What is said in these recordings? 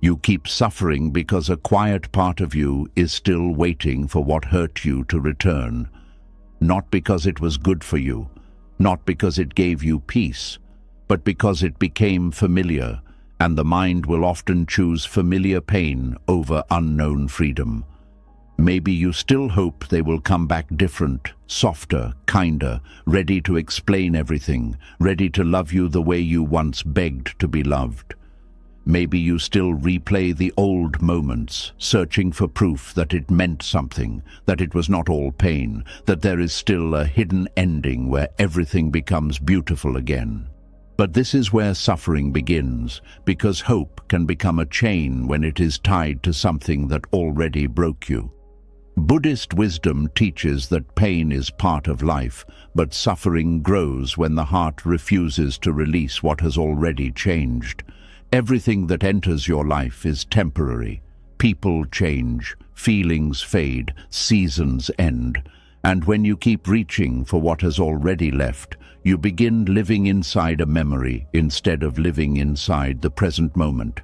You keep suffering because a quiet part of you is still waiting for what hurt you to return. Not because it was good for you, not because it gave you peace, but because it became familiar, and the mind will often choose familiar pain over unknown freedom. Maybe you still hope they will come back different, softer, kinder, ready to explain everything, ready to love you the way you once begged to be loved. Maybe you still replay the old moments, searching for proof that it meant something, that it was not all pain, that there is still a hidden ending where everything becomes beautiful again. But this is where suffering begins, because hope can become a chain when it is tied to something that already broke you. Buddhist wisdom teaches that pain is part of life, but suffering grows when the heart refuses to release what has already changed. Everything that enters your life is temporary. People change, feelings fade, seasons end. And when you keep reaching for what has already left, you begin living inside a memory instead of living inside the present moment.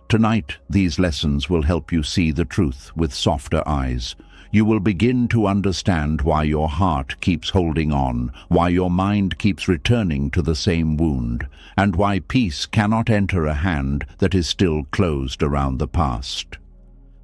Tonight, these lessons will help you see the truth with softer eyes. You will begin to understand why your heart keeps holding on, why your mind keeps returning to the same wound, and why peace cannot enter a hand that is still closed around the past.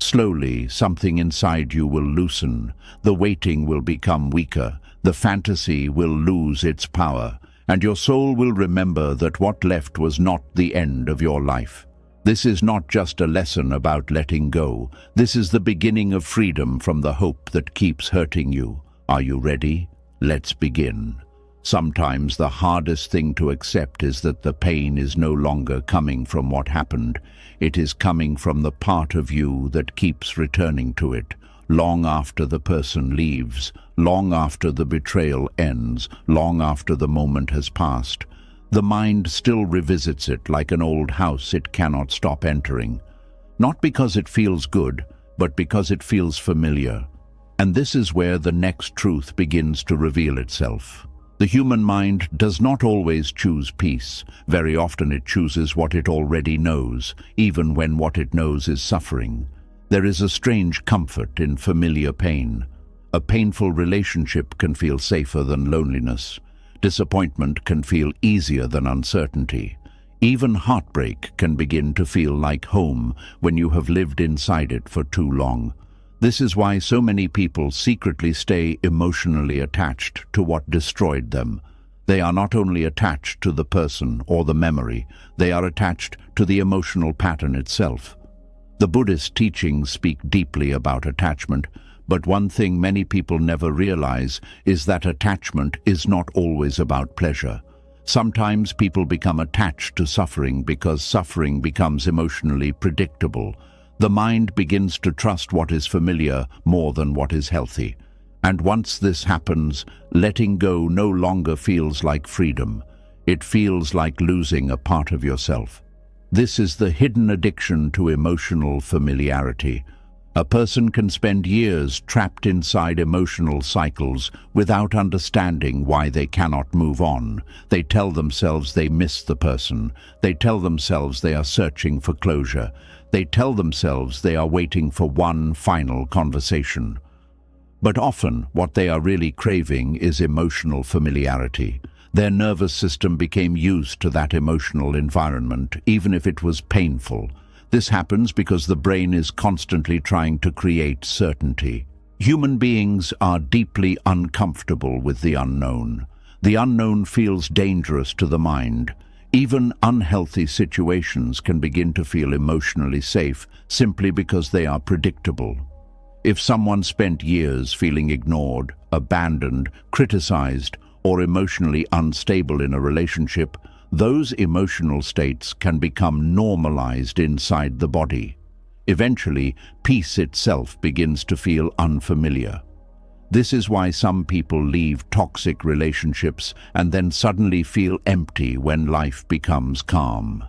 Slowly, something inside you will loosen, the waiting will become weaker, the fantasy will lose its power, and your soul will remember that what left was not the end of your life. This is not just a lesson about letting go. This is the beginning of freedom from the hope that keeps hurting you. Are you ready? Let's begin. Sometimes the hardest thing to accept is that the pain is no longer coming from what happened. It is coming from the part of you that keeps returning to it, long after the person leaves, long after the betrayal ends, long after the moment has passed. The mind still revisits it like an old house it cannot stop entering. Not because it feels good, but because it feels familiar. And this is where the next truth begins to reveal itself. The human mind does not always choose peace. Very often it chooses what it already knows, even when what it knows is suffering. There is a strange comfort in familiar pain. A painful relationship can feel safer than loneliness. Disappointment can feel easier than uncertainty. Even heartbreak can begin to feel like home when you have lived inside it for too long. This is why so many people secretly stay emotionally attached to what destroyed them. They are not only attached to the person or the memory, they are attached to the emotional pattern itself. The Buddhist teachings speak deeply about attachment, but one thing many people never realize is that attachment is not always about pleasure. Sometimes people become attached to suffering because suffering becomes emotionally predictable. The mind begins to trust what is familiar more than what is healthy. And once this happens, letting go no longer feels like freedom. It feels like losing a part of yourself. This is the hidden addiction to emotional familiarity. A person can spend years trapped inside emotional cycles without understanding why they cannot move on. They tell themselves they miss the person. They tell themselves they are searching for closure. They tell themselves they are waiting for one final conversation. But often, what they are really craving is emotional familiarity. Their nervous system became used to that emotional environment, even if it was painful. This happens because the brain is constantly trying to create certainty. Human beings are deeply uncomfortable with the unknown. The unknown feels dangerous to the mind. Even unhealthy situations can begin to feel emotionally safe simply because they are predictable. If someone spent years feeling ignored, abandoned, criticized, or emotionally unstable in a relationship, those emotional states can become normalized inside the body. Eventually, peace itself begins to feel unfamiliar. This is why some people leave toxic relationships and then suddenly feel empty when life becomes calm.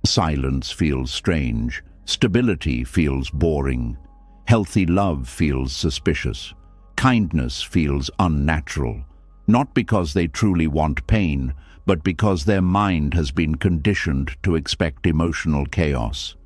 Silence feels strange. Stability feels boring. Healthy love feels suspicious. Kindness feels unnatural. Not because they truly want pain, but because their mind has been conditioned to expect emotional chaos.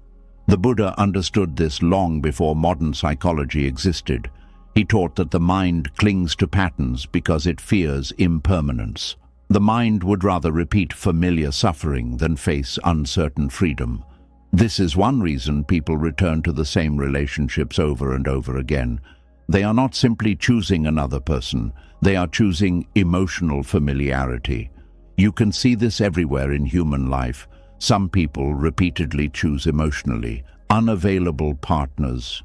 The Buddha understood this long before modern psychology existed. He taught that the mind clings to patterns because it fears impermanence. The mind would rather repeat familiar suffering than face uncertain freedom. This is one reason people return to the same relationships over and over again. They are not simply choosing another person, they are choosing emotional familiarity. You can see this everywhere in human life. Some people repeatedly choose emotionally unavailable partners.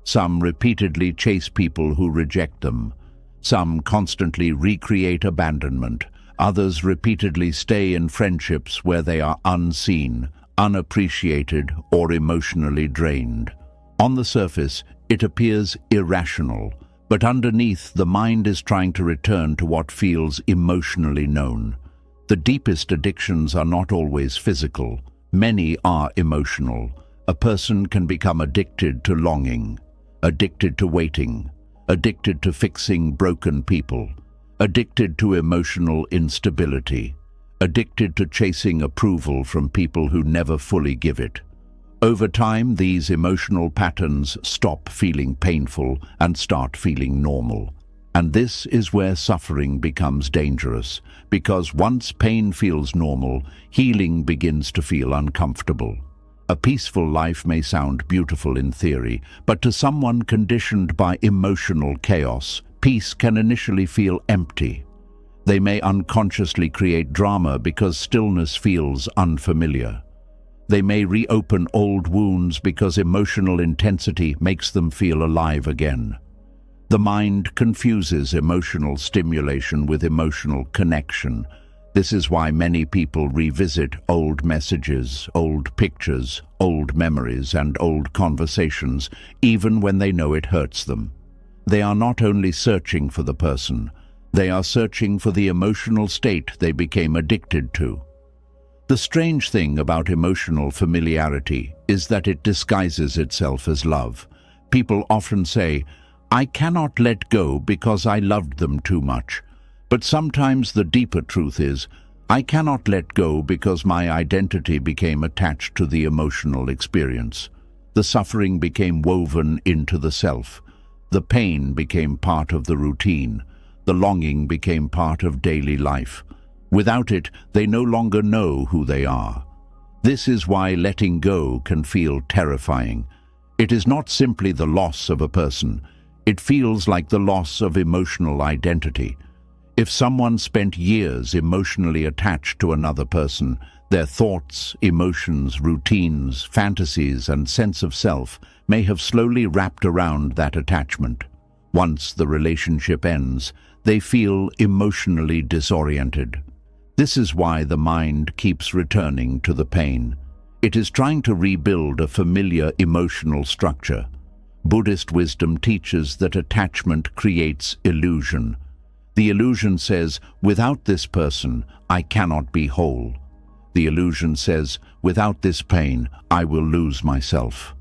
Some repeatedly chase people who reject them. Some constantly recreate abandonment. Others repeatedly stay in friendships where they are unseen, unappreciated, or emotionally drained. On the surface, it appears irrational, but underneath, the mind is trying to return to what feels emotionally known. The deepest addictions are not always physical. Many are emotional. A person can become addicted to longing, addicted to waiting, addicted to fixing broken people, addicted to emotional instability, addicted to chasing approval from people who never fully give it. Over time, these emotional patterns stop feeling painful and start feeling normal. And this is where suffering becomes dangerous, because once pain feels normal, healing begins to feel uncomfortable. A peaceful life may sound beautiful in theory, but to someone conditioned by emotional chaos, peace can initially feel empty. They may unconsciously create drama because stillness feels unfamiliar. They may reopen old wounds because emotional intensity makes them feel alive again. The mind confuses emotional stimulation with emotional connection. This is why many people revisit old messages, old pictures, old memories, and old conversations, even when they know it hurts them. They are not only searching for the person, they are searching for the emotional state they became addicted to. The strange thing about emotional familiarity is that it disguises itself as love. People often say, "I cannot let go because I loved them too much." But sometimes the deeper truth is, I cannot let go because my identity became attached to the emotional experience. The suffering became woven into the self. The pain became part of the routine. The longing became part of daily life. Without it, they no longer know who they are. This is why letting go can feel terrifying. It is not simply the loss of a person. It feels like the loss of emotional identity. If someone spent years emotionally attached to another person, their thoughts, emotions, routines, fantasies, and sense of self may have slowly wrapped around that attachment. Once the relationship ends, they feel emotionally disoriented. This is why the mind keeps returning to the pain. It is trying to rebuild a familiar emotional structure. Buddhist wisdom teaches that attachment creates illusion. The illusion says, without this person, I cannot be whole. The illusion says, without this pain, I will lose myself.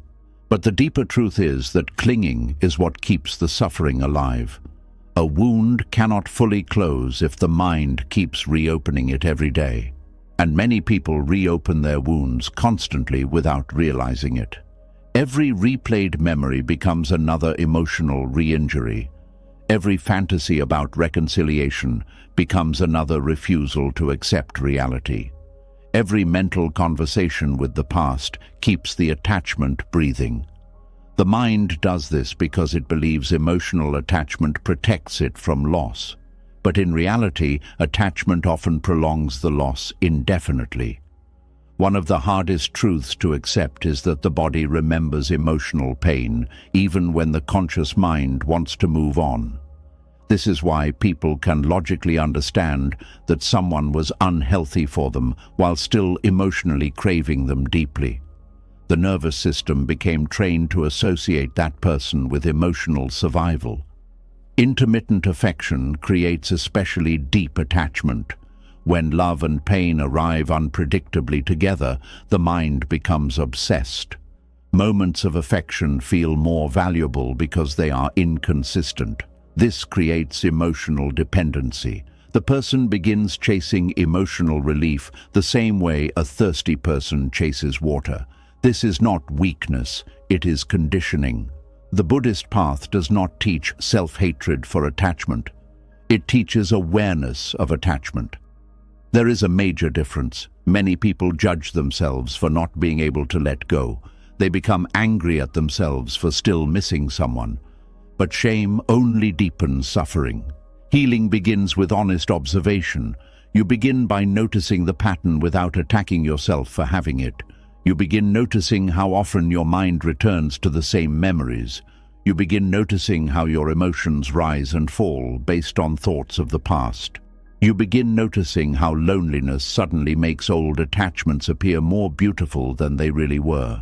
But the deeper truth is that clinging is what keeps the suffering alive. A wound cannot fully close if the mind keeps reopening it every day. And many people reopen their wounds constantly without realizing it. Every replayed memory becomes another emotional re-injury. Every fantasy about reconciliation becomes another refusal to accept reality. Every mental conversation with the past keeps the attachment breathing. The mind does this because it believes emotional attachment protects it from loss. But in reality, attachment often prolongs the loss indefinitely. One of the hardest truths to accept is that the body remembers emotional pain, even when the conscious mind wants to move on. This is why people can logically understand that someone was unhealthy for them while still emotionally craving them deeply. The nervous system became trained to associate that person with emotional survival. Intermittent affection creates especially deep attachment. When love and pain arrive unpredictably together, the mind becomes obsessed. Moments of affection feel more valuable because they are inconsistent. This creates emotional dependency. The person begins chasing emotional relief the same way a thirsty person chases water. This is not weakness, it is conditioning. The Buddhist path does not teach self-hatred for attachment. It teaches awareness of attachment. There is a major difference. Many people judge themselves for not being able to let go. They become angry at themselves for still missing someone. But shame only deepens suffering. Healing begins with honest observation. You begin by noticing the pattern without attacking yourself for having it. You begin noticing how often your mind returns to the same memories. You begin noticing how your emotions rise and fall based on thoughts of the past. You begin noticing how loneliness suddenly makes old attachments appear more beautiful than they really were.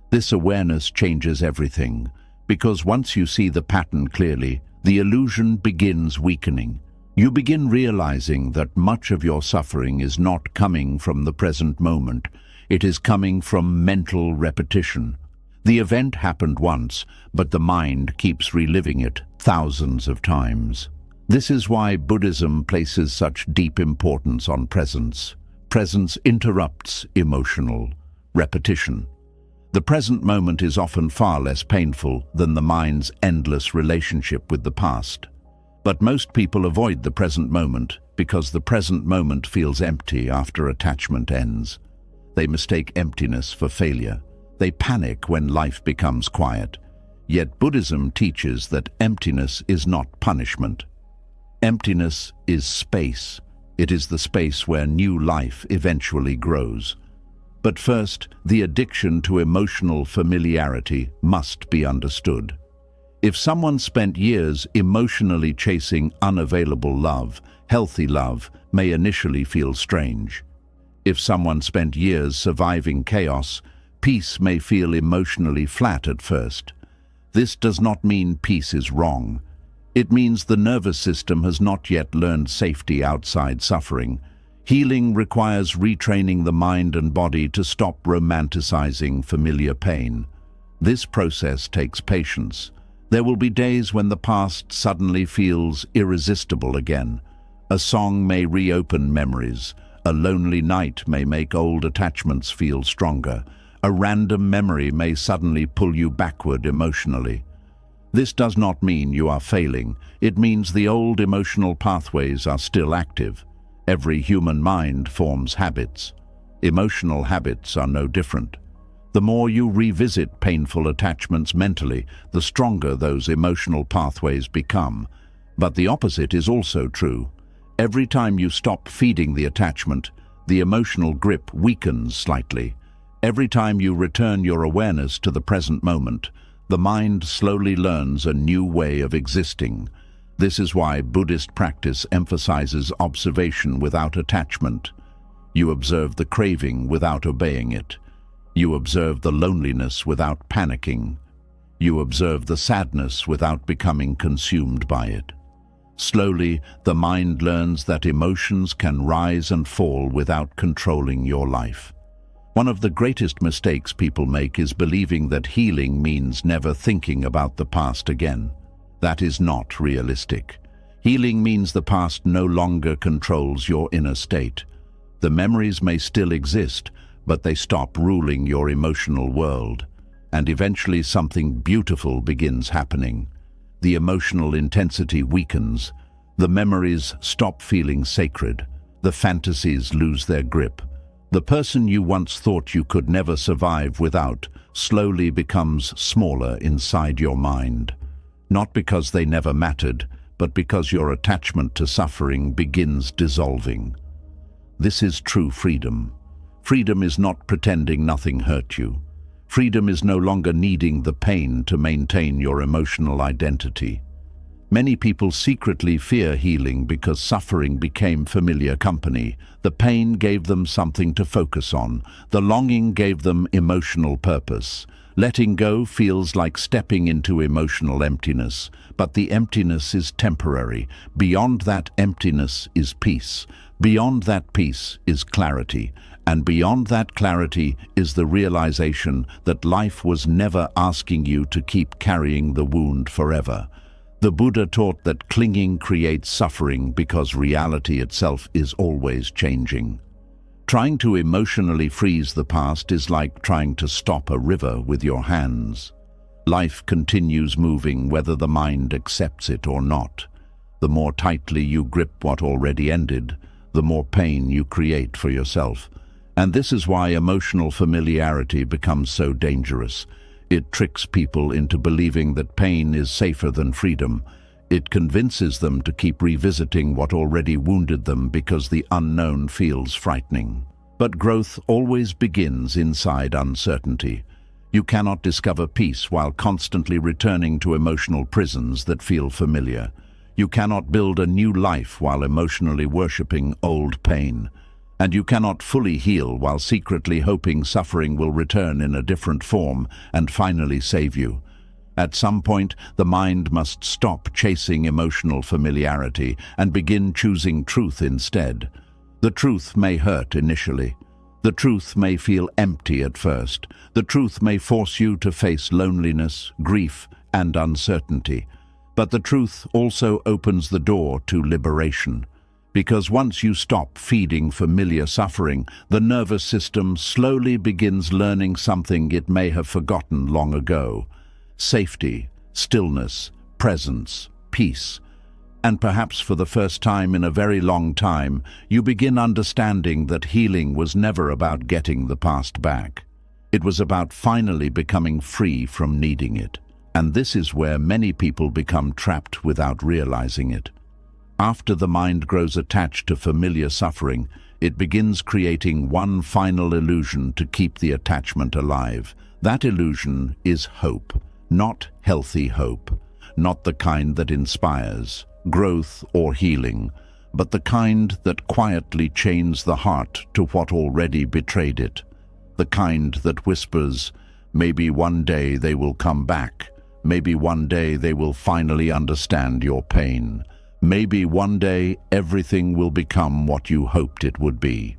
This awareness changes everything, because once you see the pattern clearly, the illusion begins weakening. You begin realizing that much of your suffering is not coming from the present moment. It is coming from mental repetition. The event happened once, but the mind keeps reliving it thousands of times. This is why Buddhism places such deep importance on presence. Presence interrupts emotional repetition. The present moment is often far less painful than the mind's endless relationship with the past. But most people avoid the present moment because the present moment feels empty after attachment ends. They mistake emptiness for failure. They panic when life becomes quiet. Yet Buddhism teaches that emptiness is not punishment. Emptiness is space. It is the space where new life eventually grows. But first, the addiction to emotional familiarity must be understood. If someone spent years emotionally chasing unavailable love, healthy love may initially feel strange. If someone spent years surviving chaos, peace may feel emotionally flat at first. This does not mean peace is wrong. It means the nervous system has not yet learned safety outside suffering. Healing requires retraining the mind and body to stop romanticizing familiar pain. This process takes patience. There will be days when the past suddenly feels irresistible again. A song may reopen memories. A lonely night may make old attachments feel stronger. A random memory may suddenly pull you backward emotionally. This does not mean you are failing. It means the old emotional pathways are still active. Every human mind forms habits. Emotional habits are no different. The more you revisit painful attachments mentally, the stronger those emotional pathways become. But the opposite is also true. Every time you stop feeding the attachment, the emotional grip weakens slightly. Every time you return your awareness to the present moment, the mind slowly learns a new way of existing. This is why Buddhist practice emphasizes observation without attachment. You observe the craving without obeying it. You observe the loneliness without panicking. You observe the sadness without becoming consumed by it. Slowly, the mind learns that emotions can rise and fall without controlling your life. One of the greatest mistakes people make is believing that healing means never thinking about the past again. That is not realistic. Healing means the past no longer controls your inner state. The memories may still exist, but they stop ruling your emotional world. And eventually something beautiful begins happening. The emotional intensity weakens. The memories stop feeling sacred. The fantasies lose their grip. The person you once thought you could never survive without slowly becomes smaller inside your mind. Not because they never mattered, but because your attachment to suffering begins dissolving. This is true freedom. Freedom is not pretending nothing hurt you. Freedom is no longer needing the pain to maintain your emotional identity. Many people secretly fear healing because suffering became familiar company. The pain gave them something to focus on. The longing gave them emotional purpose. Letting go feels like stepping into emotional emptiness, but the emptiness is temporary. Beyond that emptiness is peace. Beyond that peace is clarity. And beyond that clarity is the realization that life was never asking you to keep carrying the wound forever. The Buddha taught that clinging creates suffering because reality itself is always changing. Trying to emotionally freeze the past is like trying to stop a river with your hands. Life continues moving whether the mind accepts it or not. The more tightly you grip what already ended, the more pain you create for yourself. And this is why emotional familiarity becomes so dangerous. It tricks people into believing that pain is safer than freedom. It convinces them to keep revisiting what already wounded them because the unknown feels frightening. But growth always begins inside uncertainty. You cannot discover peace while constantly returning to emotional prisons that feel familiar. You cannot build a new life while emotionally worshipping old pain. And you cannot fully heal while secretly hoping suffering will return in a different form and finally save you. At some point, the mind must stop chasing emotional familiarity and begin choosing truth instead. The truth may hurt initially. The truth may feel empty at first. The truth may force you to face loneliness, grief, and uncertainty. But the truth also opens the door to liberation. Because once you stop feeding familiar suffering, the nervous system slowly begins learning something it may have forgotten long ago. Safety, stillness, presence, peace. And perhaps for the first time in a very long time, you begin understanding that healing was never about getting the past back. It was about finally becoming free from needing it. And this is where many people become trapped without realizing it. After the mind grows attached to familiar suffering, it begins creating one final illusion to keep the attachment alive. That illusion is hope. Not healthy hope, not the kind that inspires growth or healing, but the kind that quietly chains the heart to what already betrayed it. The kind that whispers, maybe one day they will come back, maybe one day they will finally understand your pain, maybe one day everything will become what you hoped it would be.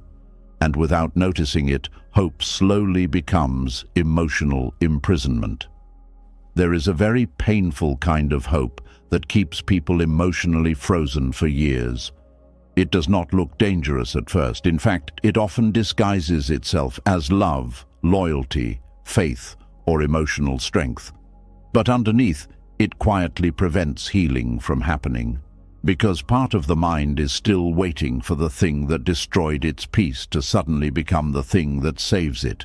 And without noticing it, hope slowly becomes emotional imprisonment. There is a very painful kind of hope that keeps people emotionally frozen for years. It does not look dangerous at first. In fact, it often disguises itself as love, loyalty, faith, or emotional strength. But underneath, it quietly prevents healing from happening, because part of the mind is still waiting for the thing that destroyed its peace to suddenly become the thing that saves it.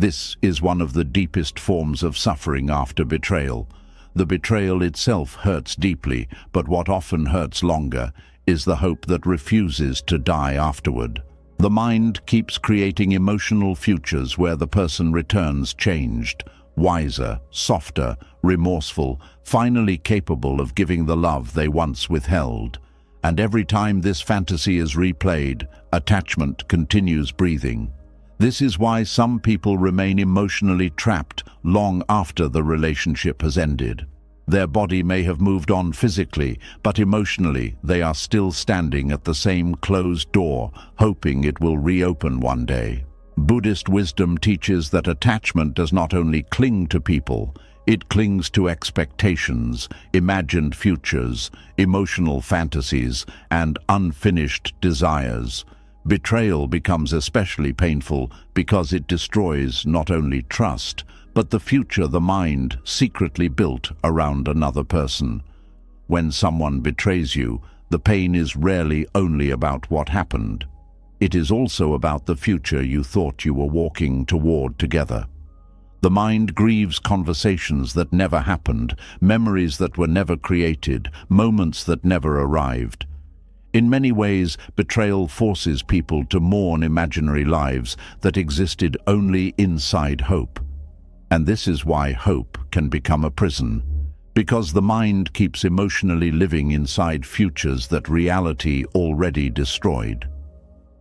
This is one of the deepest forms of suffering after betrayal. The betrayal itself hurts deeply, but what often hurts longer is the hope that refuses to die afterward. The mind keeps creating emotional futures where the person returns changed, wiser, softer, remorseful, finally capable of giving the love they once withheld. And every time this fantasy is replayed, attachment continues breathing. This is why some people remain emotionally trapped long after the relationship has ended. Their body may have moved on physically, but emotionally they are still standing at the same closed door, hoping it will reopen one day. Buddhist wisdom teaches that attachment does not only cling to people, it clings to expectations, imagined futures, emotional fantasies, and unfinished desires. Betrayal becomes especially painful because it destroys not only trust, but the future the mind secretly built around another person. When someone betrays you, the pain is rarely only about what happened. It is also about the future you thought you were walking toward together. The mind grieves conversations that never happened, memories that were never created, moments that never arrived. In many ways, betrayal forces people to mourn imaginary lives that existed only inside hope. And this is why hope can become a prison, because the mind keeps emotionally living inside futures that reality already destroyed.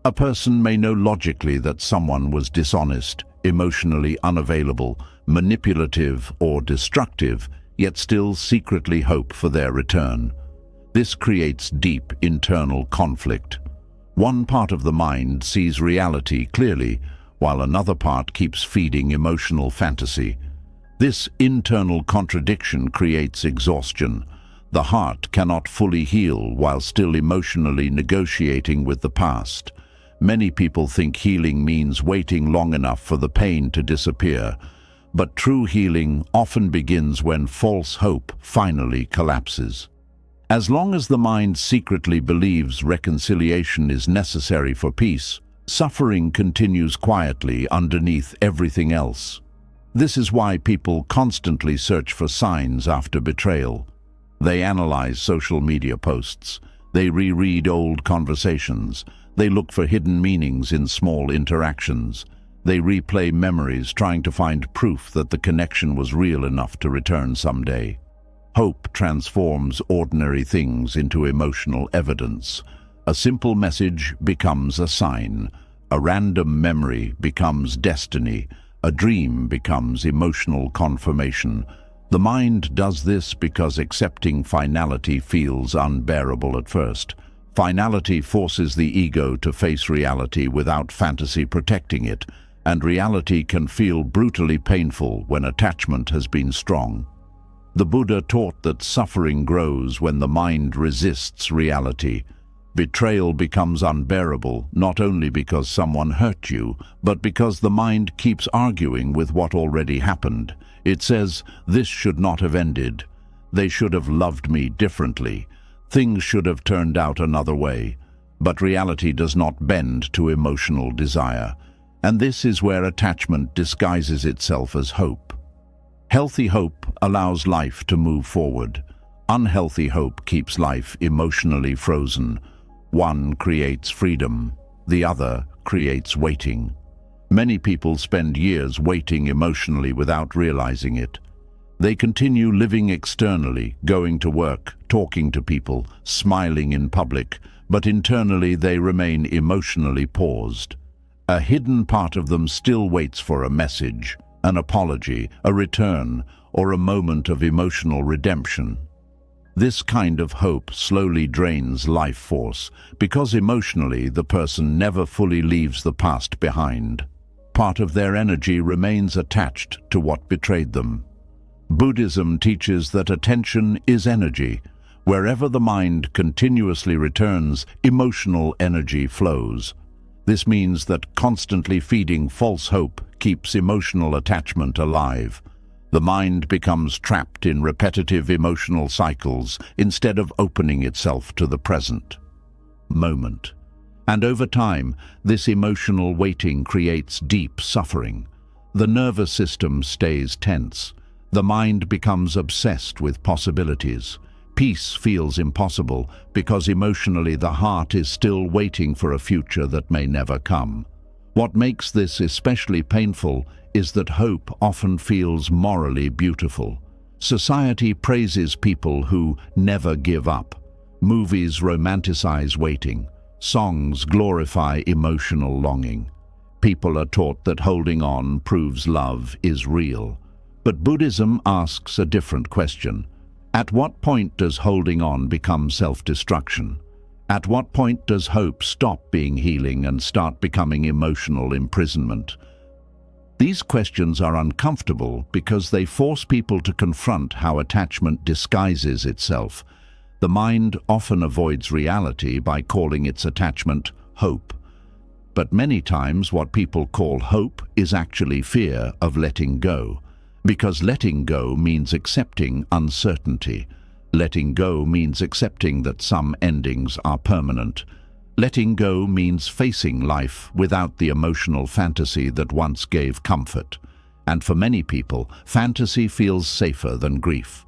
A person may know logically that someone was dishonest, emotionally unavailable, manipulative, or destructive, yet still secretly hope for their return. This creates deep internal conflict. One part of the mind sees reality clearly, while another part keeps feeding emotional fantasy. This internal contradiction creates exhaustion. The heart cannot fully heal while still emotionally negotiating with the past. Many people think healing means waiting long enough for the pain to disappear, but true healing often begins when false hope finally collapses. As long as the mind secretly believes reconciliation is necessary for peace, suffering continues quietly underneath everything else. This is why people constantly search for signs after betrayal. They analyze social media posts. They reread old conversations. They look for hidden meanings in small interactions. They replay memories, trying to find proof that the connection was real enough to return someday. Hope transforms ordinary things into emotional evidence. A simple message becomes a sign. A random memory becomes destiny. A dream becomes emotional confirmation. The mind does this because accepting finality feels unbearable at first. Finality forces the ego to face reality without fantasy protecting it, and reality can feel brutally painful when attachment has been strong. The Buddha taught that suffering grows when the mind resists reality. Betrayal becomes unbearable not only because someone hurt you, but because the mind keeps arguing with what already happened. It says, "This should not have ended. They should have loved me differently. Things should have turned out another way." But reality does not bend to emotional desire. And this is where attachment disguises itself as hope. Healthy hope allows life to move forward. Unhealthy hope keeps life emotionally frozen. One creates freedom, the other creates waiting. Many people spend years waiting emotionally without realizing it. They continue living externally, going to work, talking to people, smiling in public, but internally they remain emotionally paused. A hidden part of them still waits for a message, an apology, a return, or a moment of emotional redemption. This kind of hope slowly drains life force because emotionally the person never fully leaves the past behind. Part of their energy remains attached to what betrayed them. Buddhism teaches that attention is energy. Wherever the mind continuously returns, emotional energy flows. This means that constantly feeding false hope keeps emotional attachment alive. The mind becomes trapped in repetitive emotional cycles instead of opening itself to the present moment. And over time, this emotional waiting creates deep suffering. The nervous system stays tense. The mind becomes obsessed with possibilities. Peace feels impossible because emotionally the heart is still waiting for a future that may never come. What makes this especially painful is that hope often feels morally beautiful. Society praises people who never give up. Movies romanticize waiting. Songs glorify emotional longing. People are taught that holding on proves love is real. But Buddhism asks a different question. At what point does holding on become self-destruction? At what point does hope stop being healing and start becoming emotional imprisonment? These questions are uncomfortable because they force people to confront how attachment disguises itself. The mind often avoids reality by calling its attachment hope. But many times what people call hope is actually fear of letting go. Because letting go means accepting uncertainty. Letting go means accepting that some endings are permanent. Letting go means facing life without the emotional fantasy that once gave comfort. And for many people, fantasy feels safer than grief.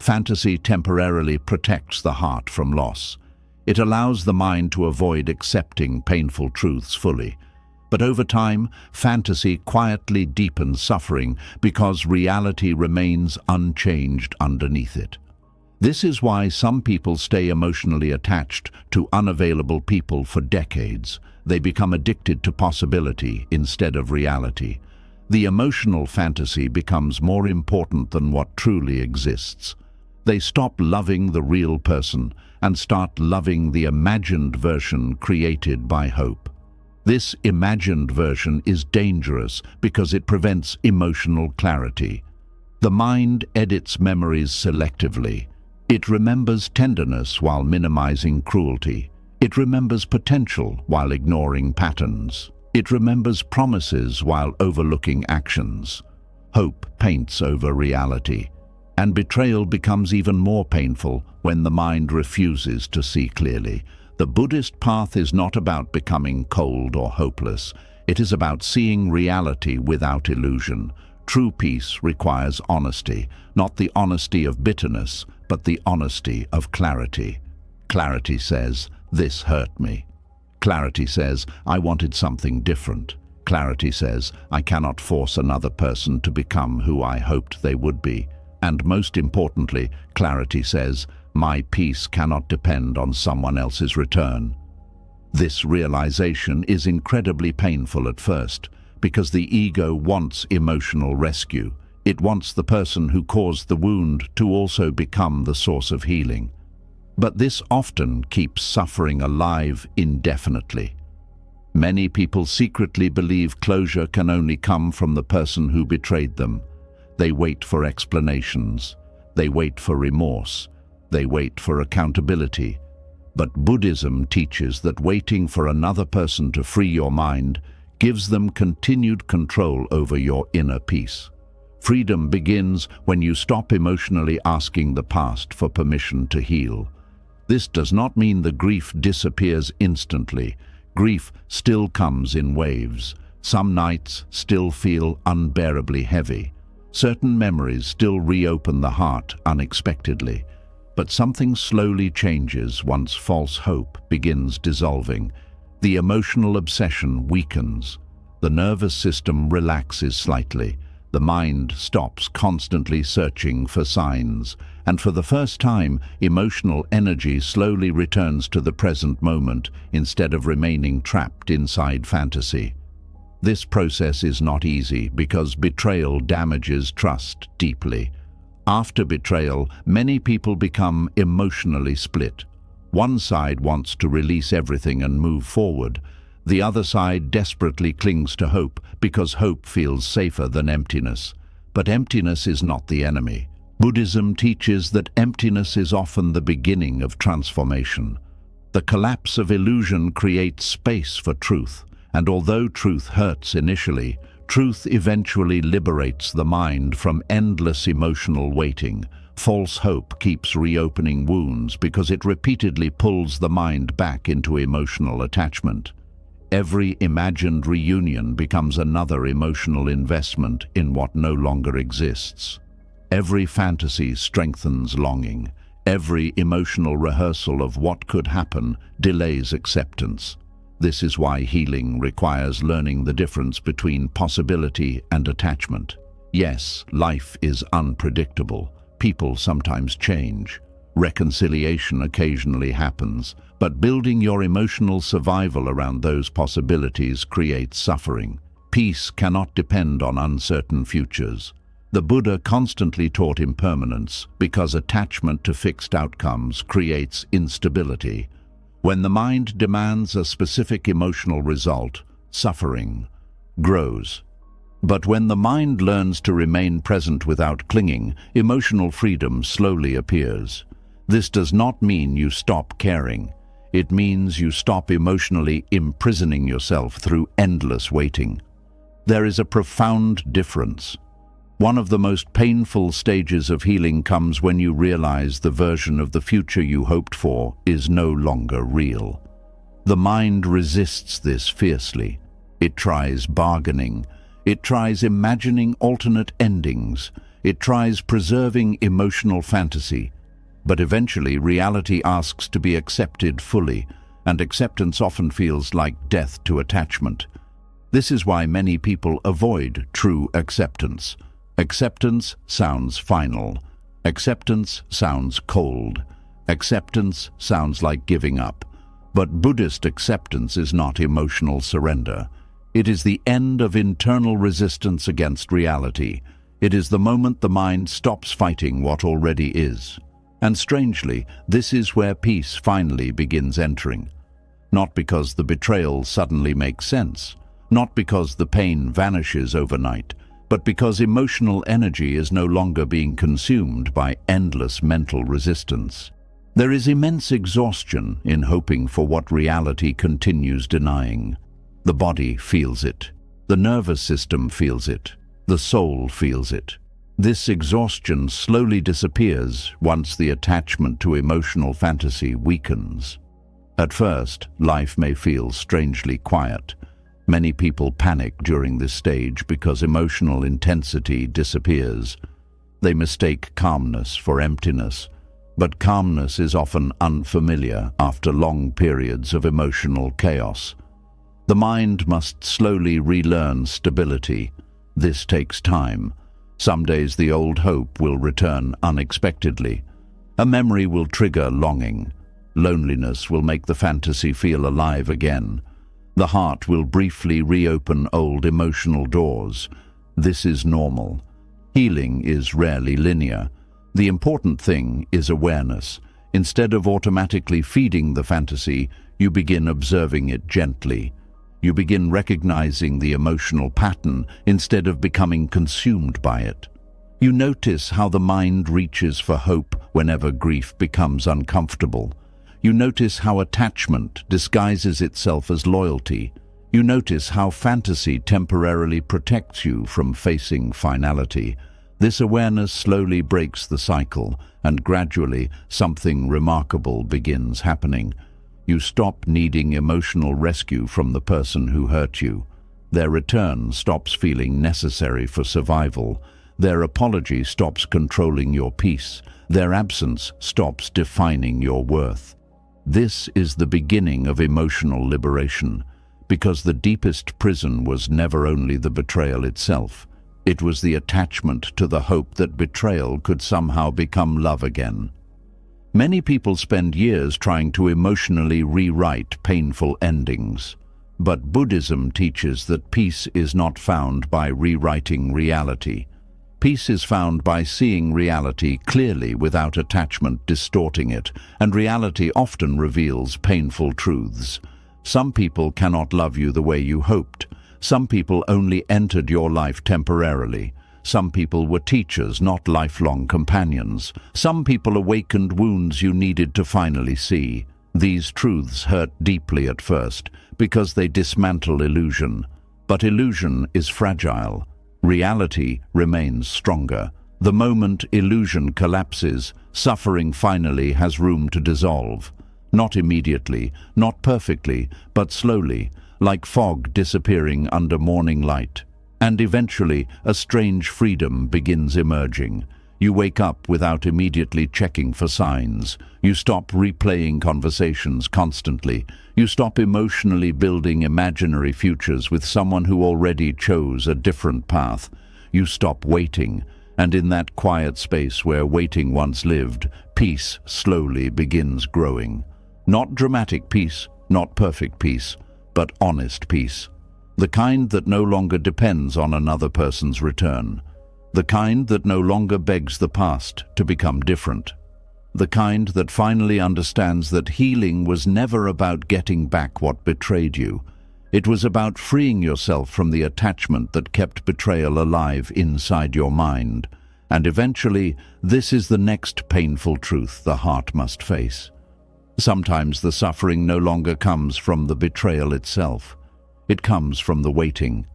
Fantasy temporarily protects the heart from loss. It allows the mind to avoid accepting painful truths fully. But over time, fantasy quietly deepens suffering because reality remains unchanged underneath it. This is why some people stay emotionally attached to unavailable people for decades. They become addicted to possibility instead of reality. The emotional fantasy becomes more important than what truly exists. They stop loving the real person and start loving the imagined version created by hope. This imagined version is dangerous because it prevents emotional clarity. The mind edits memories selectively. It remembers tenderness while minimizing cruelty. It remembers potential while ignoring patterns. It remembers promises while overlooking actions. Hope paints over reality, and betrayal becomes even more painful when the mind refuses to see clearly. The Buddhist path is not about becoming cold or hopeless. It is about seeing reality without illusion. True peace requires honesty, not the honesty of bitterness, but the honesty of clarity. Clarity says, "This hurt me." Clarity says, "I wanted something different." Clarity says, "I cannot force another person to become who I hoped they would be." And most importantly, clarity says, "My peace cannot depend on someone else's return." This realization is incredibly painful at first, because the ego wants emotional rescue. It wants the person who caused the wound to also become the source of healing. But this often keeps suffering alive indefinitely. Many people secretly believe closure can only come from the person who betrayed them. They wait for explanations. They wait for remorse. They wait for accountability. But Buddhism teaches that waiting for another person to free your mind gives them continued control over your inner peace. Freedom begins when you stop emotionally asking the past for permission to heal. This does not mean the grief disappears instantly. Grief still comes in waves. Some nights still feel unbearably heavy. Certain memories still reopen the heart unexpectedly. But something slowly changes once false hope begins dissolving. The emotional obsession weakens. The nervous system relaxes slightly. The mind stops constantly searching for signs. And for the first time, emotional energy slowly returns to the present moment instead of remaining trapped inside fantasy. This process is not easy because betrayal damages trust deeply. After betrayal, many people become emotionally split. One side wants to release everything and move forward. The other side desperately clings to hope because hope feels safer than emptiness. But emptiness is not the enemy. Buddhism teaches that emptiness is often the beginning of transformation. The collapse of illusion creates space for truth, and although truth hurts initially, truth eventually liberates the mind from endless emotional waiting. False hope keeps reopening wounds because it repeatedly pulls the mind back into emotional attachment. Every imagined reunion becomes another emotional investment in what no longer exists. Every fantasy strengthens longing. Every emotional rehearsal of what could happen delays acceptance. This is why healing requires learning the difference between possibility and attachment. Yes, life is unpredictable. People sometimes change. Reconciliation occasionally happens, but building your emotional survival around those possibilities creates suffering. Peace cannot depend on uncertain futures. The Buddha constantly taught impermanence because attachment to fixed outcomes creates instability. When the mind demands a specific emotional result, suffering grows. But when the mind learns to remain present without clinging, emotional freedom slowly appears. This does not mean you stop caring. It means you stop emotionally imprisoning yourself through endless waiting. There is a profound difference. One of the most painful stages of healing comes when you realize the version of the future you hoped for is no longer real. The mind resists this fiercely. It tries bargaining. It tries imagining alternate endings. It tries preserving emotional fantasy. But eventually, reality asks to be accepted fully, and acceptance often feels like death to attachment. This is why many people avoid true acceptance. Acceptance sounds final. Acceptance sounds cold. Acceptance sounds like giving up. But Buddhist acceptance is not emotional surrender. It is the end of internal resistance against reality. It is the moment the mind stops fighting what already is. And strangely, this is where peace finally begins entering. Not because the betrayal suddenly makes sense, not because the pain vanishes overnight, but because emotional energy is no longer being consumed by endless mental resistance. There is immense exhaustion in hoping for what reality continues denying. The body feels it. The nervous system feels it. The soul feels it. This exhaustion slowly disappears once the attachment to emotional fantasy weakens. At first, life may feel strangely quiet. Many people panic during this stage because emotional intensity disappears. They mistake calmness for emptiness, but calmness is often unfamiliar after long periods of emotional chaos. The mind must slowly relearn stability. This takes time. Some days the old hope will return unexpectedly. A memory will trigger longing. Loneliness will make the fantasy feel alive again. The heart will briefly reopen old emotional doors. This is normal. Healing is rarely linear. The important thing is awareness. Instead of automatically feeding the fantasy, you begin observing it gently. You begin recognizing the emotional pattern instead of becoming consumed by it. You notice how the mind reaches for hope whenever grief becomes uncomfortable. You notice how attachment disguises itself as loyalty. You notice how fantasy temporarily protects you from facing finality. This awareness slowly breaks the cycle, and gradually something remarkable begins happening. You stop needing emotional rescue from the person who hurt you. Their return stops feeling necessary for survival. Their apology stops controlling your peace. Their absence stops defining your worth. This is the beginning of emotional liberation, because the deepest prison was never only the betrayal itself. It was the attachment to the hope that betrayal could somehow become love again. Many people spend years trying to emotionally rewrite painful endings. But Buddhism teaches that peace is not found by rewriting reality. Peace is found by seeing reality clearly without attachment distorting it, and reality often reveals painful truths. Some people cannot love you the way you hoped. Some people only entered your life temporarily. Some people were teachers, not lifelong companions. Some people awakened wounds you needed to finally see. These truths hurt deeply at first, because they dismantle illusion. But illusion is fragile. Reality remains stronger. The moment illusion collapses, suffering finally has room to dissolve. Not immediately, not perfectly, but slowly, like fog disappearing under morning light. And eventually, a strange freedom begins emerging. You wake up without immediately checking for signs. You stop replaying conversations constantly. You stop emotionally building imaginary futures with someone who already chose a different path. You stop waiting, and in that quiet space where waiting once lived, peace slowly begins growing. Not dramatic peace, not perfect peace, but honest peace. The kind that no longer depends on another person's return. The kind that no longer begs the past to become different. The kind that finally understands that healing was never about getting back what betrayed you. It was about freeing yourself from the attachment that kept betrayal alive inside your mind. And eventually, this is the next painful truth the heart must face. Sometimes the suffering no longer comes from the betrayal itself. It comes from the waiting.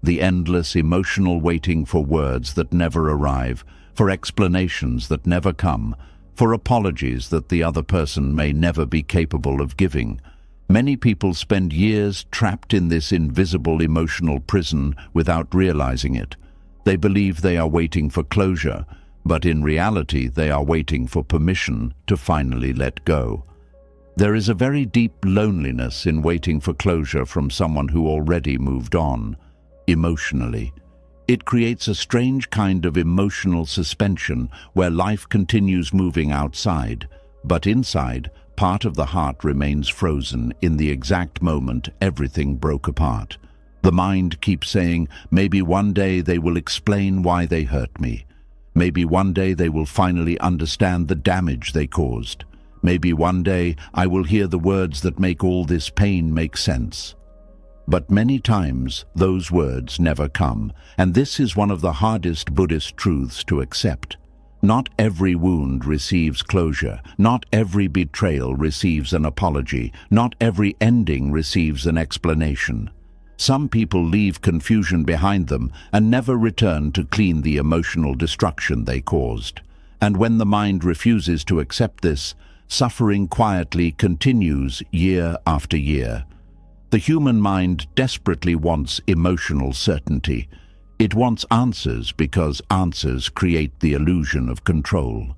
The endless emotional waiting for words that never arrive, for explanations that never come, for apologies that the other person may never be capable of giving. Many people spend years trapped in this invisible emotional prison without realizing it. They believe they are waiting for closure, but in reality they are waiting for permission to finally let go. There is a very deep loneliness in waiting for closure from someone who already moved on. Emotionally, it creates a strange kind of emotional suspension where life continues moving outside, but inside, part of the heart remains frozen in the exact moment everything broke apart. The mind keeps saying, maybe one day they will explain why they hurt me. Maybe one day they will finally understand the damage they caused. Maybe one day I will hear the words that make all this pain make sense. But many times those words never come, and this is one of the hardest Buddhist truths to accept. Not every wound receives closure. Not every betrayal receives an apology. Not every ending receives an explanation. Some people leave confusion behind them and never return to clean the emotional destruction they caused. And when the mind refuses to accept this, suffering quietly continues year after year. The human mind desperately wants emotional certainty. It wants answers because answers create the illusion of control.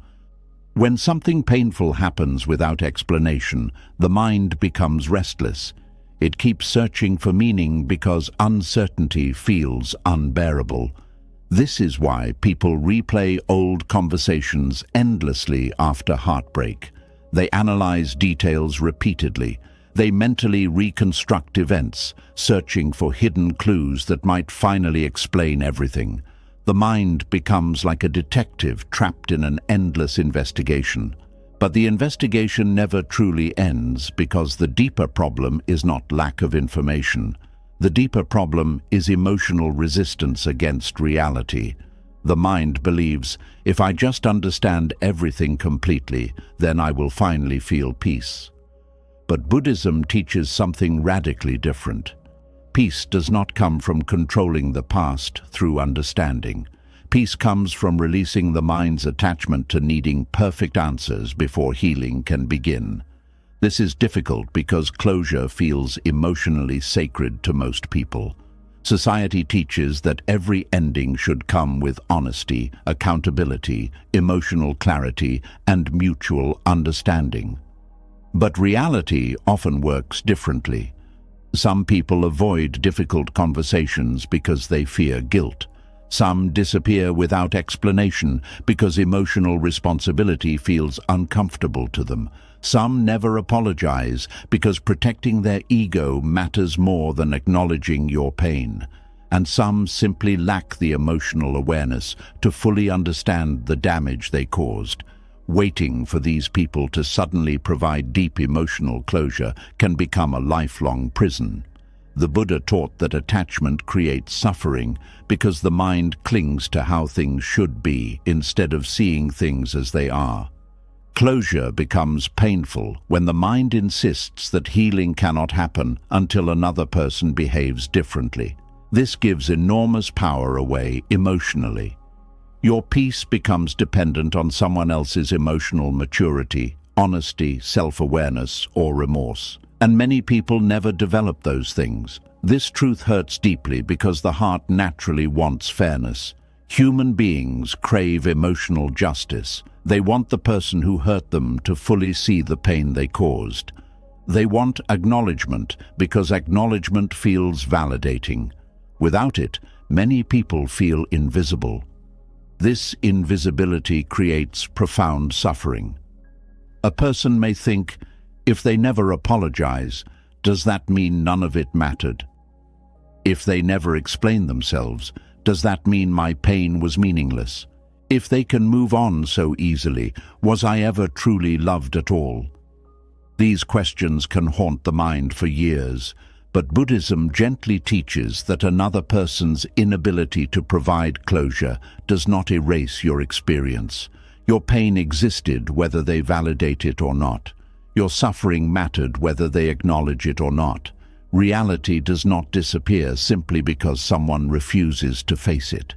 When something painful happens without explanation, the mind becomes restless. It keeps searching for meaning because uncertainty feels unbearable. This is why people replay old conversations endlessly after heartbreak. They analyze details repeatedly. They mentally reconstruct events, searching for hidden clues that might finally explain everything. The mind becomes like a detective trapped in an endless investigation. But the investigation never truly ends because the deeper problem is not lack of information. The deeper problem is emotional resistance against reality. The mind believes, if I just understand everything completely, then I will finally feel peace. But Buddhism teaches something radically different. Peace does not come from controlling the past through understanding. Peace comes from releasing the mind's attachment to needing perfect answers before healing can begin. This is difficult because closure feels emotionally sacred to most people. Society teaches that every ending should come with honesty, accountability, emotional clarity, and mutual understanding. But reality often works differently. Some people avoid difficult conversations because they fear guilt. Some disappear without explanation because emotional responsibility feels uncomfortable to them. Some never apologize because protecting their ego matters more than acknowledging your pain. And some simply lack the emotional awareness to fully understand the damage they caused. Waiting for these people to suddenly provide deep emotional closure can become a lifelong prison. The Buddha taught that attachment creates suffering because the mind clings to how things should be instead of seeing things as they are. Closure becomes painful when the mind insists that healing cannot happen until another person behaves differently. This gives enormous power away emotionally. Your peace becomes dependent on someone else's emotional maturity, honesty, self-awareness, or remorse. And many people never develop those things. This truth hurts deeply because the heart naturally wants fairness. Human beings crave emotional justice. They want the person who hurt them to fully see the pain they caused. They want acknowledgement because acknowledgement feels validating. Without it, many people feel invisible. This invisibility creates profound suffering. A person may think, if they never apologize, does that mean none of it mattered? If they never explain themselves, does that mean my pain was meaningless? If they can move on so easily, was I ever truly loved at all? These questions can haunt the mind for years, but Buddhism gently teaches that another person's inability to provide closure does not erase your experience. Your pain existed whether they validate it or not. Your suffering mattered whether they acknowledge it or not. Reality does not disappear simply because someone refuses to face it.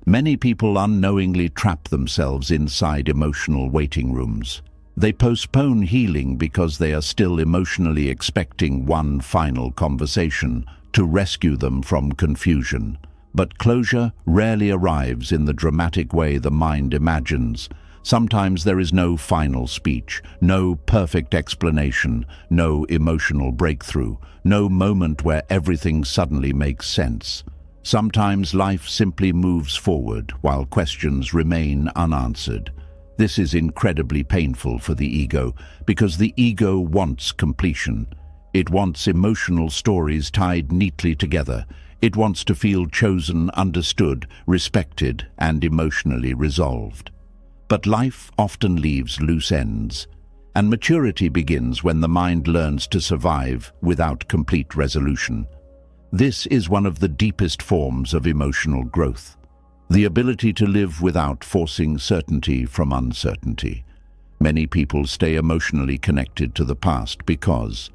Many people unknowingly trap themselves inside emotional waiting rooms. They postpone healing because they are still emotionally expecting one final conversation to rescue them from confusion. But closure rarely arrives in the dramatic way the mind imagines. Sometimes there is no final speech, no perfect explanation, no emotional breakthrough, no moment where everything suddenly makes sense. Sometimes life simply moves forward while questions remain unanswered. This is incredibly painful for the ego because the ego wants completion. It wants emotional stories tied neatly together. It wants to feel chosen, understood, respected, and emotionally resolved. But life often leaves loose ends, and maturity begins when the mind learns to survive without complete resolution. This is one of the deepest forms of emotional growth. The ability to live without forcing certainty from uncertainty. Many people stay emotionally connected to the past because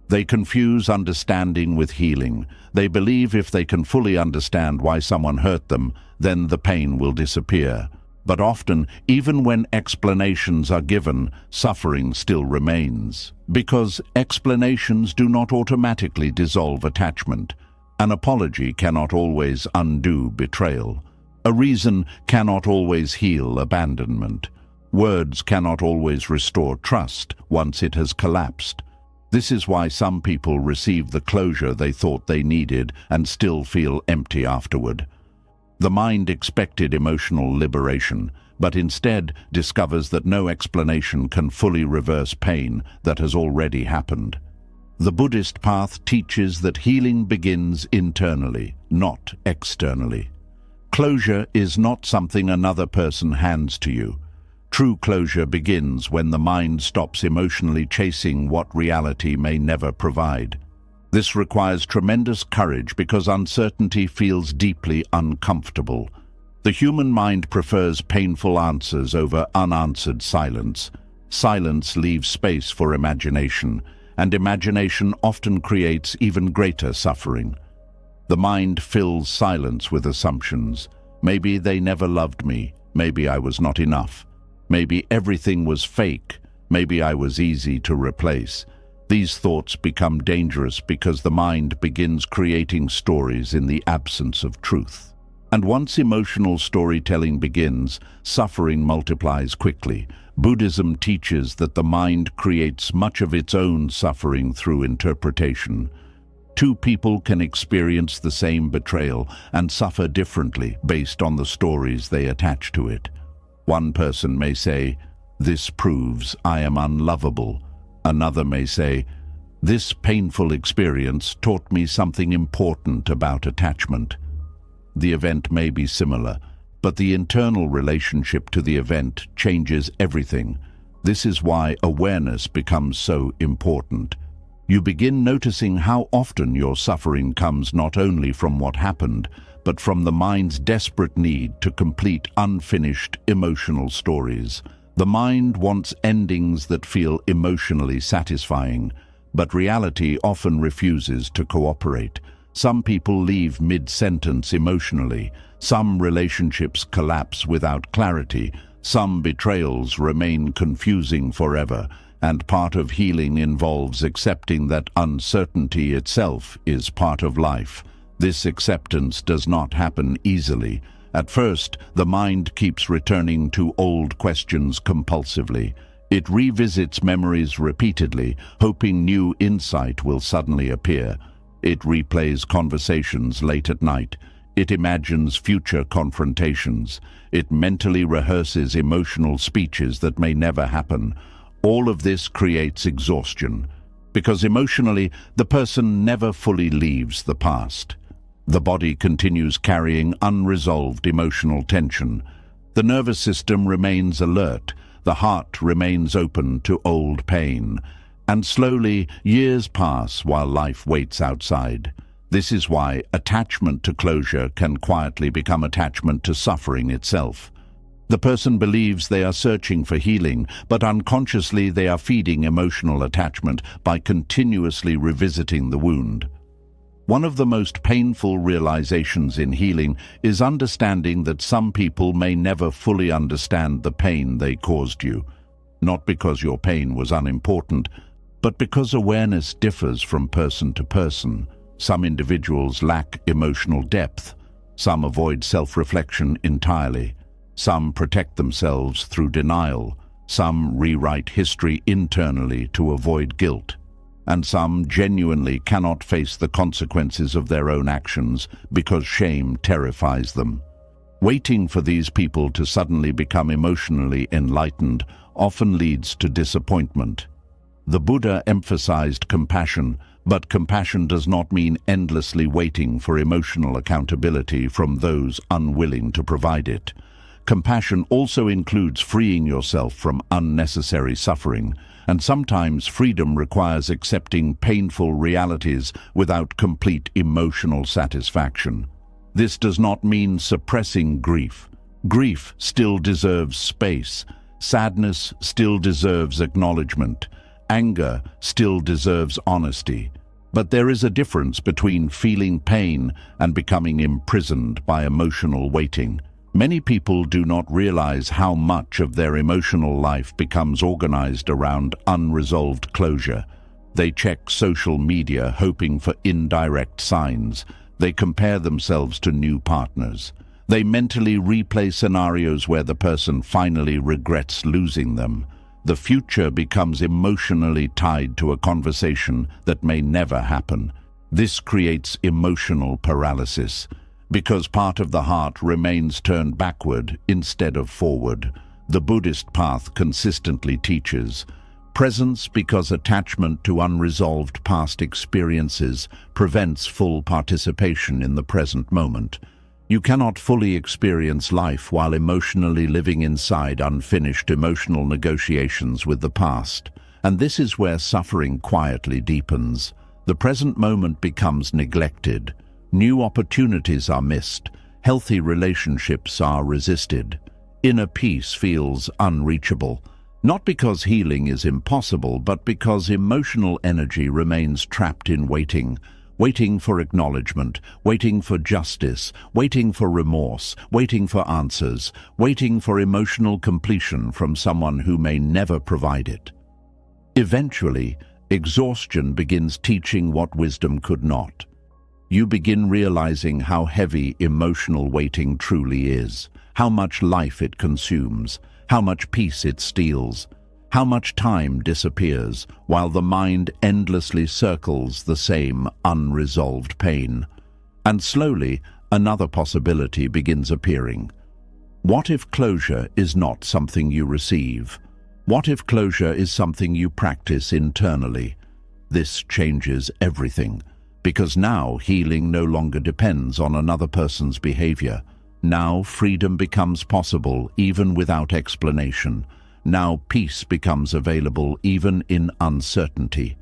they confuse understanding with healing. They believe if they can fully understand why someone hurt them, then the pain will disappear. But often, even when explanations are given, suffering still remains. Because explanations do not automatically dissolve attachment. An apology cannot always undo betrayal. A reason cannot always heal abandonment. Words cannot always restore trust once it has collapsed. This is why some people receive the closure they thought they needed and still feel empty afterward. The mind expected emotional liberation, but instead discovers that no explanation can fully reverse pain that has already happened. The Buddhist path teaches that healing begins internally, not externally. Closure is not something another person hands to you. True closure begins when the mind stops emotionally chasing what reality may never provide. This requires tremendous courage because uncertainty feels deeply uncomfortable. The human mind prefers painful answers over unanswered silence. Silence leaves space for imagination, and imagination often creates even greater suffering. The mind fills silence with assumptions. Maybe they never loved me. Maybe I was not enough. Maybe everything was fake. Maybe I was easy to replace. These thoughts become dangerous because the mind begins creating stories in the absence of truth. And once emotional storytelling begins, suffering multiplies quickly. Buddhism teaches that the mind creates much of its own suffering through interpretation. Two people can experience the same betrayal and suffer differently based on the stories they attach to it. One person may say, "This proves I am unlovable." Another may say, "This painful experience taught me something important about attachment." The event may be similar, but the internal relationship to the event changes everything. This is why awareness becomes so important. You begin noticing how often your suffering comes not only from what happened, but from the mind's desperate need to complete unfinished emotional stories. The mind wants endings that feel emotionally satisfying, but reality often refuses to cooperate. Some people leave mid-sentence emotionally, some relationships collapse without clarity, some betrayals remain confusing forever, and part of healing involves accepting that uncertainty itself is part of life. This acceptance does not happen easily. At first, the mind keeps returning to old questions compulsively. It revisits memories repeatedly, hoping new insight will suddenly appear. It replays conversations late at night. It imagines future confrontations. It mentally rehearses emotional speeches that may never happen. All of this creates exhaustion, because emotionally, the person never fully leaves the past. The body continues carrying unresolved emotional tension. The nervous system remains alert. The heart remains open to old pain. And slowly, years pass while life waits outside. This is why attachment to closure can quietly become attachment to suffering itself. The person believes they are searching for healing, but unconsciously they are feeding emotional attachment by continuously revisiting the wound. One of the most painful realizations in healing is understanding that some people may never fully understand the pain they caused you. Not because your pain was unimportant, but because awareness differs from person to person. Some individuals lack emotional depth. Some avoid self-reflection entirely. Some protect themselves through denial. Some rewrite history internally to avoid guilt. And some genuinely cannot face the consequences of their own actions because shame terrifies them. Waiting for these people to suddenly become emotionally enlightened often leads to disappointment. The Buddha emphasized compassion, but compassion does not mean endlessly waiting for emotional accountability from those unwilling to provide it. Compassion also includes freeing yourself from unnecessary suffering, and sometimes freedom requires accepting painful realities without complete emotional satisfaction. This does not mean suppressing grief. Grief still deserves space. Sadness still deserves acknowledgement. Anger still deserves honesty. But there is a difference between feeling pain and becoming imprisoned by emotional waiting. Many people do not realize how much of their emotional life becomes organized around unresolved closure. They check social media hoping for indirect signs. They compare themselves to new partners. They mentally replay scenarios where the person finally regrets losing them. The future becomes emotionally tied to a conversation that may never happen. This creates emotional paralysis, because part of the heart remains turned backward instead of forward. The Buddhist path consistently teaches presence, because attachment to unresolved past experiences prevents full participation in the present moment. You cannot fully experience life while emotionally living inside unfinished emotional negotiations with the past. And this is where suffering quietly deepens. The present moment becomes neglected. New opportunities are missed. Healthy relationships are resisted. Inner peace feels unreachable. Not because healing is impossible, but because emotional energy remains trapped in waiting. Waiting for acknowledgement, waiting for justice, waiting for remorse, waiting for answers, waiting for emotional completion from someone who may never provide it. Eventually, exhaustion begins teaching what wisdom could not. You begin realizing how heavy emotional waiting truly is, how much life it consumes, how much peace it steals, how much time disappears while the mind endlessly circles the same unresolved pain. And slowly, another possibility begins appearing. What if closure is not something you receive? What if closure is something you practice internally? This changes everything, because now healing no longer depends on another person's behavior. Now freedom becomes possible even without explanation. Now peace becomes available even in uncertainty.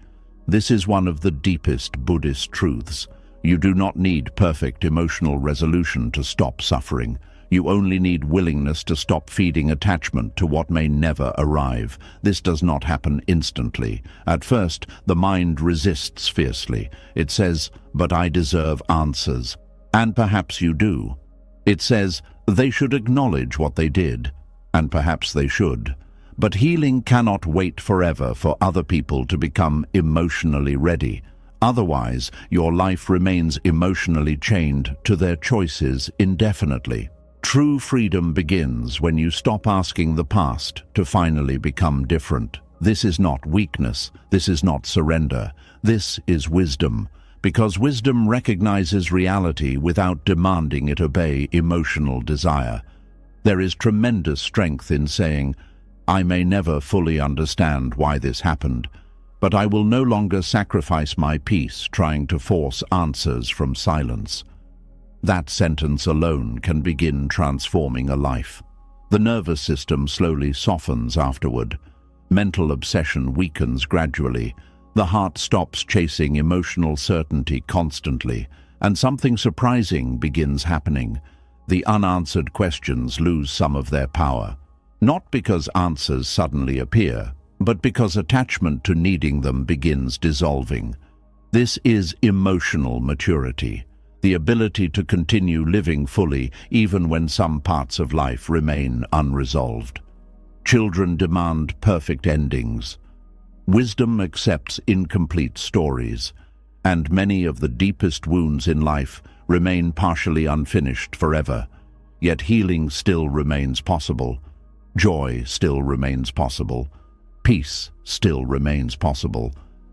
This is one of the deepest Buddhist truths. You do not need perfect emotional resolution to stop suffering. You only need willingness to stop feeding attachment to what may never arrive. This does not happen instantly. At first, the mind resists fiercely. It says, "But I deserve answers." And perhaps you do. It says, "They should acknowledge what they did." And perhaps they should. But healing cannot wait forever for other people to become emotionally ready. Otherwise, your life remains emotionally chained to their choices indefinitely. True freedom begins when you stop asking the past to finally become different. This is not weakness. This is not surrender. This is wisdom, because wisdom recognizes reality without demanding it obey emotional desire. There is tremendous strength in saying, "I may never fully understand why this happened, but I will no longer sacrifice my peace trying to force answers from silence." That sentence alone can begin transforming a life. The nervous system slowly softens afterward. Mental obsession weakens gradually. The heart stops chasing emotional certainty constantly, and something surprising begins happening. The unanswered questions lose some of their power. Not because answers suddenly appear, but because attachment to needing them begins dissolving. This is emotional maturity, the ability to continue living fully even when some parts of life remain unresolved. Children demand perfect endings. Wisdom accepts incomplete stories, and many of the deepest wounds in life remain partially unfinished forever. Yet healing still remains possible. Joy still remains possible. Peace still remains possible.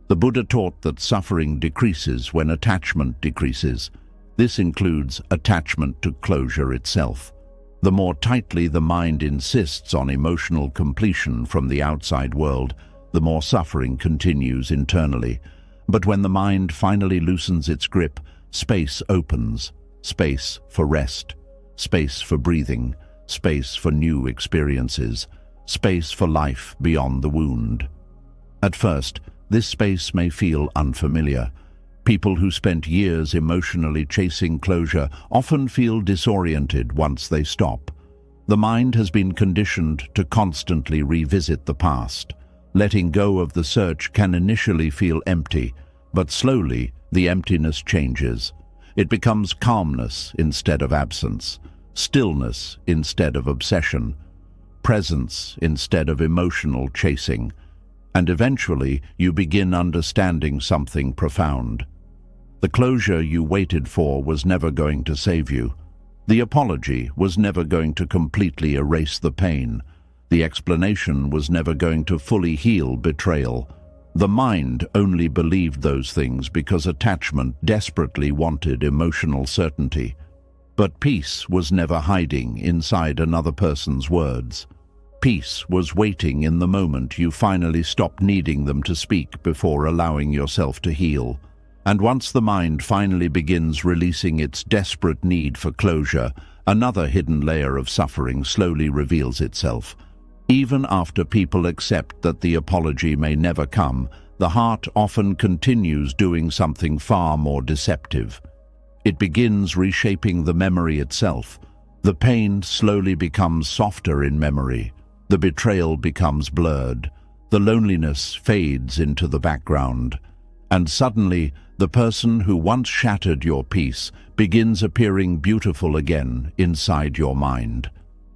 The Buddha taught that suffering decreases when attachment decreases. This includes attachment to closure itself. The more tightly the mind insists on emotional completion from the outside world, the more suffering continues internally. But when the mind finally loosens its grip, space opens. Space for rest. Space for breathing. Space for new experiences, space for life beyond the wound. At first, this space may feel unfamiliar. People who spent years emotionally chasing closure often feel disoriented once they stop. The mind has been conditioned to constantly revisit the past. Letting go of the search can initially feel empty, but slowly the emptiness changes. It becomes calmness instead of absence, stillness instead of obsession, presence instead of emotional chasing, and eventually you begin understanding something profound. The closure you waited for was never going to save you. The apology was never going to completely erase the pain. The explanation was never going to fully heal betrayal. The mind only believed those things because attachment desperately wanted emotional certainty. But peace was never hiding inside another person's words. Peace was waiting in the moment you finally stopped needing them to speak before allowing yourself to heal. And once the mind finally begins releasing its desperate need for closure, another hidden layer of suffering slowly reveals itself. Even after people accept that the apology may never come, the heart often continues doing something far more deceptive. It begins reshaping the memory itself. The pain slowly becomes softer in memory. The betrayal becomes blurred. The loneliness fades into the background. And suddenly, the person who once shattered your peace begins appearing beautiful again inside your mind.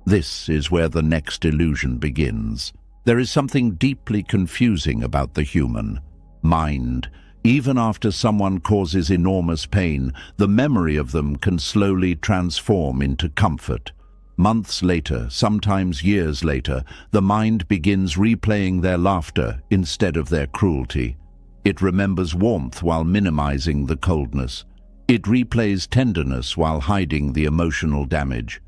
This is where the next illusion begins. There is something deeply confusing about the human mind. Even after someone causes enormous pain, the memory of them can slowly transform into comfort. Months later, sometimes years later, the mind begins replaying their laughter instead of their cruelty. It remembers warmth while minimizing the coldness. It replays tenderness while hiding the emotional damage.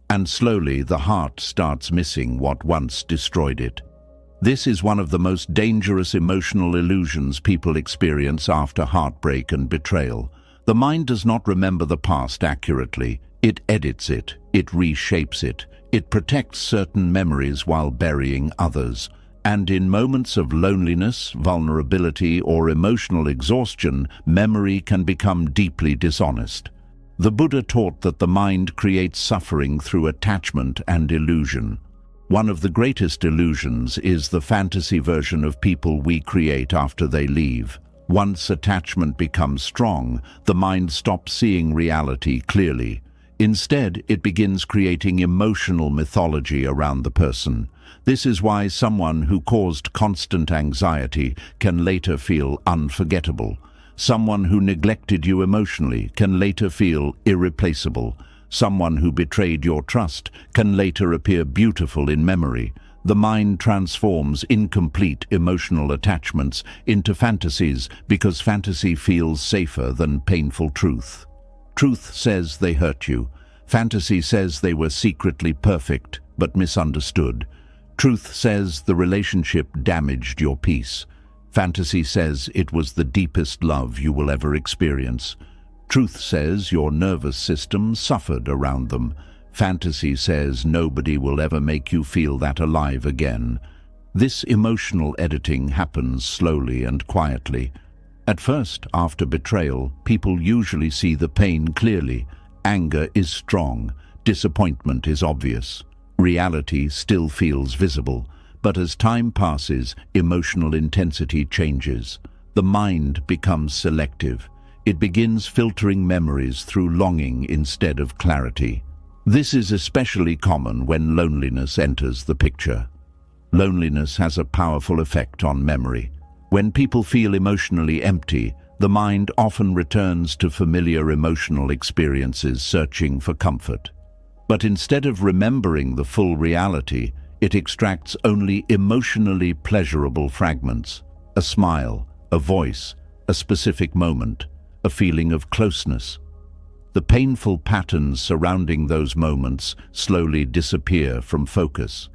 And slowly the heart starts missing what once destroyed it. This is one of the most dangerous emotional illusions people experience after heartbreak and betrayal. The mind does not remember the past accurately. It edits it, it reshapes it, it protects certain memories while burying others. And in moments of loneliness, vulnerability, or emotional exhaustion, memory can become deeply dishonest. The Buddha taught that the mind creates suffering through attachment and illusion. One of the greatest illusions is the fantasy version of people we create after they leave. Once attachment becomes strong, the mind stops seeing reality clearly. Instead, it begins creating emotional mythology around the person. This is why someone who caused constant anxiety can later feel unforgettable. Someone who neglected you emotionally can later feel irreplaceable. Someone who betrayed your trust can later appear beautiful in memory. The mind transforms incomplete emotional attachments into fantasies because fantasy feels safer than painful truth. Truth says they hurt you. Fantasy says they were secretly perfect but misunderstood. Truth says the relationship damaged your peace. Fantasy says it was the deepest love you will ever experience. Truth says your nervous system suffered around them. Fantasy says nobody will ever make you feel that alive again. This emotional editing happens slowly and quietly. At first, after betrayal, people usually see the pain clearly. Anger is strong. Disappointment is obvious. Reality still feels visible. But as time passes, emotional intensity changes. The mind becomes selective. It begins filtering memories through longing instead of clarity. This is especially common when loneliness enters the picture. Loneliness has a powerful effect on memory. When people feel emotionally empty, the mind often returns to familiar emotional experiences, searching for comfort. But instead of remembering the full reality, it extracts only emotionally pleasurable fragments: a smile, a voice, a specific moment, a feeling of closeness. The painful patterns surrounding those moments slowly disappear from focus.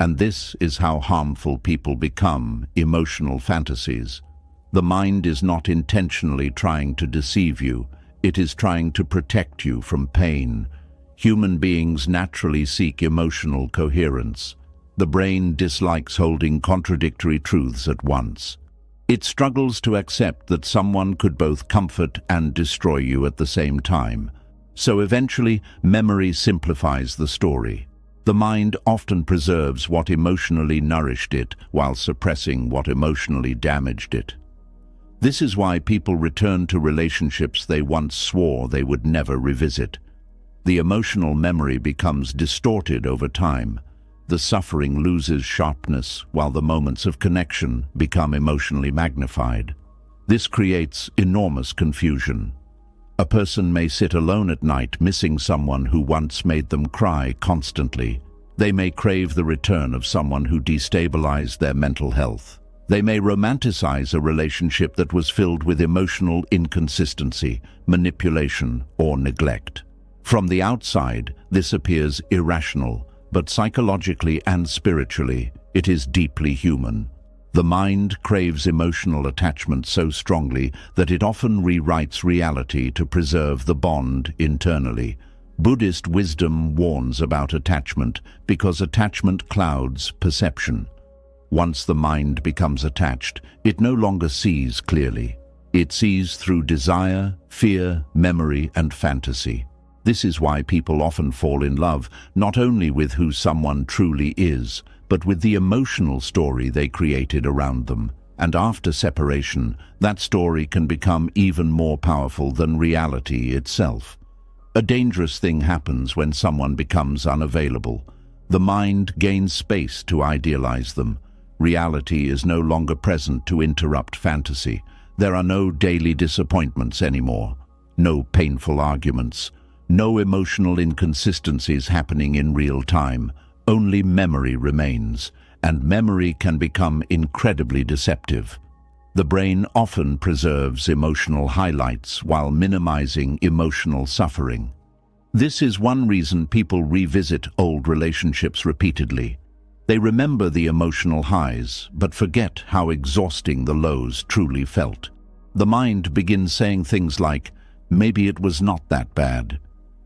And this is how harmful people become: emotional fantasies. The mind is not intentionally trying to deceive you. It is trying to protect you from pain. Human beings naturally seek emotional coherence. The brain dislikes holding contradictory truths at once. It struggles to accept that someone could both comfort and destroy you at the same time. So eventually, memory simplifies the story. The mind often preserves what emotionally nourished it while suppressing what emotionally damaged it. This is why people return to relationships they once swore they would never revisit. The emotional memory becomes distorted over time. The suffering loses sharpness, while the moments of connection become emotionally magnified. This creates enormous confusion. A person may sit alone at night missing someone who once made them cry constantly. They may crave the return of someone who destabilized their mental health. They may romanticize a relationship that was filled with emotional inconsistency, manipulation, or neglect. From the outside, this appears irrational, but psychologically and spiritually, it is deeply human. The mind craves emotional attachment so strongly that it often rewrites reality to preserve the bond internally. Buddhist wisdom warns about attachment because attachment clouds perception. Once the mind becomes attached, it no longer sees clearly. It sees through desire, fear, memory, and fantasy. This is why people often fall in love, not only with who someone truly is, but with the emotional story they created around them. And after separation, that story can become even more powerful than reality itself. A dangerous thing happens when someone becomes unavailable. The mind gains space to idealize them. Reality is no longer present to interrupt fantasy. There are no daily disappointments anymore, no painful arguments, no emotional inconsistencies happening in real time. Only memory remains, and memory can become incredibly deceptive. The brain often preserves emotional highlights while minimizing emotional suffering. This is one reason people revisit old relationships repeatedly. They remember the emotional highs, but forget how exhausting the lows truly felt. The mind begins saying things like, "Maybe it was not that bad.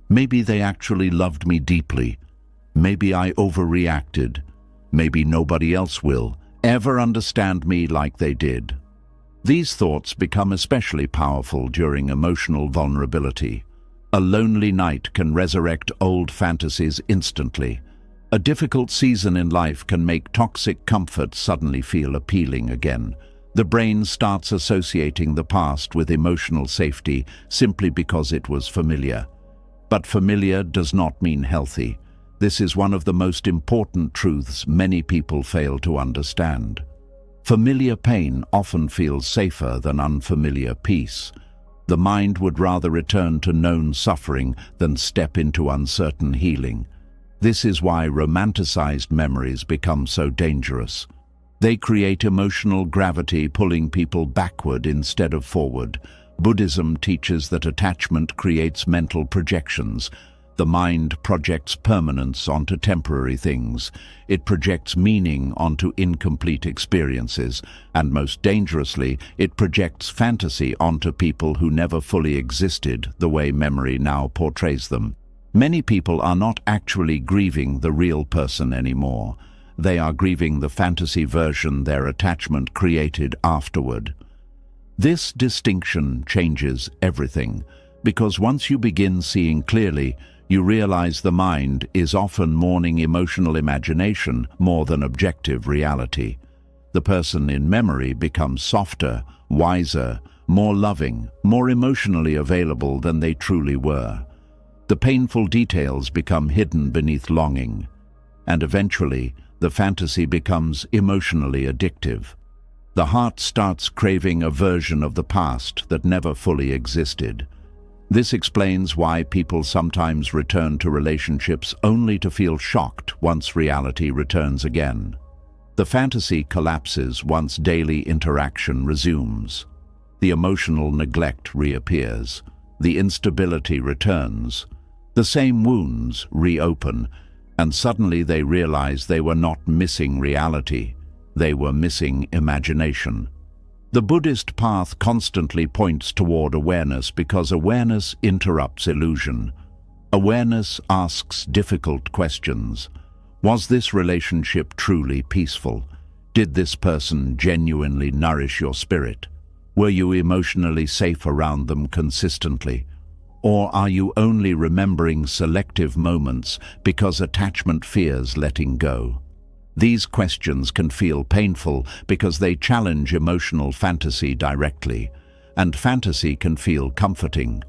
Maybe they actually loved me deeply. Maybe I overreacted. Maybe nobody else will ever understand me like they did." These thoughts become especially powerful during emotional vulnerability. A lonely night can resurrect old fantasies instantly. A difficult season in life can make toxic comfort suddenly feel appealing again. The brain starts associating the past with emotional safety simply because it was familiar. But familiar does not mean healthy. This is one of the most important truths many people fail to understand. Familiar pain often feels safer than unfamiliar peace. The mind would rather return to known suffering than step into uncertain healing. This is why romanticized memories become so dangerous. They create emotional gravity, pulling people backward instead of forward. Buddhism teaches that attachment creates mental projections. The mind projects permanence onto temporary things. It projects meaning onto incomplete experiences. And most dangerously, it projects fantasy onto people who never fully existed the way memory now portrays them. Many people are not actually grieving the real person anymore. They are grieving the fantasy version their attachment created afterward. This distinction changes everything, because once you begin seeing clearly, you realize the mind is often mourning emotional imagination more than objective reality. The person in memory becomes softer, wiser, more loving, more emotionally available than they truly were. The painful details become hidden beneath longing, and eventually the fantasy becomes emotionally addictive. The heart starts craving a version of the past that never fully existed. This explains why people sometimes return to relationships only to feel shocked once reality returns again. The fantasy collapses once daily interaction resumes. The emotional neglect reappears. The instability returns. The same wounds reopen, and suddenly they realize they were not missing reality. They were missing imagination. The Buddhist path constantly points toward awareness because awareness interrupts illusion. Awareness asks difficult questions. Was this relationship truly peaceful? Did this person genuinely nourish your spirit? Were you emotionally safe around them consistently? Or are you only remembering selective moments because attachment fears letting go? These questions can feel painful because they challenge emotional fantasy directly, and fantasy can feel comforting.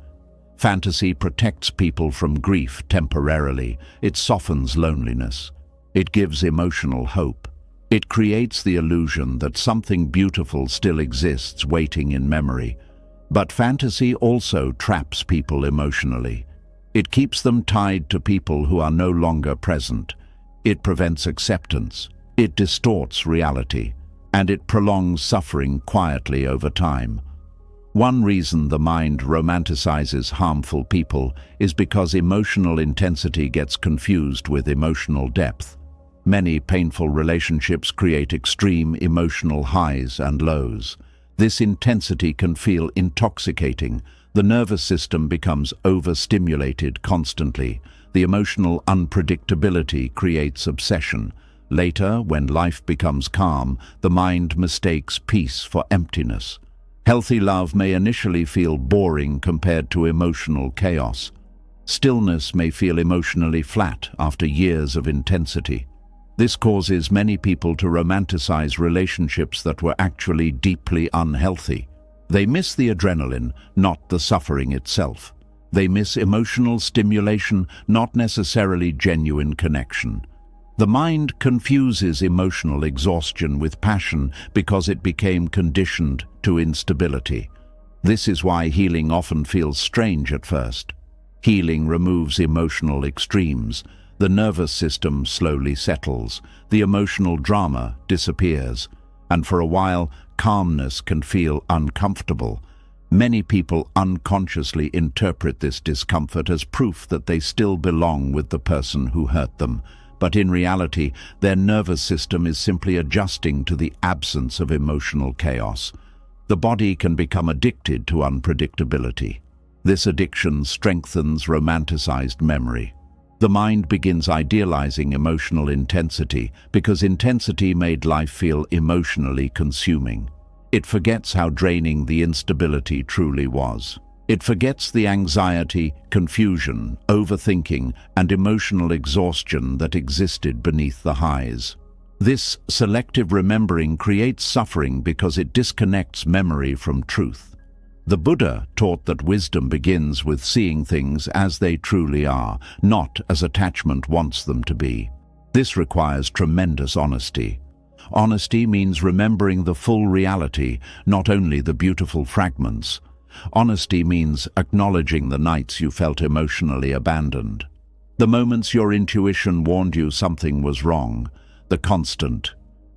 Fantasy protects people from grief temporarily. It softens loneliness. It gives emotional hope. It creates the illusion that something beautiful still exists waiting in memory. But fantasy also traps people emotionally. It keeps them tied to people who are no longer present. It prevents acceptance. It distorts reality. And it prolongs suffering quietly over time. One reason the mind romanticizes harmful people is because emotional intensity gets confused with emotional depth. Many painful relationships create extreme emotional highs and lows. This intensity can feel intoxicating. The nervous system becomes overstimulated constantly. The emotional unpredictability creates obsession. Later, when life becomes calm, the mind mistakes peace for emptiness. Healthy love may initially feel boring compared to emotional chaos. Stillness may feel emotionally flat after years of intensity. This causes many people to romanticize relationships that were actually deeply unhealthy. They miss the adrenaline, not the suffering itself. They miss emotional stimulation, not necessarily genuine connection. The mind confuses emotional exhaustion with passion because it became conditioned to instability. This is why healing often feels strange at first. Healing removes emotional extremes. The nervous system slowly settles. The emotional drama disappears. And for a while, calmness can feel uncomfortable. Many people unconsciously interpret this discomfort as proof that they still belong with the person who hurt them. But in reality, their nervous system is simply adjusting to the absence of emotional chaos. The body can become addicted to unpredictability. This addiction strengthens romanticized memory. The mind begins idealizing emotional intensity because intensity made life feel emotionally consuming. It forgets how draining the instability truly was. It forgets the anxiety, confusion, overthinking, and emotional exhaustion that existed beneath the highs. This selective remembering creates suffering because it disconnects memory from truth. The Buddha taught that wisdom begins with seeing things as they truly are, not as attachment wants them to be. This requires tremendous honesty. Honesty means remembering the full reality, not only the beautiful fragments. Honesty means acknowledging the nights you felt emotionally abandoned. The moments your intuition warned you something was wrong. The constant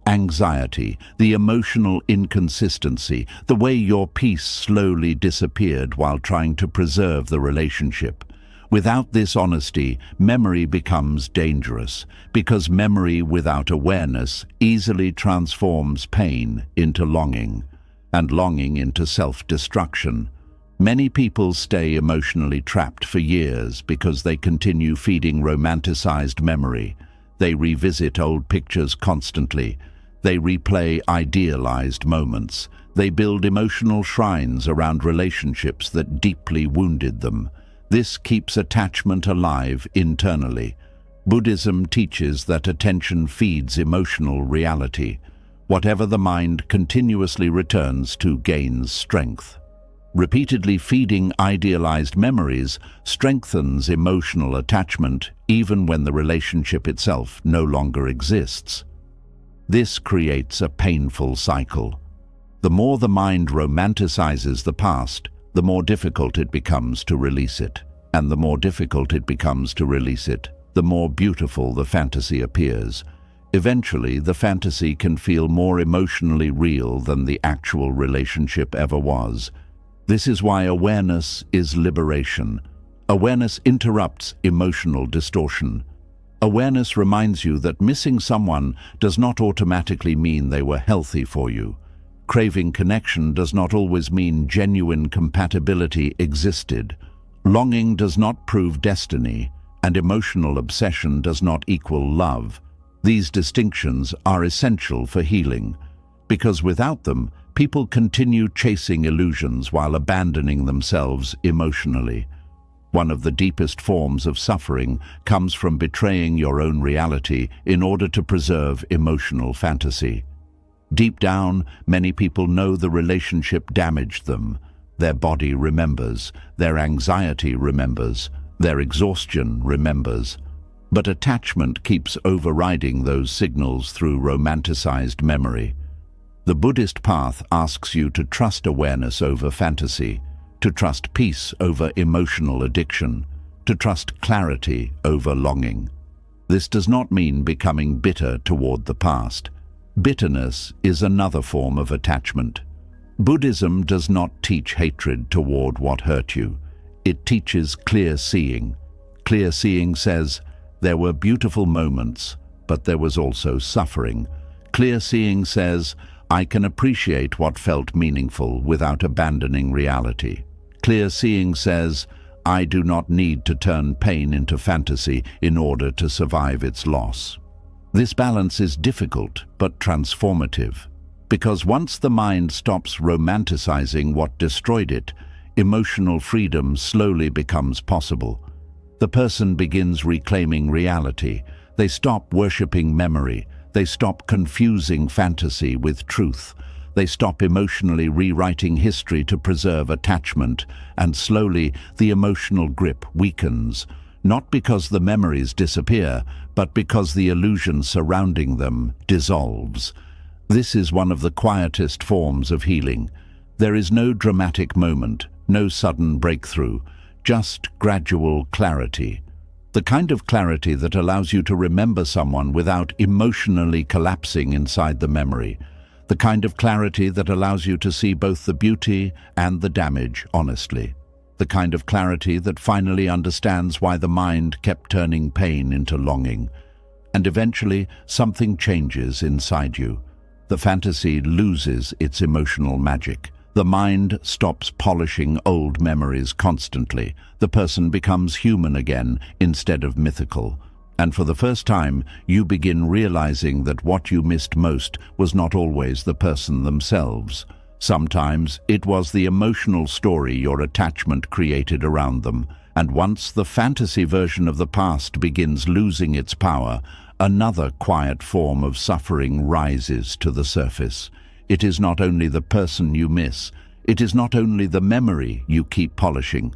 anxiety, the emotional inconsistency, the way your peace slowly disappeared while trying to preserve the relationship. Without this honesty, memory becomes dangerous, because memory without awareness easily transforms pain into longing, and longing into self-destruction. Many people stay emotionally trapped for years because they continue feeding romanticized memory. They revisit old pictures constantly. They replay idealized moments. They build emotional shrines around relationships that deeply wounded them. This keeps attachment alive internally. Buddhism teaches that attention feeds emotional reality. Whatever the mind continuously returns to gains strength. Repeatedly feeding idealized memories strengthens emotional attachment even when the relationship itself no longer exists. This creates a painful cycle. The more the mind romanticizes the past, the more difficult it becomes to release it. And the more difficult it becomes to release it, the more beautiful the fantasy appears. Eventually, the fantasy can feel more emotionally real than the actual relationship ever was. This is why awareness is liberation. Awareness interrupts emotional distortion. Awareness reminds you that missing someone does not automatically mean they were healthy for you. Craving connection does not always mean genuine compatibility existed. Longing does not prove destiny, and emotional obsession does not equal love. These distinctions are essential for healing, because without them, people continue chasing illusions while abandoning themselves emotionally. One of the deepest forms of suffering comes from betraying your own reality in order to preserve emotional fantasy. Deep down, many people know the relationship damaged them. Their body remembers, their anxiety remembers, their exhaustion remembers. But attachment keeps overriding those signals through romanticized memory. The Buddhist path asks you to trust awareness over fantasy, to trust peace over emotional addiction, to trust clarity over longing. This does not mean becoming bitter toward the past. Bitterness is another form of attachment. Buddhism does not teach hatred toward what hurt you. It teaches clear seeing. Clear seeing says, there were beautiful moments, but there was also suffering. Clear seeing says, I can appreciate what felt meaningful without abandoning reality. Clear seeing says, I do not need to turn pain into fantasy in order to survive its loss. This balance is difficult but transformative, because once the mind stops romanticizing what destroyed it, emotional freedom slowly becomes possible. The person begins reclaiming reality. They stop worshipping memory. They stop confusing fantasy with truth. They stop emotionally rewriting history to preserve attachment, and slowly the emotional grip weakens, not because the memories disappear, but because the illusion surrounding them dissolves. This is one of the quietest forms of healing. There is no dramatic moment, no sudden breakthrough, just gradual clarity. The kind of clarity that allows you to remember someone without emotionally collapsing inside the memory. The kind of clarity that allows you to see both the beauty and the damage honestly. The kind of clarity that finally understands why the mind kept turning pain into longing. And eventually, something changes inside you. The fantasy loses its emotional magic. The mind stops polishing old memories constantly. The person becomes human again instead of mythical. And for the first time, you begin realizing that what you missed most was not always the person themselves. Sometimes it was the emotional story your attachment created around them. And once the fantasy version of the past begins losing its power, another quiet form of suffering rises to the surface. It is not only the person you miss. It is not only the memory you keep polishing.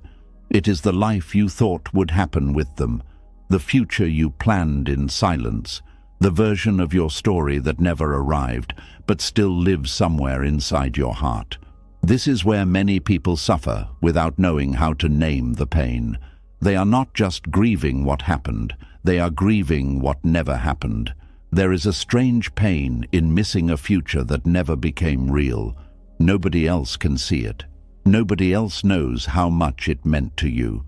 It is the life you thought would happen with them, the future you planned in silence, the version of your story that never arrived, but still lives somewhere inside your heart. This is where many people suffer without knowing how to name the pain. They are not just grieving what happened, they are grieving what never happened. There is a strange pain in missing a future that never became real. Nobody else can see it. Nobody else knows how much it meant to you.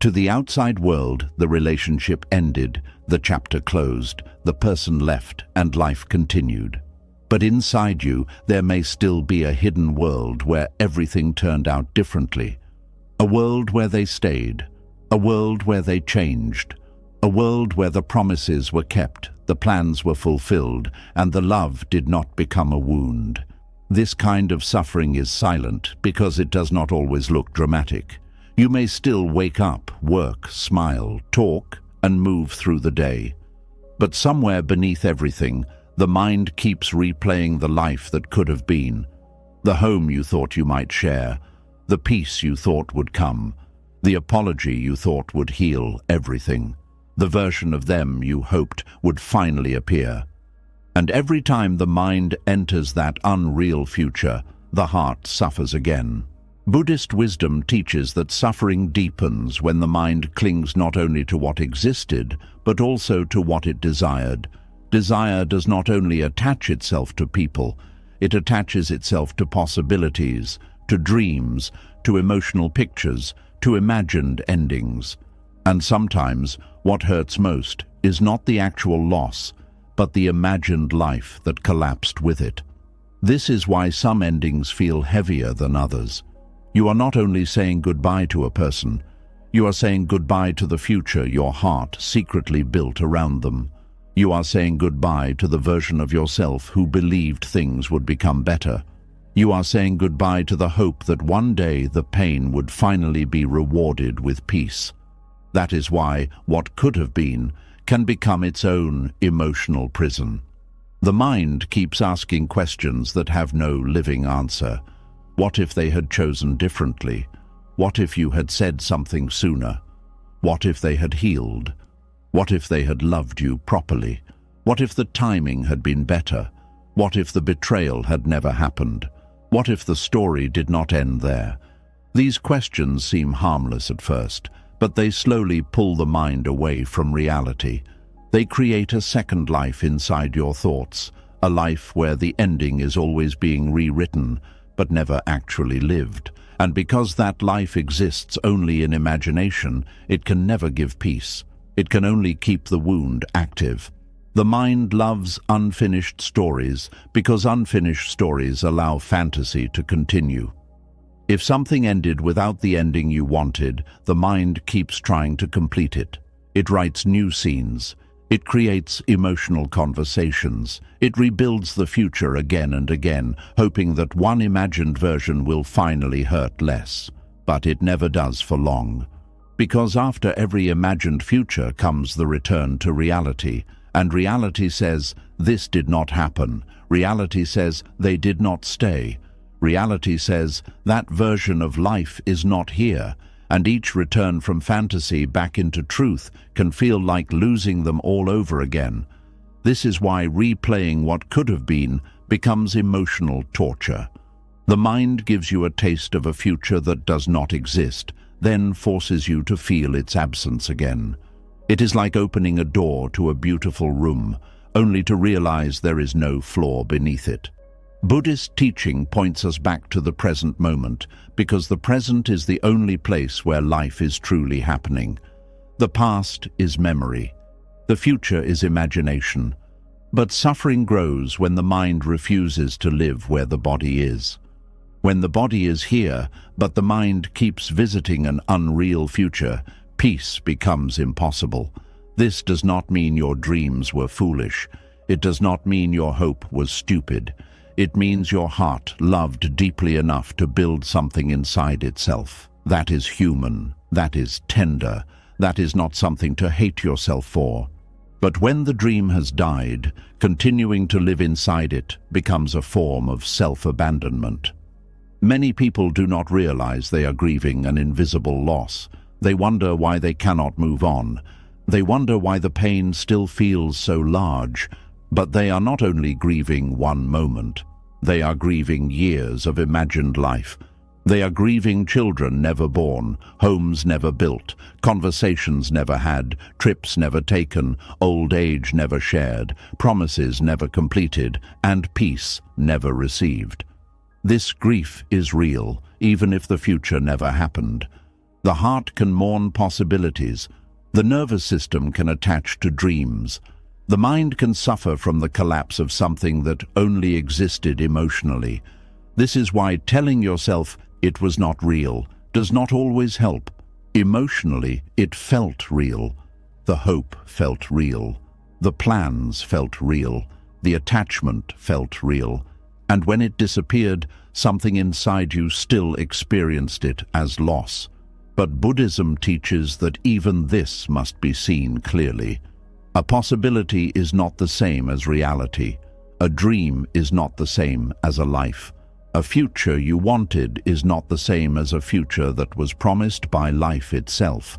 To the outside world, the relationship ended, the chapter closed, the person left, and life continued. But inside you, there may still be a hidden world where everything turned out differently. A world where they stayed. A world where they changed. A world where the promises were kept, the plans were fulfilled, and the love did not become a wound. This kind of suffering is silent because it does not always look dramatic. You may still wake up, work, smile, talk, and move through the day. But somewhere beneath everything, the mind keeps replaying the life that could have been, the home you thought you might share, the peace you thought would come, the apology you thought would heal everything, the version of them you hoped would finally appear. And every time the mind enters that unreal future, the heart suffers again. Buddhist wisdom teaches that suffering deepens when the mind clings not only to what existed, but also to what it desired. Desire does not only attach itself to people, it attaches itself to possibilities, to dreams, to emotional pictures, to imagined endings. And sometimes, what hurts most is not the actual loss, but the imagined life that collapsed with it. This is why some endings feel heavier than others. You are not only saying goodbye to a person, you are saying goodbye to the future your heart secretly built around them. You are saying goodbye to the version of yourself who believed things would become better. You are saying goodbye to the hope that one day the pain would finally be rewarded with peace. That is why what could have been can become its own emotional prison. The mind keeps asking questions that have no living answer. What if they had chosen differently? What if you had said something sooner? What if they had healed? What if they had loved you properly? What if the timing had been better? What if the betrayal had never happened? What if the story did not end there? These questions seem harmless at first, but they slowly pull the mind away from reality. They create a second life inside your thoughts, a life where the ending is always being rewritten, but never actually lived. And because that life exists only in imagination, it can never give peace. It can only keep the wound active. The mind loves unfinished stories because unfinished stories allow fantasy to continue. If something ended without the ending you wanted, the mind keeps trying to complete it. It writes new scenes. It creates emotional conversations. It rebuilds the future again and again, hoping that one imagined version will finally hurt less. But it never does for long. Because after every imagined future comes the return to reality. And reality says, this did not happen. Reality says, they did not stay. Reality says, that version of life is not here. And each return from fantasy back into truth can feel like losing them all over again. This is why replaying what could have been becomes emotional torture. The mind gives you a taste of a future that does not exist, then forces you to feel its absence again. It is like opening a door to a beautiful room, only to realize there is no floor beneath it. Buddhist teaching points us back to the present moment, because the present is the only place where life is truly happening. The past is memory. The future is imagination. But suffering grows when the mind refuses to live where the body is. When the body is here, but the mind keeps visiting an unreal future, peace becomes impossible. This does not mean your dreams were foolish. It does not mean your hope was stupid. It means your heart loved deeply enough to build something inside itself. That is human. That is tender. That is not something to hate yourself for. But when the dream has died, continuing to live inside it becomes a form of self-abandonment. Many people do not realize they are grieving an invisible loss. They wonder why they cannot move on. They wonder why the pain still feels so large. But they are not only grieving one moment. They are grieving years of imagined life. They are grieving children never born, homes never built, conversations never had, trips never taken, old age never shared, promises never completed, and peace never received. This grief is real, even if the future never happened. The heart can mourn possibilities. The nervous system can attach to dreams. The mind can suffer from the collapse of something that only existed emotionally. This is why telling yourself it was not real does not always help. Emotionally, it felt real. The hope felt real. The plans felt real. The attachment felt real. And when it disappeared, something inside you still experienced it as loss. But Buddhism teaches that even this must be seen clearly. A possibility is not the same as reality. A dream is not the same as a life. A future you wanted is not the same as a future that was promised by life itself.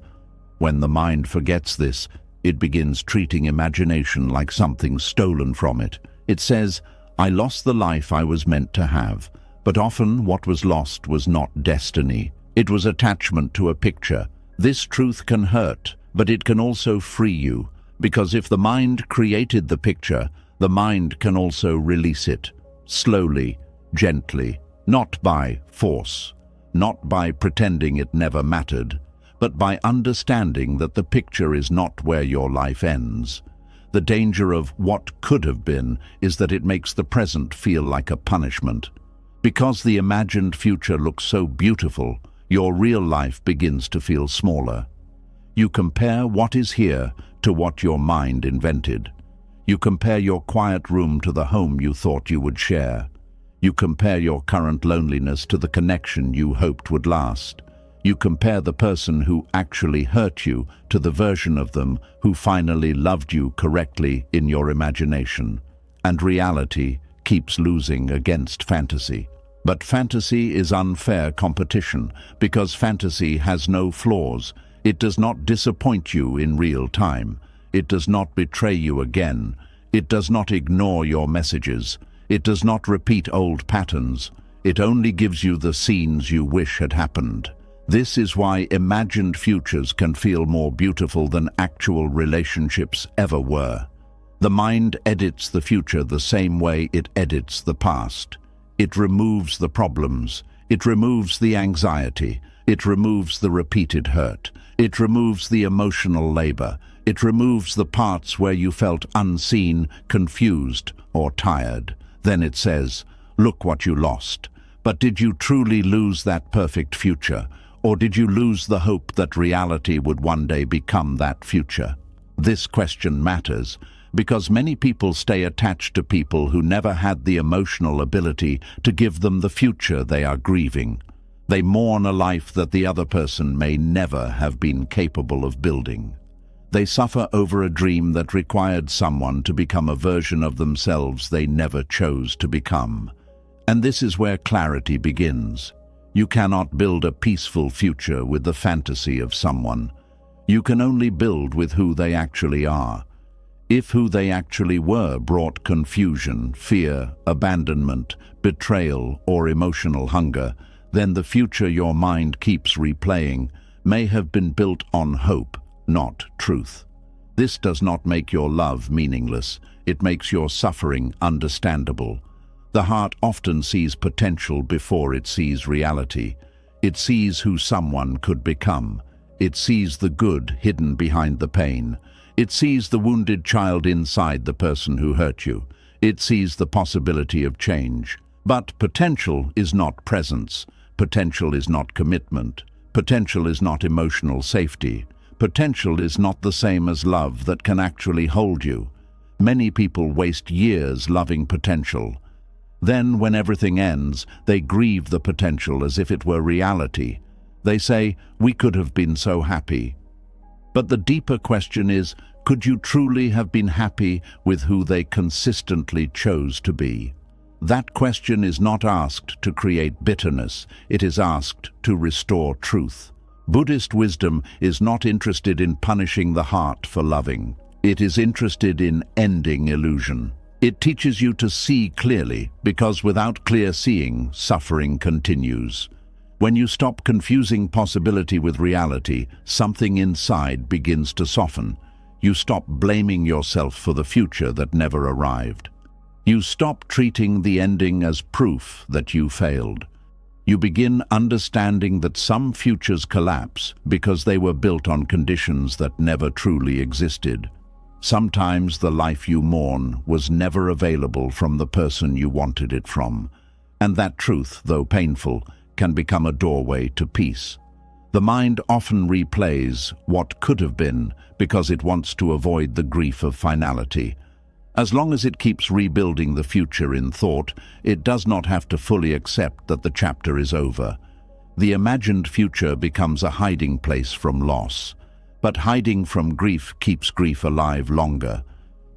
When the mind forgets this, it begins treating imagination like something stolen from it. It says, I lost the life I was meant to have. But often what was lost was not destiny. It was attachment to a picture. This truth can hurt, but it can also free you. Because if the mind created the picture, the mind can also release it. Slowly, gently, not by force, not by pretending it never mattered, but by understanding that the picture is not where your life ends. The danger of what could have been is that it makes the present feel like a punishment. Because the imagined future looks so beautiful, your real life begins to feel smaller. You compare what is here to what your mind invented. You compare your quiet room to the home you thought you would share. You compare your current loneliness to the connection you hoped would last. You compare the person who actually hurt you to the version of them who finally loved you correctly in your imagination. And reality keeps losing against fantasy. But fantasy is unfair competition because fantasy has no flaws. It does not disappoint you in real time. It does not betray you again. It does not ignore your messages. It does not repeat old patterns. It only gives you the scenes you wish had happened. This is why imagined futures can feel more beautiful than actual relationships ever were. The mind edits the future the same way it edits the past. It removes the problems. It removes the anxiety. It removes the repeated hurt. It removes the emotional labor. It removes the parts where you felt unseen, confused, or tired. Then it says, "Look what you lost." But did you truly lose that perfect future? Or did you lose the hope that reality would one day become that future? This question matters because many people stay attached to people who never had the emotional ability to give them the future they are grieving. They mourn a life that the other person may never have been capable of building. They suffer over a dream that required someone to become a version of themselves they never chose to become. And this is where clarity begins. You cannot build a peaceful future with the fantasy of someone. You can only build with who they actually are. If who they actually were brought confusion, fear, abandonment, betrayal, or emotional hunger, then the future your mind keeps replaying may have been built on hope, not truth. This does not make your love meaningless. It makes your suffering understandable. The heart often sees potential before it sees reality. It sees who someone could become. It sees the good hidden behind the pain. It sees the wounded child inside the person who hurt you. It sees the possibility of change. But potential is not presence. Potential is not commitment. Potential is not emotional safety. Potential is not the same as love that can actually hold you. Many people waste years loving potential. Then, when everything ends, they grieve the potential as if it were reality. They say, "We could have been so happy." But the deeper question is, could you truly have been happy with who they consistently chose to be? That question is not asked to create bitterness. It is asked to restore truth. Buddhist wisdom is not interested in punishing the heart for loving. It is interested in ending illusion. It teaches you to see clearly, because without clear seeing, suffering continues. When you stop confusing possibility with reality, something inside begins to soften. You stop blaming yourself for the future that never arrived. You stop treating the ending as proof that you failed. You begin understanding that some futures collapse because they were built on conditions that never truly existed. Sometimes the life you mourn was never available from the person you wanted it from, and that truth, though painful, can become a doorway to peace. The mind often replays what could have been because it wants to avoid the grief of finality. As long as it keeps rebuilding the future in thought, it does not have to fully accept that the chapter is over. The imagined future becomes a hiding place from loss. But hiding from grief keeps grief alive longer.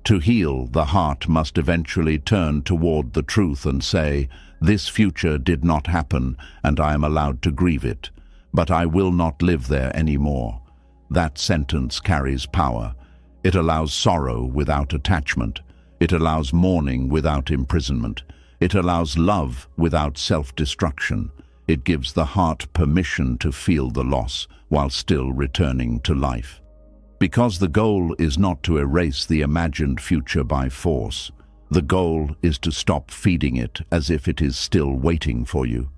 To heal, the heart must eventually turn toward the truth and say, "This future did not happen, and I am allowed to grieve it, but I will not live there anymore." That sentence carries power. It allows sorrow without attachment. It allows mourning without imprisonment. It allows love without self-destruction. It gives the heart permission to feel the loss while still returning to life. Because the goal is not to erase the imagined future by force. The goal is to stop feeding it as if it is still waiting for you.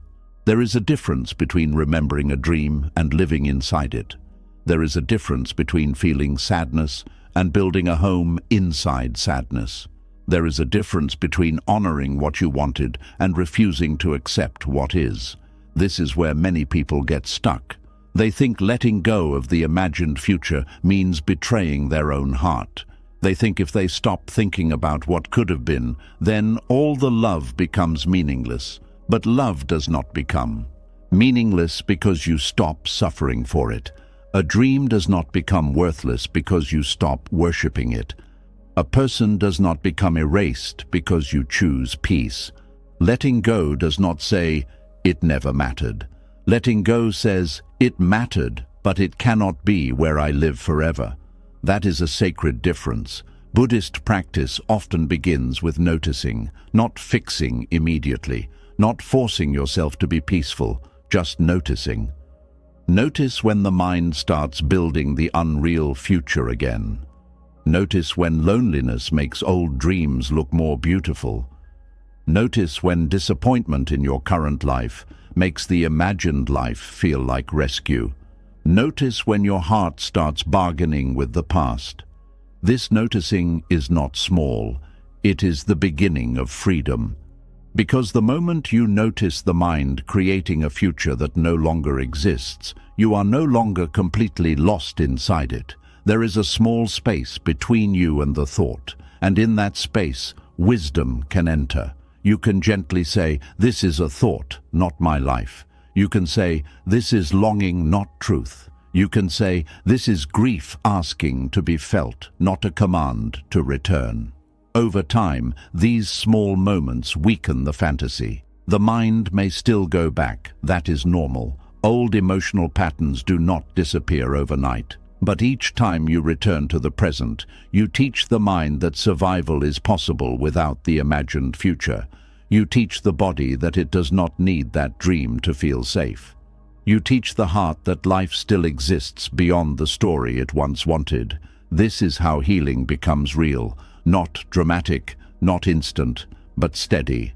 There is a difference between remembering a dream and living inside it. There is a difference between feeling sadness and building a home inside sadness. There is a difference between honoring what you wanted and refusing to accept what is. This is where many people get stuck. They think letting go of the imagined future means betraying their own heart. They think if they stop thinking about what could have been, then all the love becomes meaningless. But love does not become meaningless because you stop suffering for it. A dream does not become worthless because you stop worshipping it. A person does not become erased because you choose peace. Letting go does not say, "It never mattered." Letting go says, "It mattered, but it cannot be where I live forever." That is a sacred difference. Buddhist practice often begins with noticing, not fixing immediately, not forcing yourself to be peaceful, just noticing. Notice when the mind starts building the unreal future again. Notice when loneliness makes old dreams look more beautiful. Notice when disappointment in your current life makes the imagined life feel like rescue. Notice when your heart starts bargaining with the past. This noticing is not small. It is the beginning of freedom. Because the moment you notice the mind creating a future that no longer exists, you are no longer completely lost inside it. There is a small space between you and the thought, and in that space, wisdom can enter. You can gently say, "This is a thought, not my life." You can say, "This is longing, not truth." You can say, "This is grief asking to be felt, not a command to return." Over time, these small moments weaken the fantasy. The mind may still go back, that is normal. Old emotional patterns do not disappear overnight. But each time you return to the present, you teach the mind that survival is possible without the imagined future. You teach the body that it does not need that dream to feel safe. You teach the heart that life still exists beyond the story it once wanted. This is how healing becomes real. Not dramatic, not instant, but steady.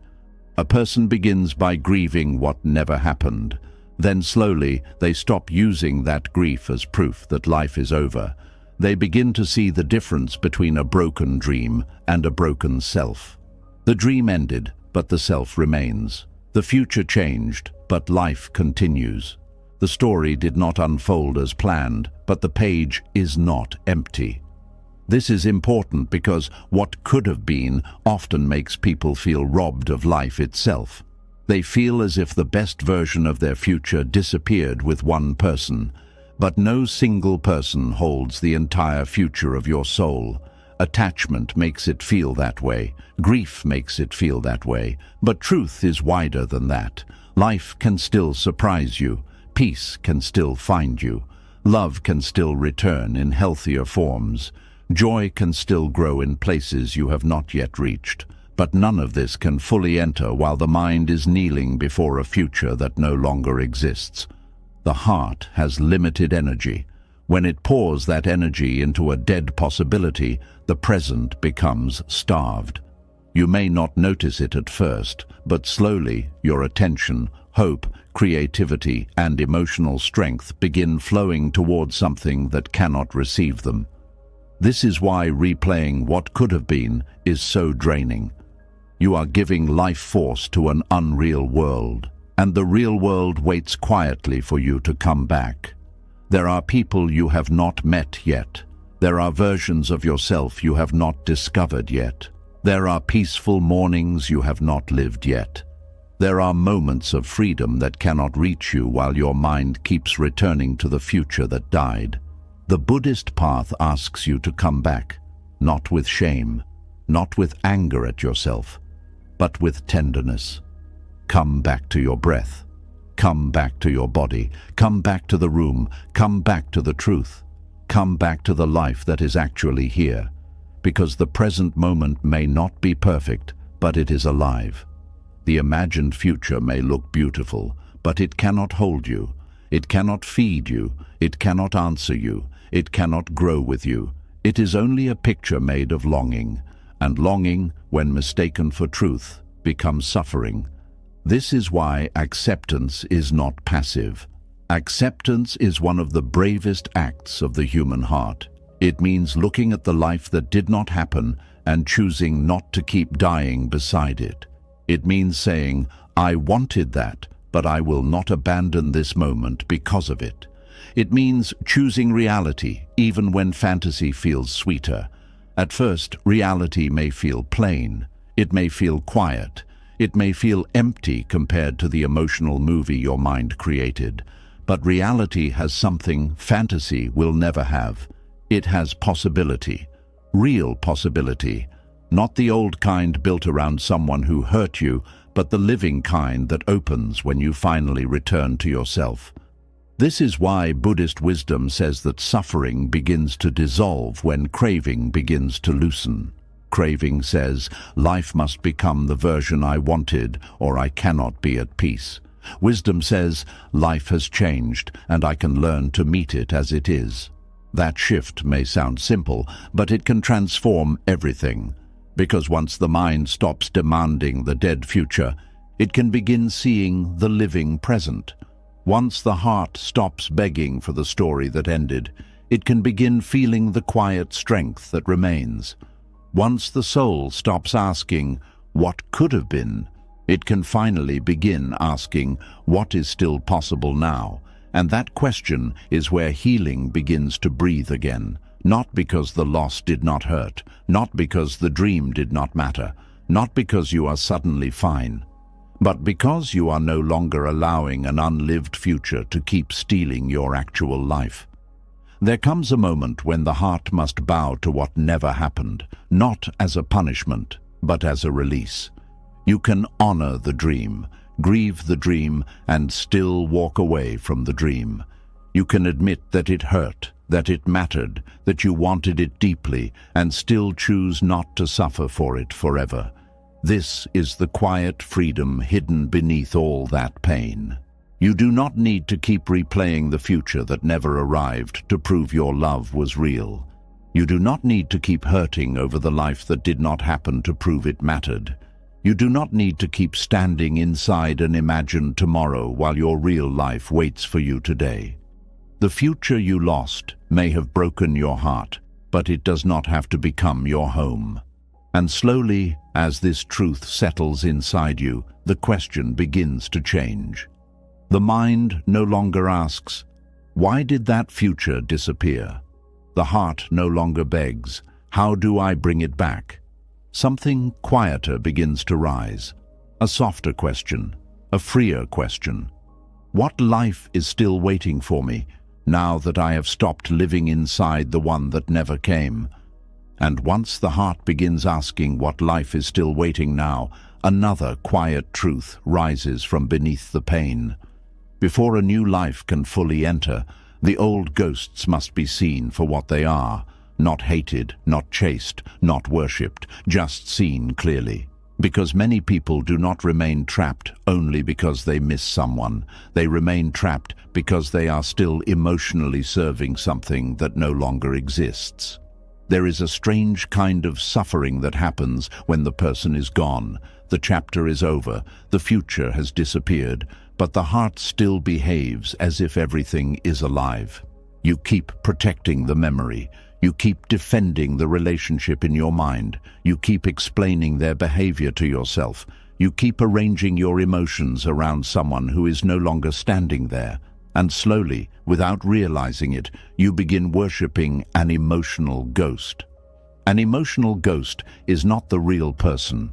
A person begins by grieving what never happened. Then slowly, they stop using that grief as proof that life is over. They begin to see the difference between a broken dream and a broken self. The dream ended, but the self remains. The future changed, but life continues. The story did not unfold as planned, but the page is not empty. This is important because what could have been often makes people feel robbed of life itself. They feel as if the best version of their future disappeared with one person. But no single person holds the entire future of your soul. Attachment makes it feel that way. Grief makes it feel that way. But truth is wider than that. Life can still surprise you. Peace can still find you. Love can still return in healthier forms. Joy can still grow in places you have not yet reached. But none of this can fully enter while the mind is kneeling before a future that no longer exists. The heart has limited energy. When it pours that energy into a dead possibility, the present becomes starved. You may not notice it at first, but slowly your attention, hope, creativity, and emotional strength begin flowing towards something that cannot receive them. This is why replaying what could have been is so draining. You are giving life force to an unreal world, and the real world waits quietly for you to come back. There are people you have not met yet. There are versions of yourself you have not discovered yet. There are peaceful mornings you have not lived yet. There are moments of freedom that cannot reach you while your mind keeps returning to the future that died. The Buddhist path asks you to come back, not with shame, not with anger at yourself, but with tenderness. Come back to your breath. Come back to your body. Come back to the room. Come back to the truth. Come back to the life that is actually here. Because the present moment may not be perfect, but it is alive. The imagined future may look beautiful, but it cannot hold you. It cannot feed you. It cannot answer you. It cannot grow with you. It is only a picture made of longing, and longing, when mistaken for truth, becomes suffering. This is why acceptance is not passive. Acceptance is one of the bravest acts of the human heart. It means looking at the life that did not happen and choosing not to keep dying beside it. It means saying, "I wanted that, but I will not abandon this moment because of it." It means choosing reality, even when fantasy feels sweeter. At first, reality may feel plain. It may feel quiet. It may feel empty compared to the emotional movie your mind created. But reality has something fantasy will never have. It has possibility. Real possibility. Not the old kind built around someone who hurt you, but the living kind that opens when you finally return to yourself. This is why Buddhist wisdom says that suffering begins to dissolve when craving begins to loosen. Craving says, life must become the version I wanted, or I cannot be at peace. Wisdom says, life has changed, and I can learn to meet it as it is. That shift may sound simple, but it can transform everything. Because once the mind stops demanding the dead future, it can begin seeing the living present. Once the heart stops begging for the story that ended, it can begin feeling the quiet strength that remains. Once the soul stops asking, what could have been, it can finally begin asking, what is still possible now? And that question is where healing begins to breathe again. Not because the loss did not hurt, not because the dream did not matter, not because you are suddenly fine, but because you are no longer allowing an unlived future to keep stealing your actual life. There comes a moment when the heart must bow to what never happened, not as a punishment, but as a release. You can honor the dream, grieve the dream, and still walk away from the dream. You can admit that it hurt, that it mattered, that you wanted it deeply, and still choose not to suffer for it forever. This is the quiet freedom hidden beneath all that pain. You do not need to keep replaying the future that never arrived to prove your love was real. You do not need to keep hurting over the life that did not happen to prove it mattered. You do not need to keep standing inside an imagined tomorrow while your real life waits for you today. The future you lost may have broken your heart, but it does not have to become your home. And slowly, as this truth settles inside you, the question begins to change. The mind no longer asks, why did that future disappear? The heart no longer begs, how do I bring it back? Something quieter begins to rise. A softer question, a freer question. What life is still waiting for me, now that I have stopped living inside the one that never came? And once the heart begins asking what life is still waiting now, another quiet truth rises from beneath the pain. Before a new life can fully enter, the old ghosts must be seen for what they are, not hated, not chased, not worshipped, just seen clearly. Because many people do not remain trapped only because they miss someone. They remain trapped because they are still emotionally serving something that no longer exists. There is a strange kind of suffering that happens when the person is gone. The chapter is over, the future has disappeared, but the heart still behaves as if everything is alive. You keep protecting the memory. You keep defending the relationship in your mind. You keep explaining their behavior to yourself. You keep arranging your emotions around someone who is no longer standing there. And slowly, without realizing it, you begin worshipping an emotional ghost. An emotional ghost is not the real person.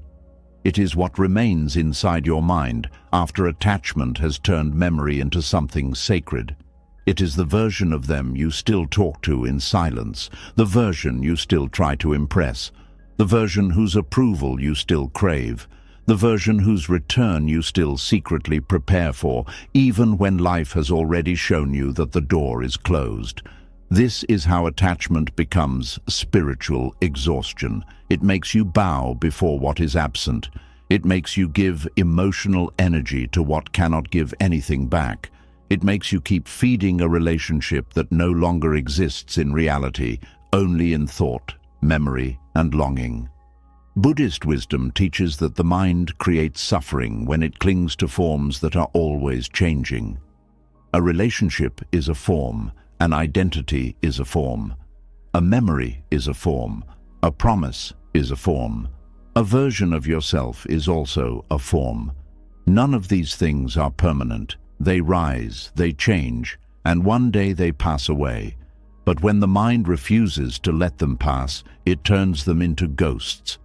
It is what remains inside your mind after attachment has turned memory into something sacred. It is the version of them you still talk to in silence, the version you still try to impress, the version whose approval you still crave, the version whose return you still secretly prepare for, even when life has already shown you that the door is closed. This is how attachment becomes spiritual exhaustion. It makes you bow before what is absent. It makes you give emotional energy to what cannot give anything back. It makes you keep feeding a relationship that no longer exists in reality, only in thought, memory, and longing. Buddhist wisdom teaches that the mind creates suffering when it clings to forms that are always changing. A relationship is a form, an identity is a form, a memory is a form, a promise is a form, a version of yourself is also a form. None of these things are permanent. They rise, they change, and one day they pass away. But when the mind refuses to let them pass, it turns them into ghosts.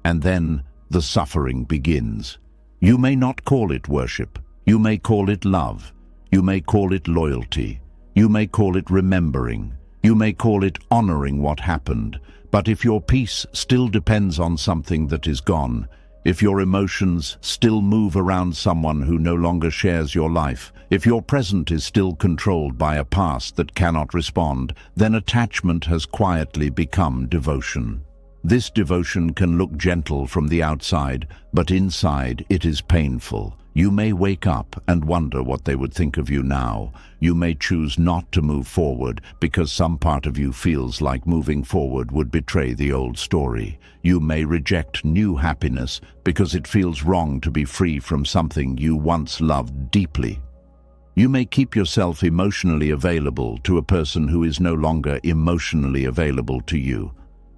And then the suffering begins. You may not call it worship. You may call it love. You may call it loyalty. You may call it remembering. You may call it honoring what happened. But if your peace still depends on something that is gone, if your emotions still move around someone who no longer shares your life, if your present is still controlled by a past that cannot respond, then attachment has quietly become devotion. This devotion can look gentle from the outside, but inside it is painful. You may wake up and wonder what they would think of you now. You may choose not to move forward because some part of you feels like moving forward would betray the old story. You may reject new happiness because it feels wrong to be free from something you once loved deeply. You may keep yourself emotionally available to a person who is no longer emotionally available to you.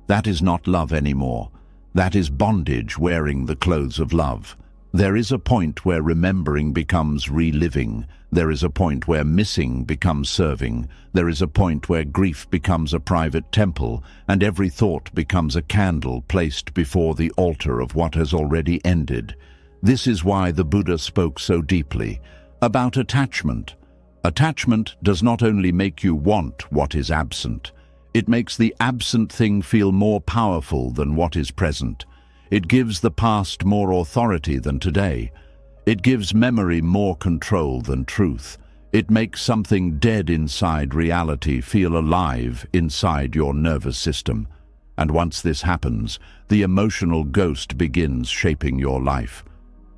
That is not love anymore. That is bondage wearing the clothes of love. There is a point where remembering becomes reliving. There is a point where missing becomes serving. There is a point where grief becomes a private temple, and every thought becomes a candle placed before the altar of what has already ended. This is why the Buddha spoke so deeply about attachment. Attachment does not only make you want what is absent, it makes the absent thing feel more powerful than what is present. It gives the past more authority than today. It gives memory more control than truth. It makes something dead inside reality feel alive inside your nervous system. And once this happens, the emotional ghost begins shaping your life.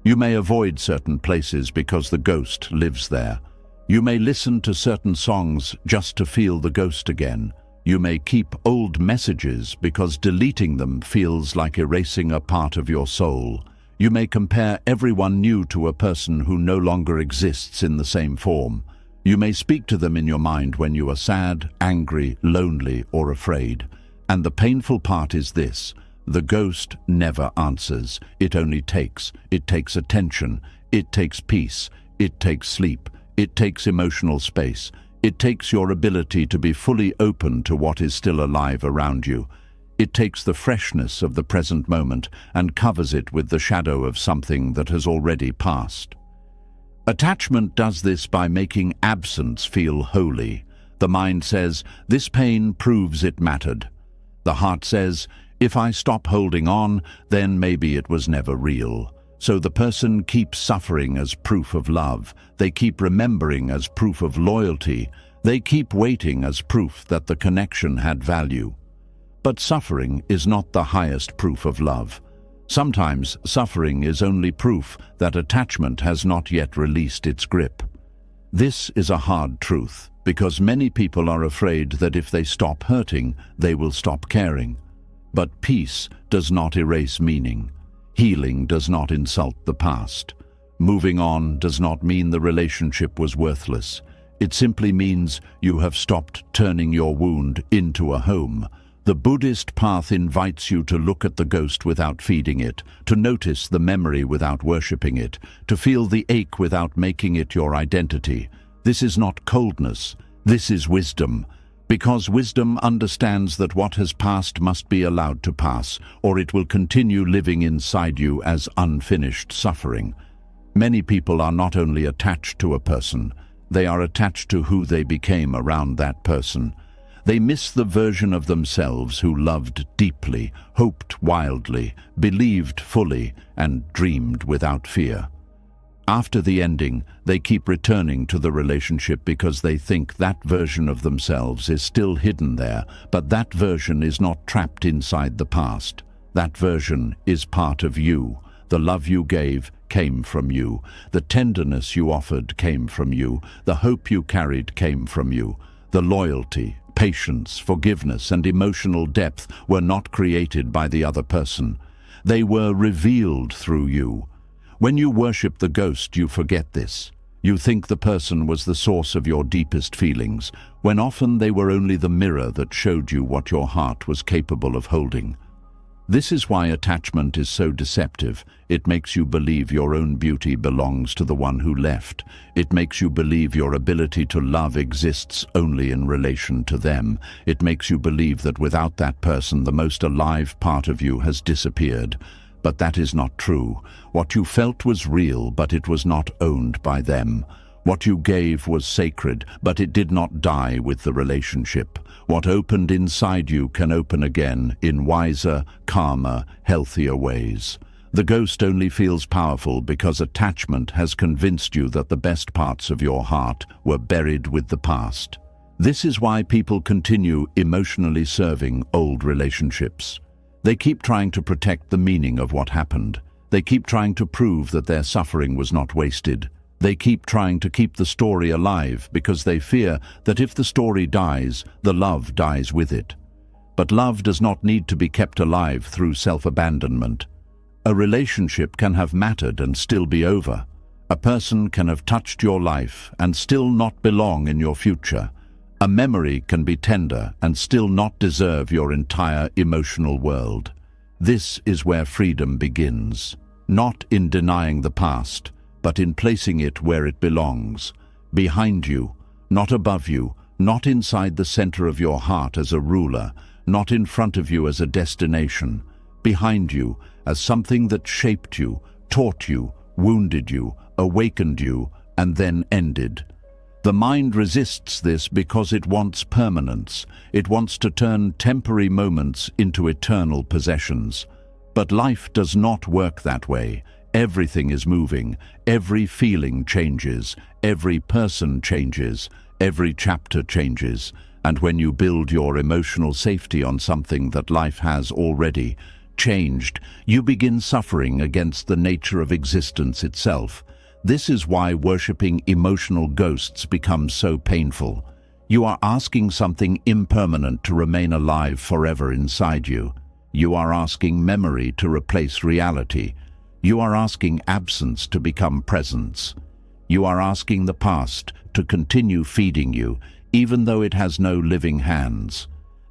You may avoid certain places because the ghost lives there. You may listen to certain songs just to feel the ghost again. You may keep old messages because deleting them feels like erasing a part of your soul. You may compare everyone new to a person who no longer exists in the same form. You may speak to them in your mind when you are sad, angry, lonely, or afraid. And the painful part is this: the ghost never answers. It only takes. It takes attention. It takes peace. It takes sleep. It takes emotional space. It takes your ability to be fully open to what is still alive around you. It takes the freshness of the present moment and covers it with the shadow of something that has already passed. Attachment does this by making absence feel holy. The mind says, this pain proves it mattered. The heart says, if I stop holding on, then maybe it was never real. So the person keeps suffering as proof of love. They keep remembering as proof of loyalty. They keep waiting as proof that the connection had value. But suffering is not the highest proof of love. Sometimes suffering is only proof that attachment has not yet released its grip. This is a hard truth, because many people are afraid that if they stop hurting, they will stop caring. But peace does not erase meaning. Healing does not insult the past. Moving on does not mean the relationship was worthless. It simply means you have stopped turning your wound into a home. The Buddhist path invites you to look at the ghost without feeding it, to notice the memory without worshipping it, to feel the ache without making it your identity. This is not coldness. This is wisdom. Because wisdom understands that what has passed must be allowed to pass, or it will continue living inside you as unfinished suffering. Many people are not only attached to a person, they are attached to who they became around that person. They miss the version of themselves who loved deeply, hoped wildly, believed fully, and dreamed without fear. After the ending, they keep returning to the relationship because they think that version of themselves is still hidden there, but that version is not trapped inside the past. That version is part of you. The love you gave came from you. The tenderness you offered came from you. The hope you carried came from you. The loyalty, patience, forgiveness, and emotional depth were not created by the other person. They were revealed through you. When you worship the ghost, you forget this. You think the person was the source of your deepest feelings, when often they were only the mirror that showed you what your heart was capable of holding. This is why attachment is so deceptive. It makes you believe your own beauty belongs to the one who left. It makes you believe your ability to love exists only in relation to them. It makes you believe that without that person, the most alive part of you has disappeared. But that is not true. What you felt was real, but it was not owned by them. What you gave was sacred, but it did not die with the relationship. What opened inside you can open again in wiser, calmer, healthier ways. The ghost only feels powerful because attachment has convinced you that the best parts of your heart were buried with the past. This is why people continue emotionally serving old relationships. They keep trying to protect the meaning of what happened. They keep trying to prove that their suffering was not wasted. They keep trying to keep the story alive because they fear that if the story dies, the love dies with it. But love does not need to be kept alive through self-abandonment. A relationship can have mattered and still be over. A person can have touched your life and still not belong in your future. A memory can be tender and still not deserve your entire emotional world. This is where freedom begins, not in denying the past, but in placing it where it belongs, behind you, not above you, not inside the center of your heart as a ruler, not in front of you as a destination, behind you as something that shaped you, taught you, wounded you, awakened you, and then ended. The mind resists this because it wants permanence. It wants to turn temporary moments into eternal possessions. But life does not work that way. Everything is moving, every feeling changes, every person changes, every chapter changes, and when you build your emotional safety on something that life has already changed, you begin suffering against the nature of existence itself. This is why worshipping emotional ghosts becomes so painful. You are asking something impermanent to remain alive forever inside you. You are asking memory to replace reality. You are asking absence to become presence. You are asking the past to continue feeding you, even though it has no living hands.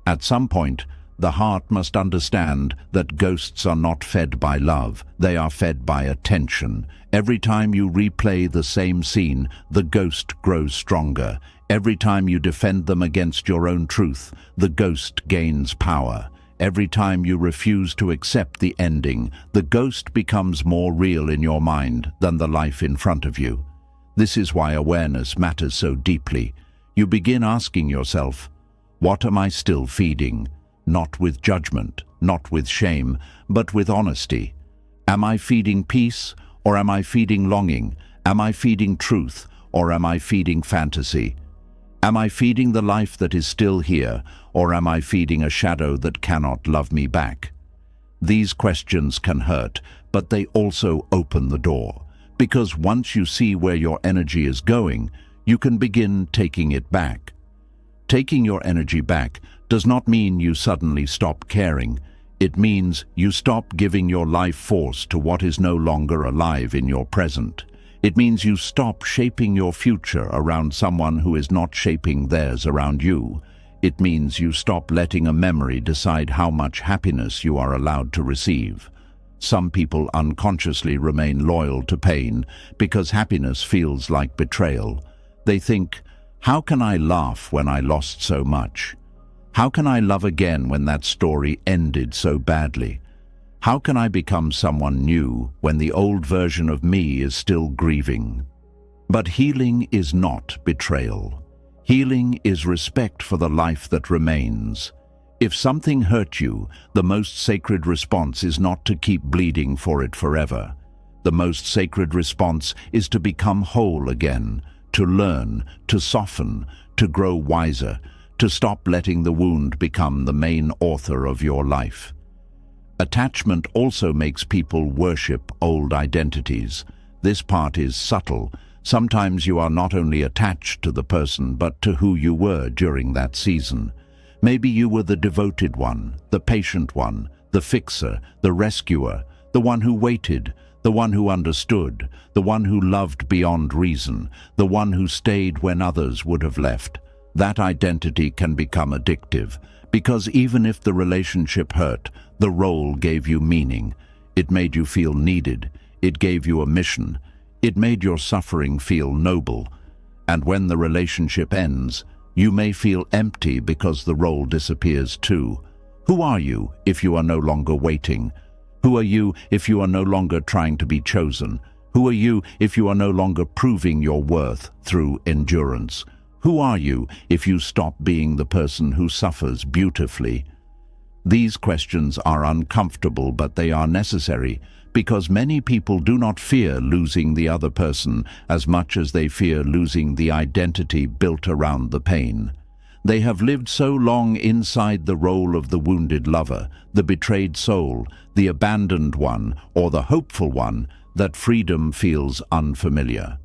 At some point, the heart must understand that ghosts are not fed by love, they are fed by attention. Every time you replay the same scene, the ghost grows stronger. Every time you defend them against your own truth, the ghost gains power. Every time you refuse to accept the ending, the ghost becomes more real in your mind than the life in front of you. This is why awareness matters so deeply. You begin asking yourself, what am I still feeding? Not with judgment, not with shame, but with honesty. Am I feeding peace, or am I feeding longing? Am I feeding truth, or am I feeding fantasy? Am I feeding the life that is still here, or am I feeding a shadow that cannot love me back? These questions can hurt, but they also open the door. Because once you see where your energy is going, you can begin taking it back. Taking your energy back does not mean you suddenly stop caring. It means you stop giving your life force to what is no longer alive in your present. It means you stop shaping your future around someone who is not shaping theirs around you. It means you stop letting a memory decide how much happiness you are allowed to receive. Some people unconsciously remain loyal to pain because happiness feels like betrayal. They think, how can I laugh when I lost so much? How can I love again when that story ended so badly? How can I become someone new when the old version of me is still grieving? But healing is not betrayal. Healing is respect for the life that remains. If something hurt you, the most sacred response is not to keep bleeding for it forever. The most sacred response is to become whole again, to learn, to soften, to grow wiser, to stop letting the wound become the main author of your life. Attachment also makes people worship old identities. This part is subtle. Sometimes you are not only attached to the person, but to who you were during that season. Maybe you were the devoted one, the patient one, the fixer, the rescuer, the one who waited, the one who understood, the one who loved beyond reason, the one who stayed when others would have left. That identity can become addictive Because even if the relationship hurt, the role gave you meaning. It made you feel needed. It gave you a mission. It made your suffering feel noble. And when the relationship ends, you may feel empty because the role disappears too. Who are you if you are no longer waiting? Who are you if you are no longer trying to be chosen? Who are you if you are no longer proving your worth through endurance? Who are you if you stop being the person who suffers beautifully? These questions are uncomfortable, but they are necessary, because many people do not fear losing the other person as much as they fear losing the identity built around the pain. They have lived so long inside the role of the wounded lover, the betrayed soul, the abandoned one, or the hopeful one, that freedom feels unfamiliar.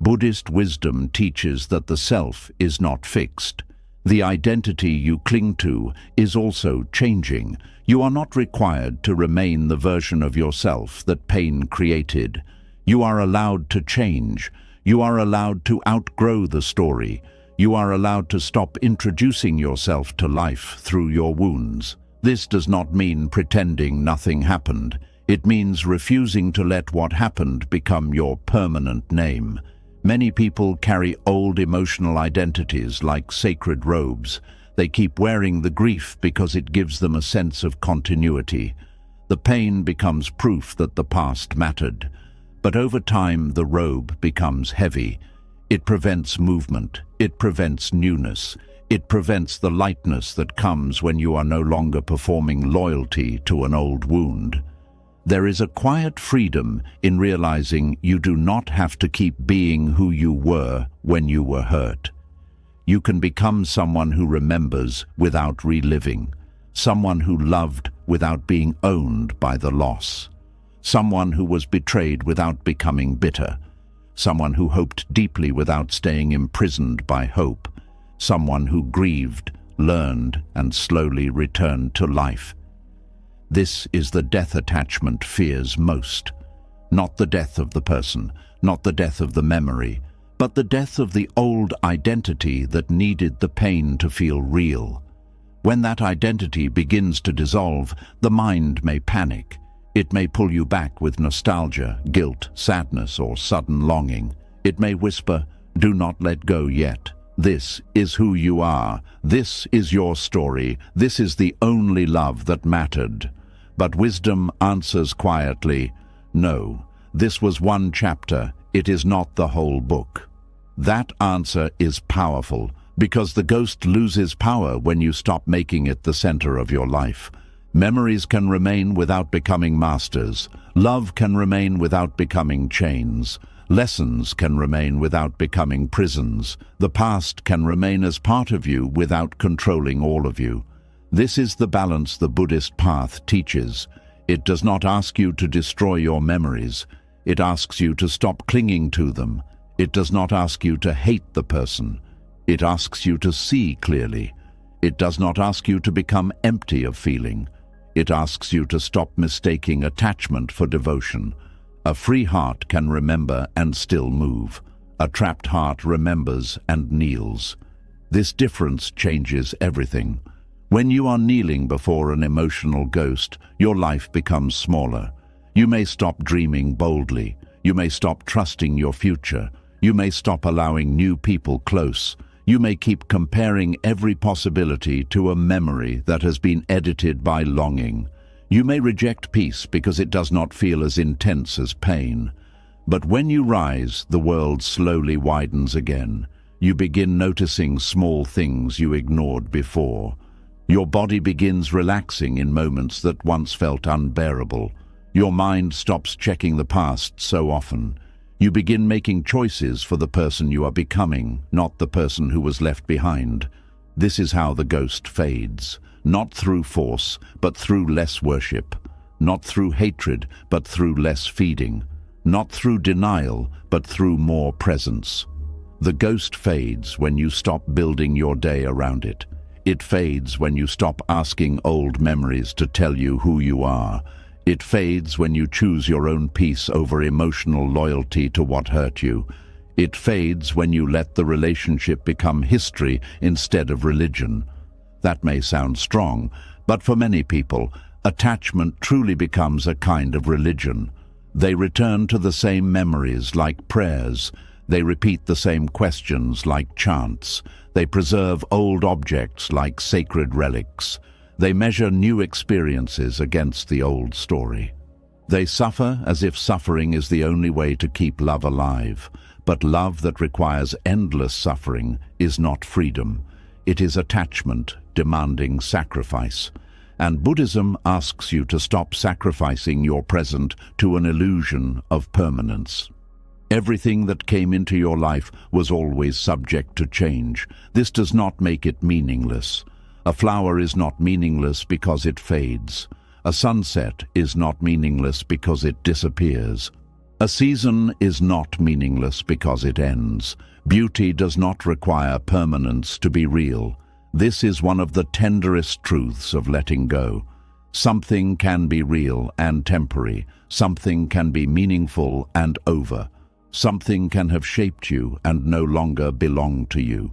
Buddhist wisdom teaches that the self is not fixed. The identity you cling to is also changing. You are not required to remain the version of yourself that pain created. You are allowed to change. You are allowed to outgrow the story. You are allowed to stop introducing yourself to life through your wounds. This does not mean pretending nothing happened. It means refusing to let what happened become your permanent name. Many people carry old emotional identities like sacred robes. They keep wearing the grief because it gives them a sense of continuity. The pain becomes proof that the past mattered. But over time, the robe becomes heavy. It prevents movement. It prevents newness. It prevents the lightness that comes when you are no longer performing loyalty to an old wound. There is a quiet freedom in realizing you do not have to keep being who you were when you were hurt. You can become someone who remembers without reliving, someone who loved without being owned by the loss, someone who was betrayed without becoming bitter, someone who hoped deeply without staying imprisoned by hope, someone who grieved, learned, and slowly returned to life. This is the death attachment fears most. Not the death of the person, not the death of the memory, but the death of the old identity that needed the pain to feel real. When that identity begins to dissolve, the mind may panic. It may pull you back with nostalgia, guilt, sadness, or sudden longing. It may whisper, "Do not let go yet. This is who you are. This is your story. This is the only love that mattered." But wisdom answers quietly, "No, this was one chapter. It is not the whole book." That answer is powerful, because the ghost loses power when you stop making it the center of your life. Memories can remain without becoming masters. Love can remain without becoming chains. Lessons can remain without becoming prisons. The past can remain as part of you without controlling all of you. This is the balance the Buddhist path teaches. It does not ask you to destroy your memories. It asks you to stop clinging to them. It does not ask you to hate the person. It asks you to see clearly. It does not ask you to become empty of feeling. It asks you to stop mistaking attachment for devotion. A free heart can remember and still move. A trapped heart remembers and kneels. This difference changes everything. When you are kneeling before an emotional ghost, your life becomes smaller. You may stop dreaming boldly. You may stop trusting your future. You may stop allowing new people close. You may keep comparing every possibility to a memory that has been edited by longing. You may reject peace because it does not feel as intense as pain. But when you rise, the world slowly widens again. You begin noticing small things you ignored before. Your body begins relaxing in moments that once felt unbearable. Your mind stops checking the past so often. You begin making choices for the person you are becoming, not the person who was left behind. This is how the ghost fades. Not through force, but through less worship. Not through hatred, but through less feeding. Not through denial, but through more presence. The ghost fades when you stop building your day around it. It fades when you stop asking old memories to tell you who you are. It fades when you choose your own peace over emotional loyalty to what hurt you. It fades when you let the relationship become history instead of religion. That may sound strong, but for many people, attachment truly becomes a kind of religion. They return to the same memories like prayers. They repeat the same questions like chants. They preserve old objects like sacred relics. They measure new experiences against the old story. They suffer as if suffering is the only way to keep love alive. But love that requires endless suffering is not freedom. It is attachment demanding sacrifice. And Buddhism asks you to stop sacrificing your present to an illusion of permanence. Everything that came into your life was always subject to change. This does not make it meaningless. A flower is not meaningless because it fades. A sunset is not meaningless because it disappears. A season is not meaningless because it ends. Beauty does not require permanence to be real. This is one of the tenderest truths of letting go. Something can be real and temporary. Something can be meaningful and over. Something can have shaped you and no longer belong to you.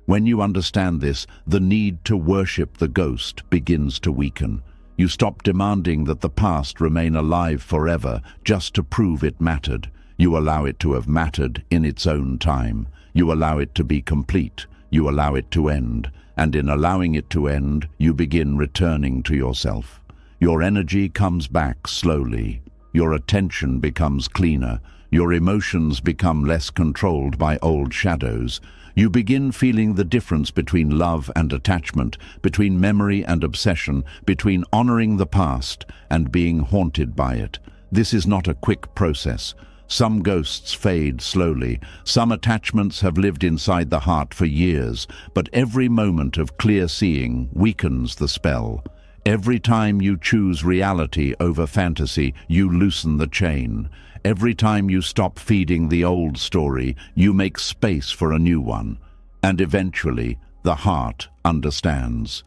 When you understand this, the need to worship the ghost begins to weaken. You stop demanding that the past remain alive forever just to prove it mattered. You allow it to have mattered in its own time. You allow it to be complete. You allow it to end. And in allowing it to end, you begin returning to yourself. Your energy comes back slowly. Your attention becomes cleaner. Your emotions become less controlled by old shadows. You begin feeling the difference between love and attachment, between memory and obsession, between honoring the past and being haunted by it. This is not a quick process. Some ghosts fade slowly. Some attachments have lived inside the heart for years, but every moment of clear seeing weakens the spell. Every time you choose reality over fantasy, you loosen the chain. Every time you stop feeding the old story, you make space for a new one. And eventually, the heart understands.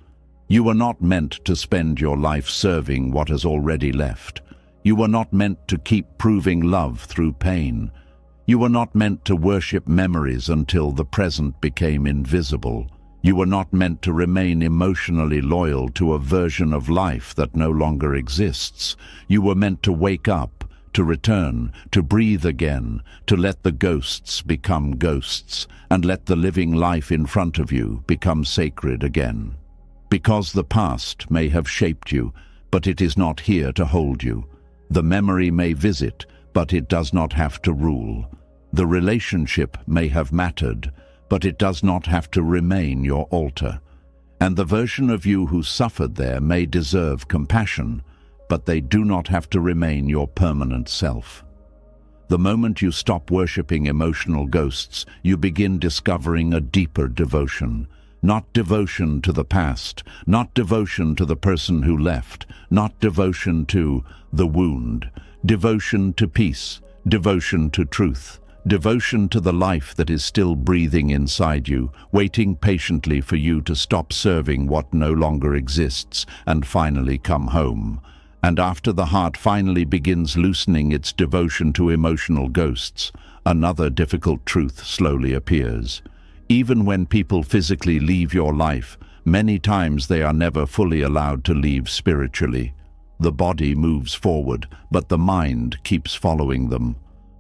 You were not meant to spend your life serving what has already left. You were not meant to keep proving love through pain. You were not meant to worship memories until the present became invisible. You were not meant to remain emotionally loyal to a version of life that no longer exists. You were meant to wake up, to return, to breathe again, to let the ghosts become ghosts, and let the living life in front of you become sacred again. Because the past may have shaped you, but it is not here to hold you. The memory may visit, but it does not have to rule. The relationship may have mattered, but it does not have to remain your altar. And the version of you who suffered there may deserve compassion, but they do not have to remain your permanent self. The moment you stop worshipping emotional ghosts, you begin discovering a deeper devotion. Not devotion to the past, not devotion to the person who left, not devotion to the wound. Devotion to peace, devotion to truth, devotion to the life that is still breathing inside you, waiting patiently for you to stop serving what no longer exists and finally come home. And after the heart finally begins loosening its devotion to emotional ghosts, another difficult truth slowly appears. Even when people physically leave your life, many times they are never fully allowed to leave spiritually. The body moves forward, but the mind keeps following them.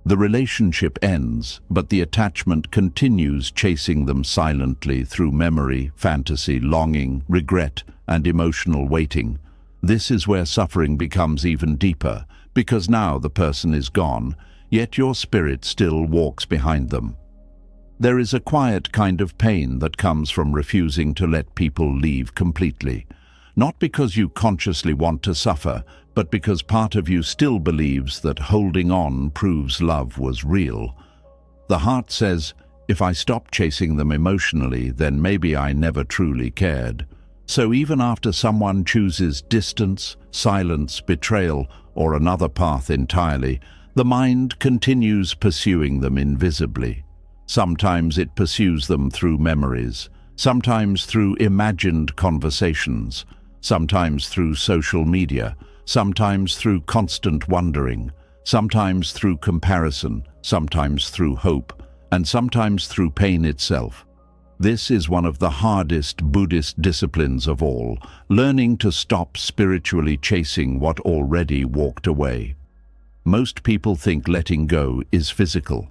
The relationship ends, but the attachment continues chasing them silently through memory, fantasy, longing, regret, and emotional waiting. This is where suffering becomes even deeper, because now the person is gone, yet your spirit still walks behind them. There is a quiet kind of pain that comes from refusing to let people leave completely. Not because you consciously want to suffer, but because part of you still believes that holding on proves love was real. The heart says, if I stop chasing them emotionally, then maybe I never truly cared. So even after someone chooses distance, silence, betrayal, or another path entirely, the mind continues pursuing them invisibly. Sometimes it pursues them through memories, sometimes through imagined conversations, sometimes through social media, sometimes through constant wondering, sometimes through comparison, sometimes through hope, and sometimes through pain itself. This is one of the hardest Buddhist disciplines of all, learning to stop spiritually chasing what already walked away. Most people think letting go is physical.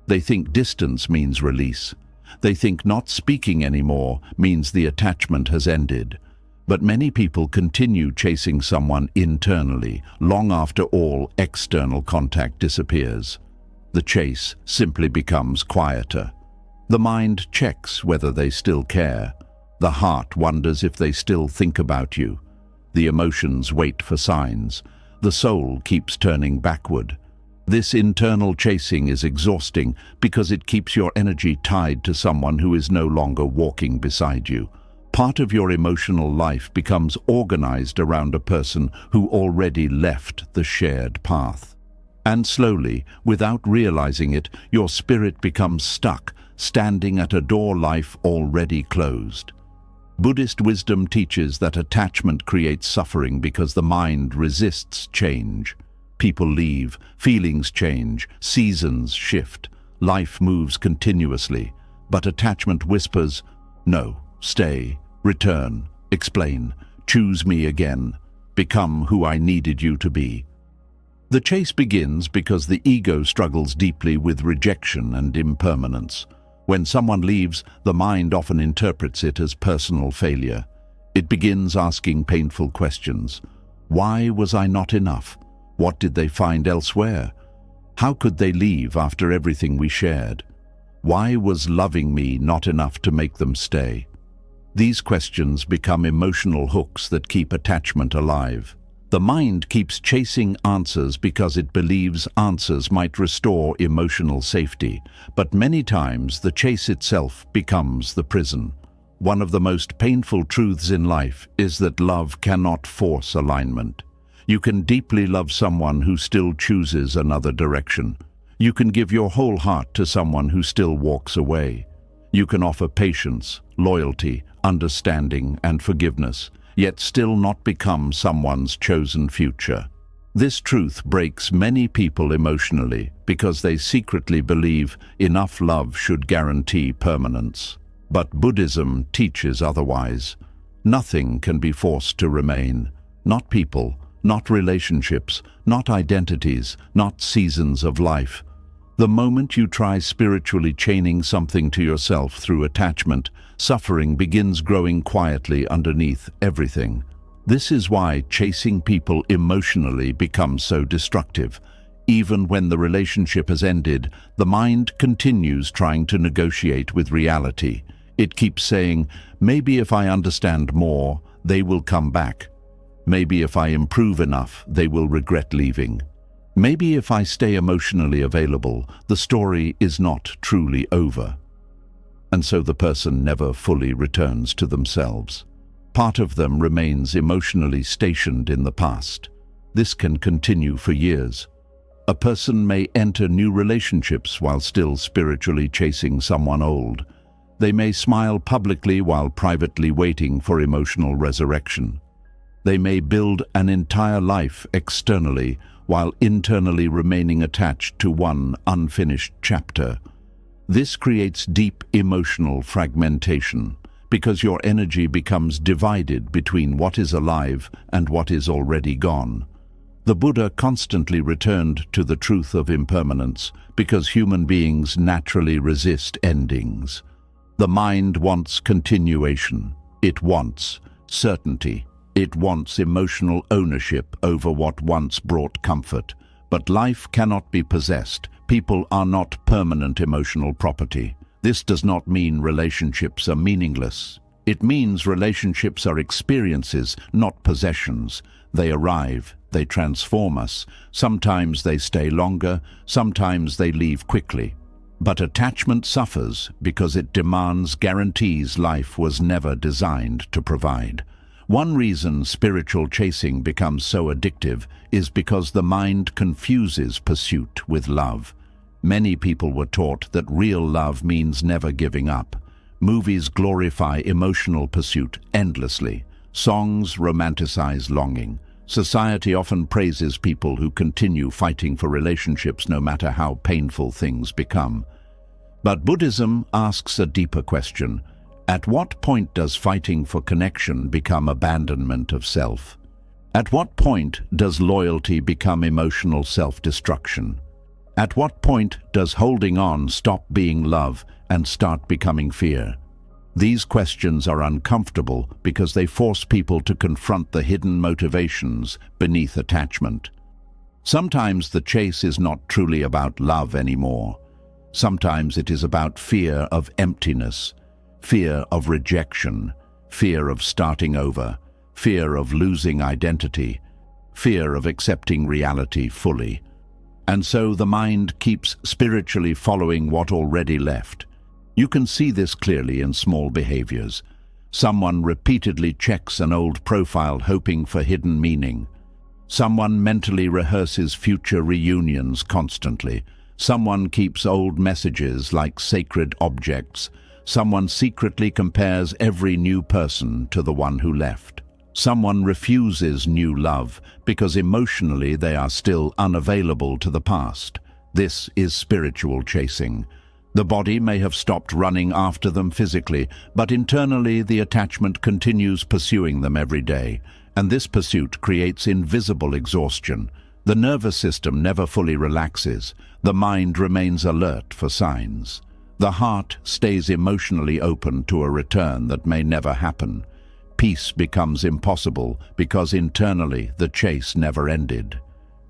They think distance means release. They think not speaking anymore means the attachment has ended. But many people continue chasing someone internally, long after all external contact disappears. The chase simply becomes quieter. The mind checks whether they still care. The heart wonders if they still think about you. The emotions wait for signs. The soul keeps turning backward. This internal chasing is exhausting because it keeps your energy tied to someone who is no longer walking beside you. Part of your emotional life becomes organized around a person who already left the shared path. And slowly, without realizing it, your spirit becomes stuck, standing at a door life already closed. Buddhist wisdom teaches that attachment creates suffering because the mind resists change. People leave, feelings change, seasons shift, life moves continuously, but attachment whispers, "No, stay, return, explain, choose me again, become who I needed you to be." The chase begins because the ego struggles deeply with rejection and impermanence. When someone leaves, the mind often interprets it as personal failure. It begins asking painful questions. Why was I not enough? What did they find elsewhere? How could they leave after everything we shared? Why was loving me not enough to make them stay? These questions become emotional hooks that keep attachment alive. The mind keeps chasing answers because it believes answers might restore emotional safety, but many times the chase itself becomes the prison. One of the most painful truths in life is that love cannot force alignment. You can deeply love someone who still chooses another direction. You can give your whole heart to someone who still walks away. You can offer patience, loyalty, understanding, and forgiveness, yet still not become someone's chosen future. This truth breaks many people emotionally because they secretly believe enough love should guarantee permanence. But Buddhism teaches otherwise. Nothing can be forced to remain. Not people, not relationships, not identities, not seasons of life. The moment you try spiritually chaining something to yourself through attachment, suffering begins growing quietly underneath everything. This is why chasing people emotionally becomes so destructive. Even when the relationship has ended, the mind continues trying to negotiate with reality. It keeps saying, maybe if I understand more, they will come back. Maybe if I improve enough, they will regret leaving. Maybe if I stay emotionally available, the story is not truly over. And so the person never fully returns to themselves. Part of them remains emotionally stationed in the past. This can continue for years. A person may enter new relationships while still spiritually chasing someone old. They may smile publicly while privately waiting for emotional resurrection. They may build an entire life externally while internally remaining attached to one unfinished chapter. This creates deep emotional fragmentation because your energy becomes divided between what is alive and what is already gone. The Buddha constantly returned to the truth of impermanence because human beings naturally resist endings. The mind wants continuation. It wants certainty. It wants emotional ownership over what once brought comfort. But life cannot be possessed. People are not permanent emotional property. This does not mean relationships are meaningless. It means relationships are experiences, not possessions. They arrive, they transform us. Sometimes they stay longer, sometimes they leave quickly. But attachment suffers because it demands guarantees life was never designed to provide. One reason spiritual chasing becomes so addictive is because the mind confuses pursuit with love. Many people were taught that real love means never giving up. Movies glorify emotional pursuit endlessly. Songs romanticize longing. Society often praises people who continue fighting for relationships no matter how painful things become. But Buddhism asks a deeper question. At what point does fighting for connection become abandonment of self? At what point does loyalty become emotional self-destruction? At what point does holding on stop being love and start becoming fear? These questions are uncomfortable because they force people to confront the hidden motivations beneath attachment. Sometimes the chase is not truly about love anymore. Sometimes it is about fear of emptiness, fear of rejection, fear of starting over, fear of losing identity, fear of accepting reality fully. And so the mind keeps spiritually following what already left. You can see this clearly in small behaviors. Someone repeatedly checks an old profile hoping for hidden meaning. Someone mentally rehearses future reunions constantly. Someone keeps old messages like sacred objects. Someone secretly compares every new person to the one who left. Someone refuses new love because emotionally they are still unavailable to the past. This is spiritual chasing. The body may have stopped running after them physically, but internally the attachment continues pursuing them every day, and this pursuit creates invisible exhaustion. The nervous system never fully relaxes. The mind remains alert for signs. The heart stays emotionally open to a return that may never happen. Peace becomes impossible because internally the chase never ended.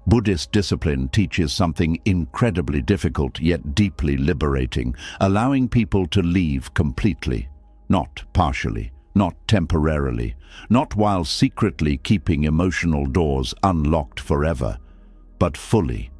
Buddhist discipline teaches something incredibly difficult yet deeply liberating, allowing people to leave completely, not partially, not temporarily, not while secretly keeping emotional doors unlocked forever, but fully.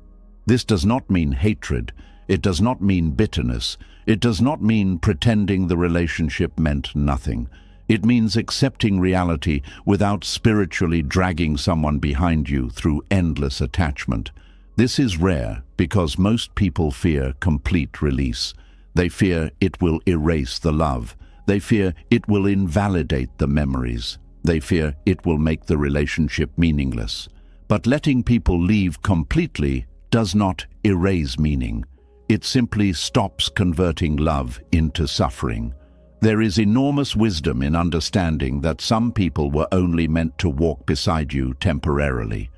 This does not mean hatred, it does not mean bitterness, it does not mean pretending the relationship meant nothing. It means accepting reality without spiritually dragging someone behind you through endless attachment. This is rare because most people fear complete release. They fear it will erase the love. They fear it will invalidate the memories. They fear it will make the relationship meaningless. But letting people leave completely does not erase meaning. It simply stops converting love into suffering. There is enormous wisdom in understanding that some people were only meant to walk beside you temporarily.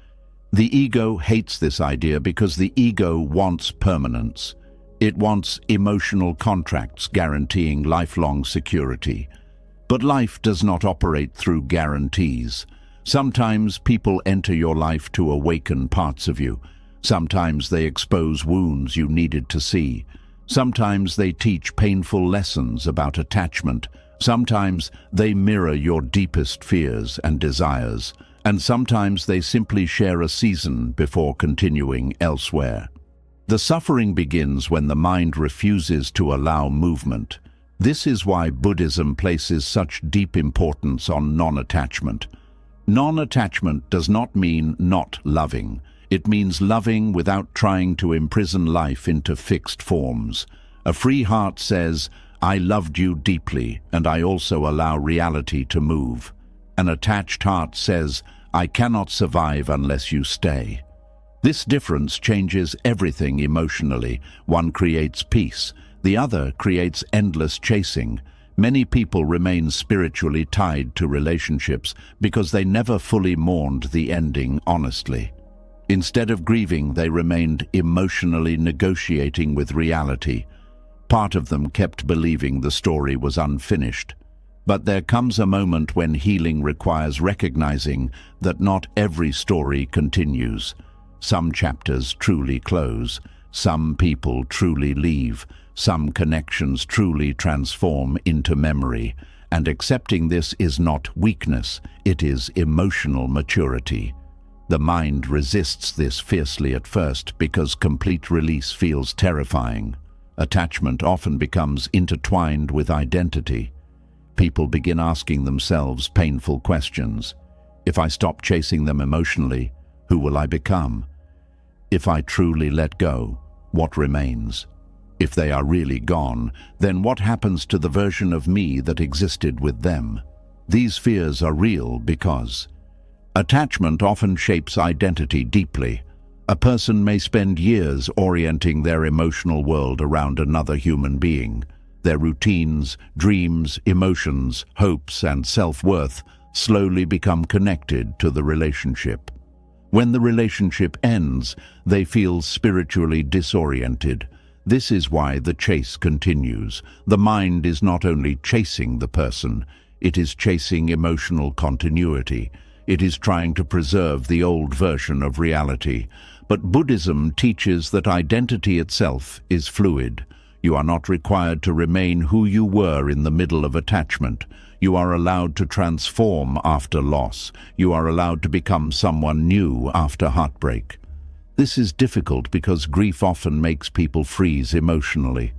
The ego hates this idea because the ego wants permanence. It wants emotional contracts guaranteeing lifelong security. But life does not operate through guarantees. Sometimes people enter your life to awaken parts of you. Sometimes they expose wounds you needed to see. Sometimes they teach painful lessons about attachment. Sometimes they mirror your deepest fears and desires. And sometimes they simply share a season before continuing elsewhere. The suffering begins when the mind refuses to allow movement. This is why Buddhism places such deep importance on non-attachment. Non-attachment does not mean not loving. It means loving without trying to imprison life into fixed forms. A free heart says, I loved you deeply, and I also allow reality to move. An attached heart says, I cannot survive unless you stay. This difference changes everything emotionally. One creates peace. The other creates endless chasing. Many people remain spiritually tied to relationships because they never fully mourned the ending honestly. Instead of grieving, they remained emotionally negotiating with reality. Part of them kept believing the story was unfinished. But there comes a moment when healing requires recognizing that not every story continues. Some chapters truly close. Some people truly leave. Some connections truly transform into memory. And accepting this is not weakness, it is emotional maturity. The mind resists this fiercely at first because complete release feels terrifying. Attachment often becomes intertwined with identity. People begin asking themselves painful questions. If I stop chasing them emotionally, who will I become? If I truly let go, what remains? If they are really gone, then what happens to the version of me that existed with them? These fears are real because attachment often shapes identity deeply. A person may spend years orienting their emotional world around another human being. Their routines, dreams, emotions, hopes, and self-worth slowly become connected to the relationship. When the relationship ends, they feel spiritually disoriented. This is why the chase continues. The mind is not only chasing the person, it is chasing emotional continuity. It is trying to preserve the old version of reality. But Buddhism teaches that identity itself is fluid. You are not required to remain who you were in the middle of attachment. You are allowed to transform after loss. You are allowed to become someone new after heartbreak. This is difficult because grief often makes people freeze emotionally.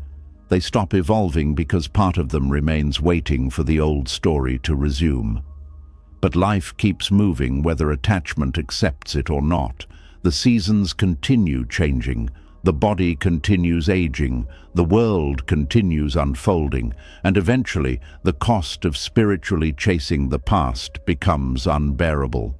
They stop evolving because part of them remains waiting for the old story to resume. But life keeps moving whether attachment accepts it or not. The seasons continue changing. The body continues aging, the world continues unfolding, and eventually the cost of spiritually chasing the past becomes unbearable.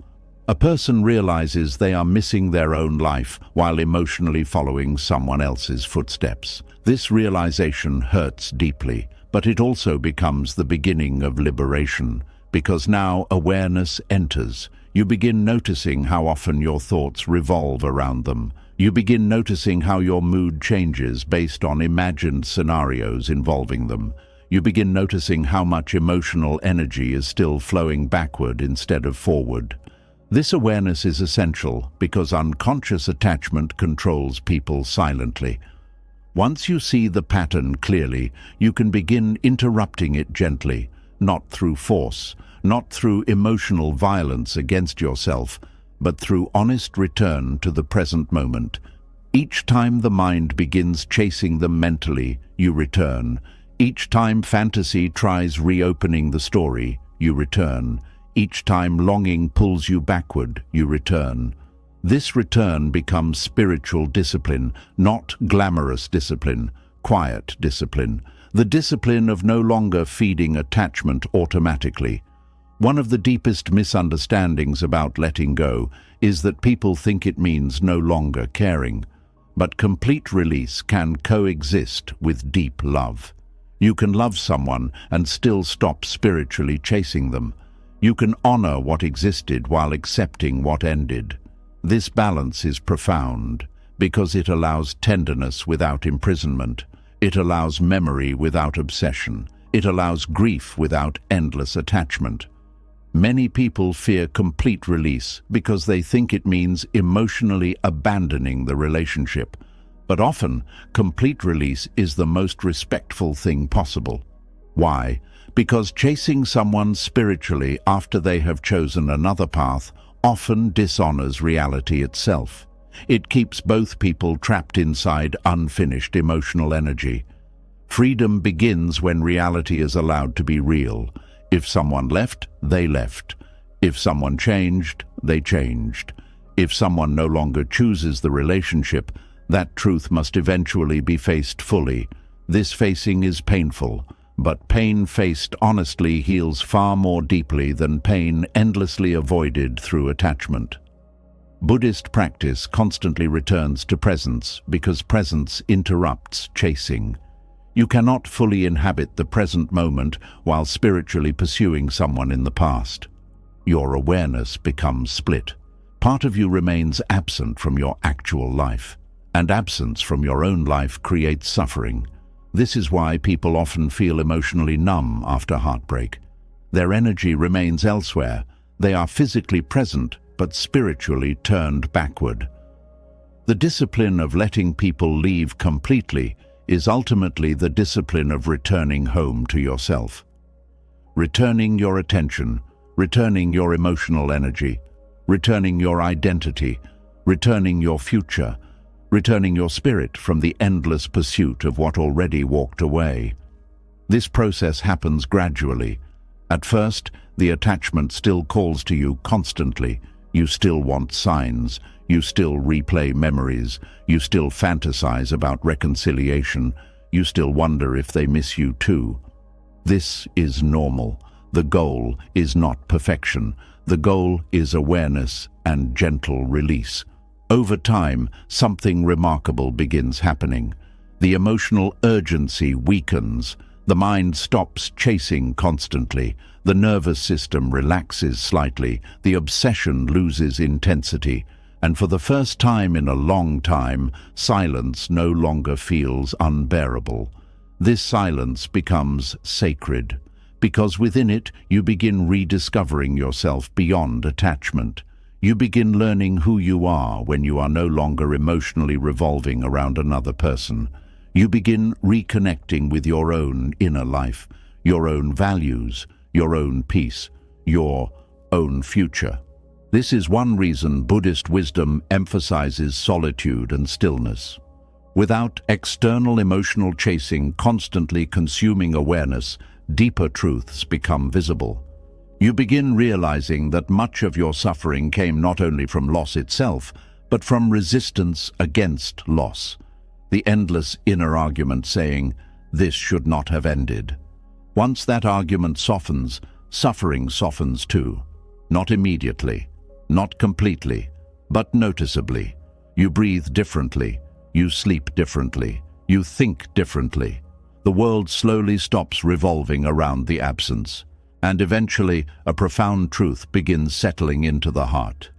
A person realizes they are missing their own life while emotionally following someone else's footsteps. This realization hurts deeply, but it also becomes the beginning of liberation, because now awareness enters. You begin noticing how often your thoughts revolve around them. You begin noticing how your mood changes based on imagined scenarios involving them. You begin noticing how much emotional energy is still flowing backward instead of forward. This awareness is essential because unconscious attachment controls people silently. Once you see the pattern clearly, you can begin interrupting it gently, not through force, not through emotional violence against yourself, but through honest return to the present moment. Each time the mind begins chasing them mentally, you return. Each time fantasy tries reopening the story, you return. Each time longing pulls you backward, you return. This return becomes spiritual discipline, not glamorous discipline, quiet discipline. The discipline of no longer feeding attachment automatically. One of the deepest misunderstandings about letting go is that people think it means no longer caring. But complete release can coexist with deep love. You can love someone and still stop spiritually chasing them. You can honor what existed while accepting what ended. This balance is profound because it allows tenderness without imprisonment. It allows memory without obsession. It allows grief without endless attachment. Many people fear complete release because they think it means emotionally abandoning the relationship. But often, complete release is the most respectful thing possible. Why? Because chasing someone spiritually after they have chosen another path often dishonors reality itself. It keeps both people trapped inside unfinished emotional energy. Freedom begins when reality is allowed to be real. If someone left, they left. If someone changed, they changed. If someone no longer chooses the relationship, that truth must eventually be faced fully. This facing is painful, but pain faced honestly heals far more deeply than pain endlessly avoided through attachment. Buddhist practice constantly returns to presence because presence interrupts chasing. You cannot fully inhabit the present moment while spiritually pursuing someone in the past. Your awareness becomes split. Part of you remains absent from your actual life, and absence from your own life creates suffering. This is why people often feel emotionally numb after heartbreak. Their energy remains elsewhere. They are physically present, but spiritually turned backward. The discipline of letting people leave completely is ultimately the discipline of returning home to yourself. Returning your attention, returning your emotional energy, returning your identity, returning your future, returning your spirit from the endless pursuit of what already walked away. This process happens gradually. At first, the attachment still calls to you constantly. You still want signs. You still replay memories. You still fantasize about reconciliation. You still wonder if they miss you too. This is normal. The goal is not perfection. The goal is awareness and gentle release. Over time, something remarkable begins happening. The emotional urgency weakens. The mind stops chasing constantly, the nervous system relaxes slightly, the obsession loses intensity, and for the first time in a long time, silence no longer feels unbearable. This silence becomes sacred, because within it you begin rediscovering yourself beyond attachment. You begin learning who you are when you are no longer emotionally revolving around another person. You begin reconnecting with your own inner life, your own values, your own peace, your own future. This is one reason Buddhist wisdom emphasizes solitude and stillness. Without external emotional chasing constantly consuming awareness, deeper truths become visible. You begin realizing that much of your suffering came not only from loss itself, but from resistance against loss. The endless inner argument saying, "This should not have ended." Once that argument softens, suffering softens too. Not immediately, not completely, but noticeably. You breathe differently, you sleep differently, you think differently. The world slowly stops revolving around the absence, and eventually a profound truth begins settling into the heart.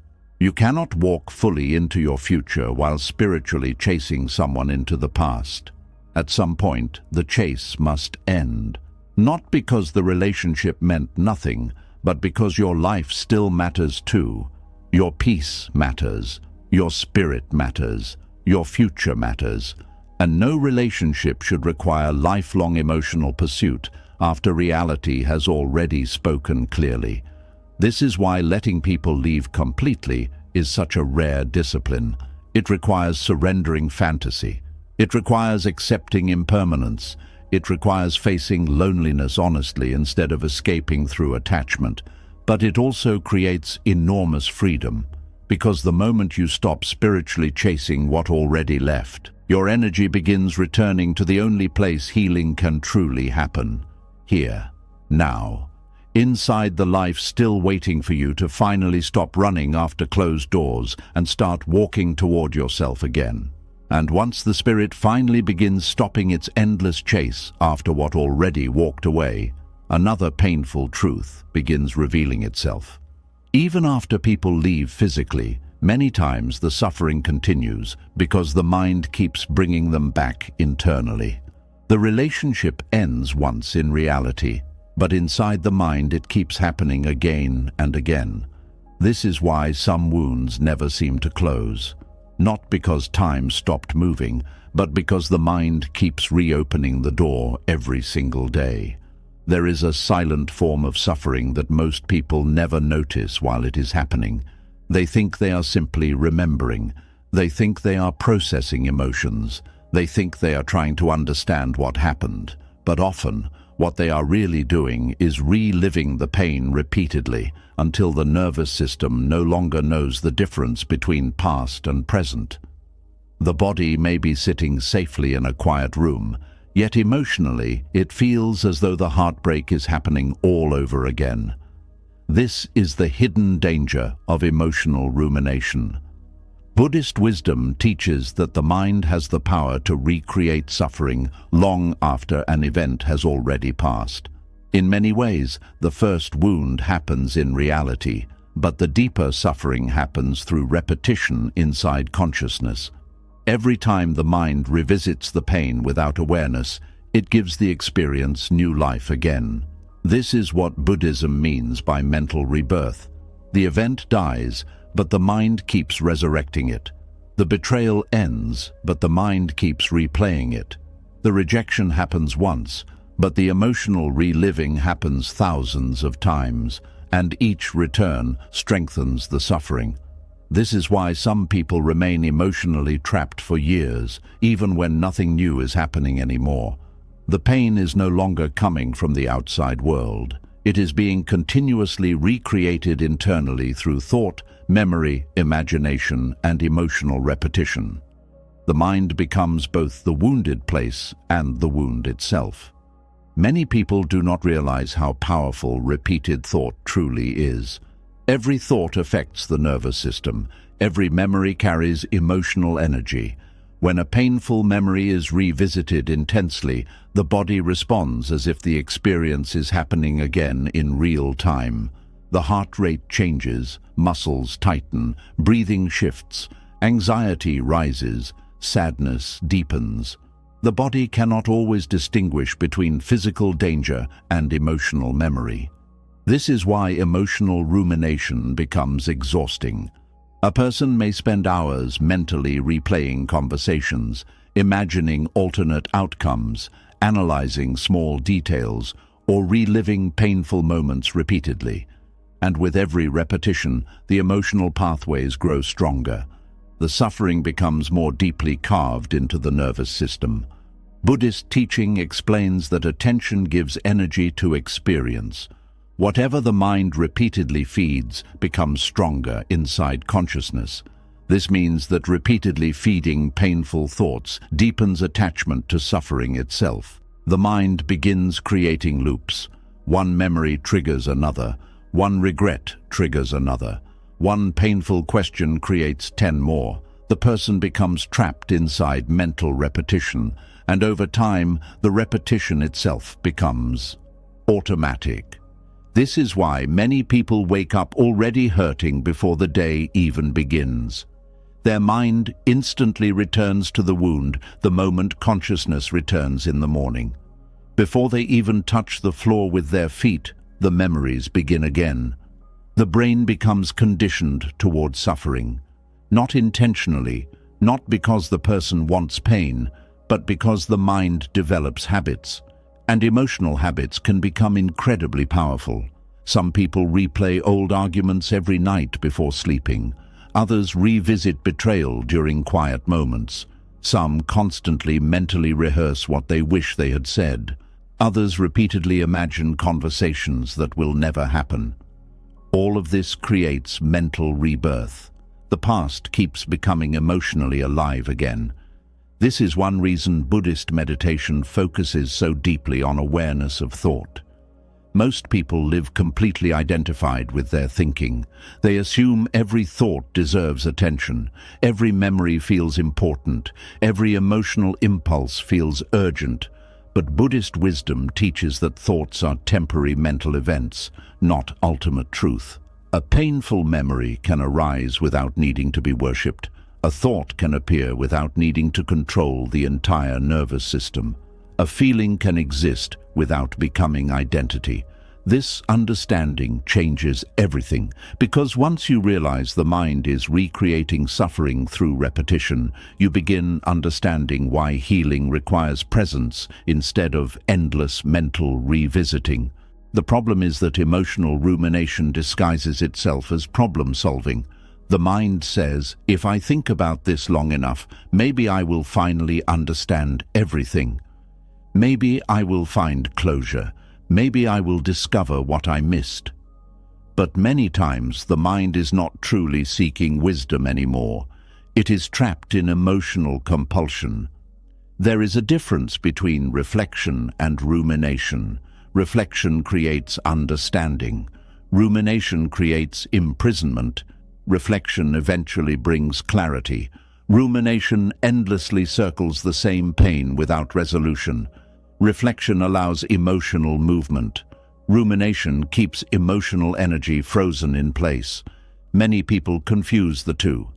You cannot walk fully into your future while spiritually chasing someone into the past. At some point, the chase must end. Not because the relationship meant nothing, but because your life still matters too. Your peace matters, your spirit matters, your future matters, and no relationship should require lifelong emotional pursuit after reality has already spoken clearly. This is why letting people leave completely is such a rare discipline. It requires surrendering fantasy. It requires accepting impermanence. It requires facing loneliness honestly instead of escaping through attachment. But it also creates enormous freedom, because the moment you stop spiritually chasing what already left, your energy begins returning to the only place healing can truly happen. Here, now, inside the life still waiting for you to finally stop running after closed doors and start walking toward yourself again. And once the spirit finally begins stopping its endless chase after what already walked away, another painful truth begins revealing itself. Even after people leave physically, many times the suffering continues because the mind keeps bringing them back internally. The relationship ends once in reality, but inside the mind it keeps happening again and again. This is why some wounds never seem to close. Not because time stopped moving, but because the mind keeps reopening the door every single day. There is a silent form of suffering that most people never notice while it is happening. They think they are simply remembering. They think they are processing emotions. They think they are trying to understand what happened. But often, what they are really doing is reliving the pain repeatedly until the nervous system no longer knows the difference between past and present. The body may be sitting safely in a quiet room, yet emotionally it feels as though the heartbreak is happening all over again. This is the hidden danger of emotional rumination. Buddhist wisdom teaches that the mind has the power to recreate suffering long after an event has already passed. In many ways, the first wound happens in reality, but the deeper suffering happens through repetition inside consciousness. Every time the mind revisits the pain without awareness, it gives the experience new life again. This is what Buddhism means by mental rebirth. The event dies, but the mind keeps resurrecting it. The betrayal ends, but the mind keeps replaying it. The rejection happens once, but the emotional reliving happens thousands of times, and each return strengthens the suffering. This is why some people remain emotionally trapped for years, even when nothing new is happening anymore. The pain is no longer coming from the outside world. It is being continuously recreated internally through thought, memory, imagination, and emotional repetition. The mind becomes both the wounded place and the wound itself. Many people do not realize how powerful repeated thought truly is. Every thought affects the nervous system. Every memory carries emotional energy. When a painful memory is revisited intensely, the body responds as if the experience is happening again in real time. The heart rate changes, muscles tighten, breathing shifts, anxiety rises, sadness deepens. The body cannot always distinguish between physical danger and emotional memory. This is why emotional rumination becomes exhausting. A person may spend hours mentally replaying conversations, imagining alternate outcomes, analyzing small details, or reliving painful moments repeatedly. And with every repetition, the emotional pathways grow stronger. The suffering becomes more deeply carved into the nervous system. Buddhist teaching explains that attention gives energy to experience. Whatever the mind repeatedly feeds becomes stronger inside consciousness. This means that repeatedly feeding painful thoughts deepens attachment to suffering itself. The mind begins creating loops. One memory triggers another. One regret triggers another. One painful question creates 10 more. The person becomes trapped inside mental repetition, and over time, the repetition itself becomes automatic. This is why many people wake up already hurting before the day even begins. Their mind instantly returns to the wound the moment consciousness returns in the morning. Before they even touch the floor with their feet, the memories begin again. The brain becomes conditioned toward suffering, not intentionally, not because the person wants pain, but because the mind develops habits. And emotional habits can become incredibly powerful. Some people replay old arguments every night before sleeping. Others revisit betrayal during quiet moments. Some constantly mentally rehearse what they wish they had said. Others repeatedly imagine conversations that will never happen. All of this creates mental rebirth. The past keeps becoming emotionally alive again. This is one reason Buddhist meditation focuses so deeply on awareness of thought. Most people live completely identified with their thinking. They assume every thought deserves attention, every memory feels important, every emotional impulse feels urgent. But Buddhist wisdom teaches that thoughts are temporary mental events, not ultimate truth. A painful memory can arise without needing to be worshipped. A thought can appear without needing to control the entire nervous system. A feeling can exist without becoming identity. This understanding changes everything, because once you realize the mind is recreating suffering through repetition, you begin understanding why healing requires presence instead of endless mental revisiting. The problem is that emotional rumination disguises itself as problem solving. The mind says, if I think about this long enough, maybe I will finally understand everything. Maybe I will find closure. Maybe I will discover what I missed. But many times the mind is not truly seeking wisdom anymore. It is trapped in emotional compulsion. There is a difference between reflection and rumination. Reflection creates understanding. Rumination creates imprisonment. Reflection eventually brings clarity. Rumination endlessly circles the same pain without resolution. Reflection allows emotional movement. Rumination keeps emotional energy frozen in place. Many people confuse the two.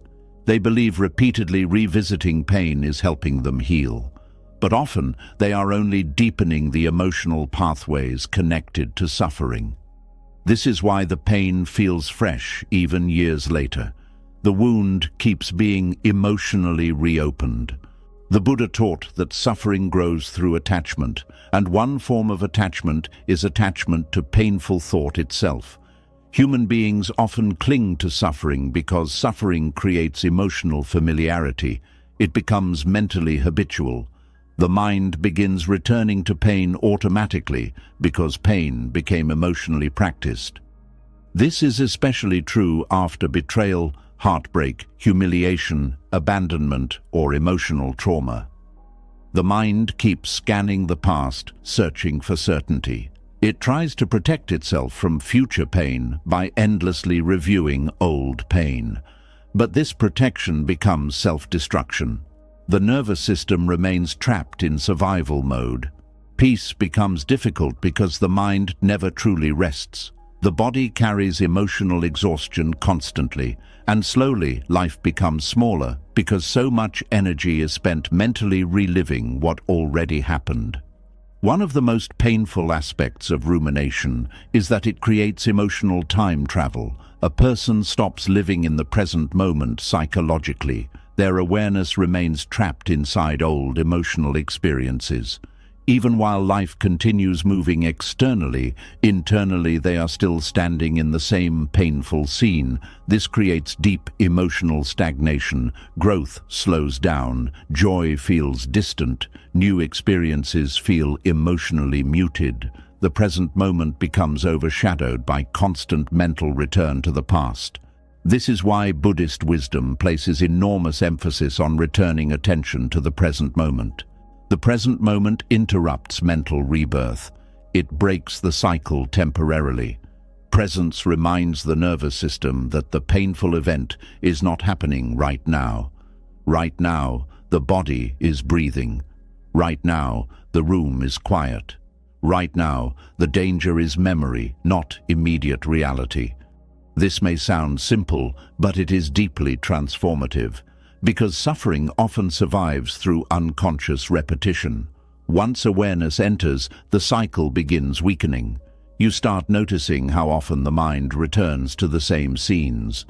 They believe repeatedly revisiting pain is helping them heal. But often they are only deepening the emotional pathways connected to suffering. This is why the pain feels fresh even years later. The wound keeps being emotionally reopened. The Buddha taught that suffering grows through attachment, and one form of attachment is attachment to painful thought itself. Human beings often cling to suffering because suffering creates emotional familiarity. It becomes mentally habitual. The mind begins returning to pain automatically because pain became emotionally practiced. This is especially true after betrayal, heartbreak, humiliation, abandonment, or emotional trauma. The mind keeps scanning the past, searching for certainty. It tries to protect itself from future pain by endlessly reviewing old pain. But this protection becomes self-destruction. The nervous system remains trapped in survival mode. Peace becomes difficult because the mind never truly rests. The body carries emotional exhaustion constantly, and slowly life becomes smaller because so much energy is spent mentally reliving what already happened. One of the most painful aspects of rumination is that it creates emotional time travel. A person stops living in the present moment psychologically. Their awareness remains trapped inside old emotional experiences. Even while life continues moving externally, internally they are still standing in the same painful scene. This creates deep emotional stagnation. Growth slows down, joy feels distant, new experiences feel emotionally muted. The present moment becomes overshadowed by constant mental return to the past. This is why Buddhist wisdom places enormous emphasis on returning attention to the present moment. The present moment interrupts mental rebirth. It breaks the cycle temporarily. Presence reminds the nervous system that the painful event is not happening right now. Right now, the body is breathing. Right now, the room is quiet. Right now, the danger is memory, not immediate reality. This may sound simple, but it is deeply transformative, because suffering often survives through unconscious repetition. Once awareness enters, the cycle begins weakening. You start noticing how often the mind returns to the same scenes.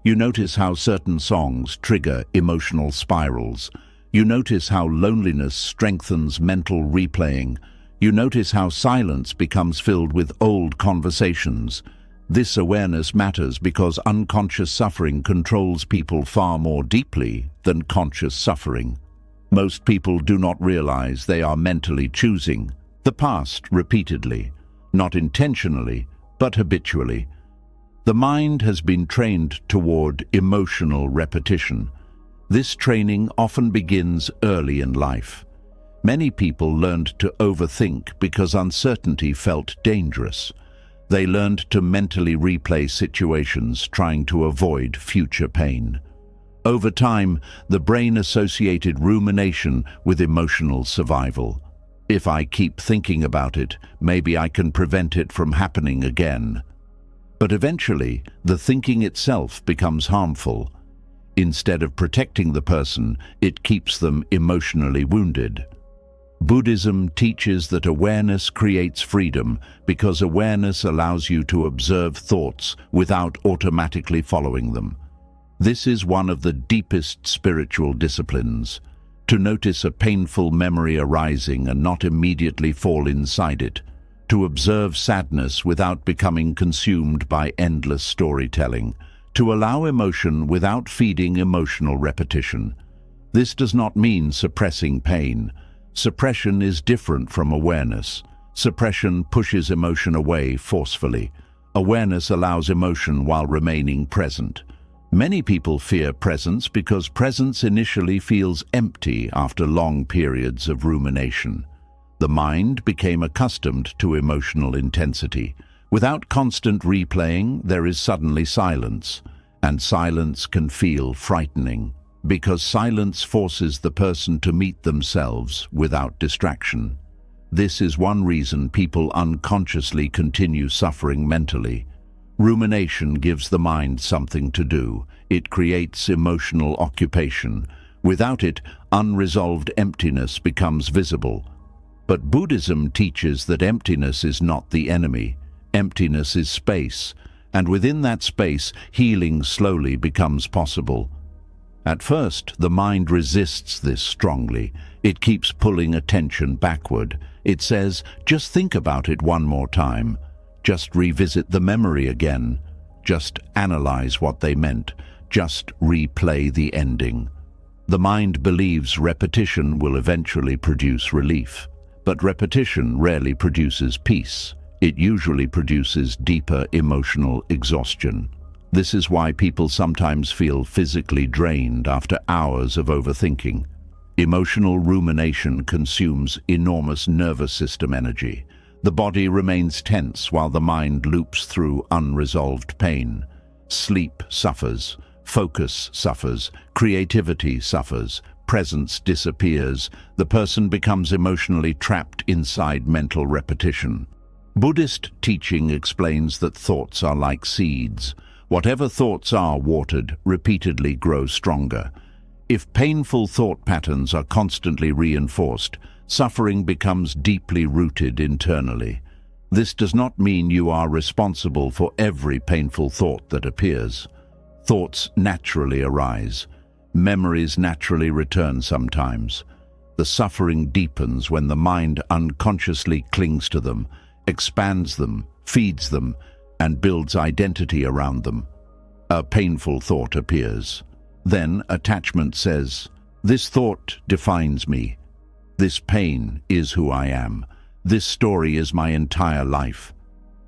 You notice how certain songs trigger emotional spirals. You notice how loneliness strengthens mental replaying. You notice how silence becomes filled with old conversations. This awareness matters because unconscious suffering controls people far more deeply than conscious suffering. Most people do not realize they are mentally choosing the past repeatedly, not intentionally, but habitually. The mind has been trained toward emotional repetition. This training often begins early in life. Many people learned to overthink because uncertainty felt dangerous. They learned to mentally replay situations, trying to avoid future pain. Over time, the brain associated rumination with emotional survival. If I keep thinking about it, maybe I can prevent it from happening again. But eventually, the thinking itself becomes harmful. Instead of protecting the person, it keeps them emotionally wounded. Buddhism teaches that awareness creates freedom because awareness allows you to observe thoughts without automatically following them. This is one of the deepest spiritual disciplines. To notice a painful memory arising and not immediately fall inside it. To observe sadness without becoming consumed by endless storytelling. To allow emotion without feeding emotional repetition. This does not mean suppressing pain. Suppression is different from awareness. Suppression pushes emotion away forcefully. Awareness allows emotion while remaining present. Many people fear presence because presence initially feels empty after long periods of rumination. The mind became accustomed to emotional intensity. Without constant replaying, there is suddenly silence, and silence can feel frightening, because silence forces the person to meet themselves without distraction. This is one reason people unconsciously continue suffering mentally. Rumination gives the mind something to do. It creates emotional occupation. Without it, unresolved emptiness becomes visible. But Buddhism teaches that emptiness is not the enemy. Emptiness is space, and within that space, healing slowly becomes possible. At first, the mind resists this strongly. It keeps pulling attention backward. It says, just think about it one more time. Just revisit the memory again. Just analyze what they meant. Just replay the ending. The mind believes repetition will eventually produce relief. But repetition rarely produces peace. It usually produces deeper emotional exhaustion. This is why people sometimes feel physically drained after hours of overthinking. Emotional rumination consumes enormous nervous system energy. The body remains tense while the mind loops through unresolved pain. Sleep suffers, focus suffers, creativity suffers, presence disappears, the person becomes emotionally trapped inside mental repetition. Buddhist teaching explains that thoughts are like seeds. Whatever thoughts are watered, repeatedly grow stronger. If painful thought patterns are constantly reinforced, suffering becomes deeply rooted internally. This does not mean you are responsible for every painful thought that appears. Thoughts naturally arise. Memories naturally return sometimes. The suffering deepens when the mind unconsciously clings to them, expands them, feeds them, and builds identity around them. A painful thought appears. Then attachment says, "This thought defines me. This pain is who I am. This story is my entire life."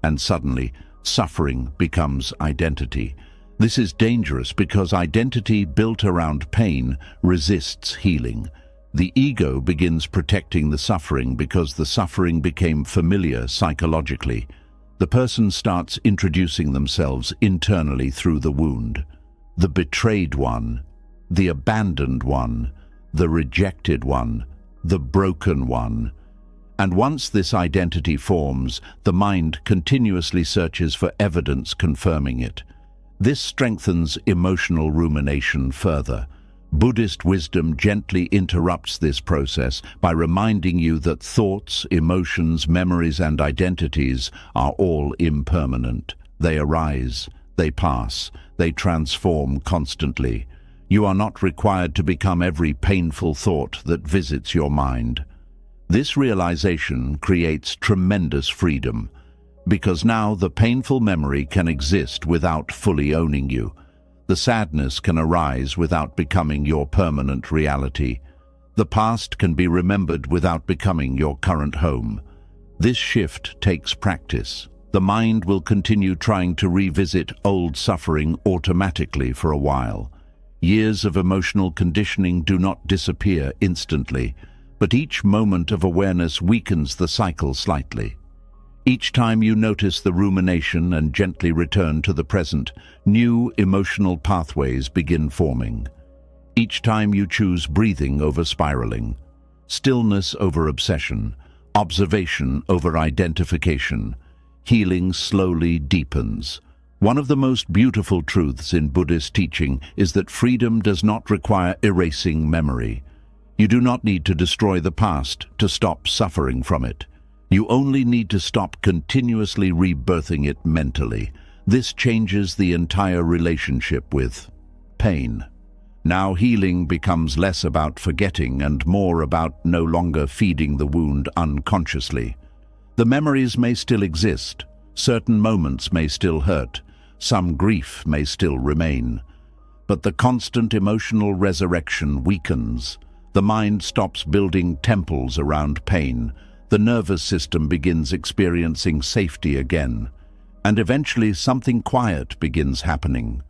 And suddenly, suffering becomes identity. This is dangerous because identity built around pain resists healing. The ego begins protecting the suffering because the suffering became familiar psychologically. The person starts introducing themselves internally through the wound. The betrayed one, the abandoned one, the rejected one, the broken one. And once this identity forms, the mind continuously searches for evidence confirming it. This strengthens emotional rumination further. Buddhist wisdom gently interrupts this process by reminding you that thoughts, emotions, memories, and identities are all impermanent. They arise, they pass, they transform constantly. You are not required to become every painful thought that visits your mind. This realization creates tremendous freedom, because now the painful memory can exist without fully owning you. The sadness can arise without becoming your permanent reality. The past can be remembered without becoming your current home. This shift takes practice. The mind will continue trying to revisit old suffering automatically for a while. Years of emotional conditioning do not disappear instantly, but each moment of awareness weakens the cycle slightly. Each time you notice the rumination and gently return to the present, new emotional pathways begin forming. Each time you choose breathing over spiraling, stillness over obsession, observation over identification, healing slowly deepens. One of the most beautiful truths in Buddhist teaching is that freedom does not require erasing memory. You do not need to destroy the past to stop suffering from it. You only need to stop continuously rebirthing it mentally. This changes the entire relationship with pain. Now healing becomes less about forgetting and more about no longer feeding the wound unconsciously. The memories may still exist, certain moments may still hurt, some grief may still remain. But the constant emotional resurrection weakens. The mind stops building temples around pain. The nervous system begins experiencing safety again. And eventually something quiet begins happening.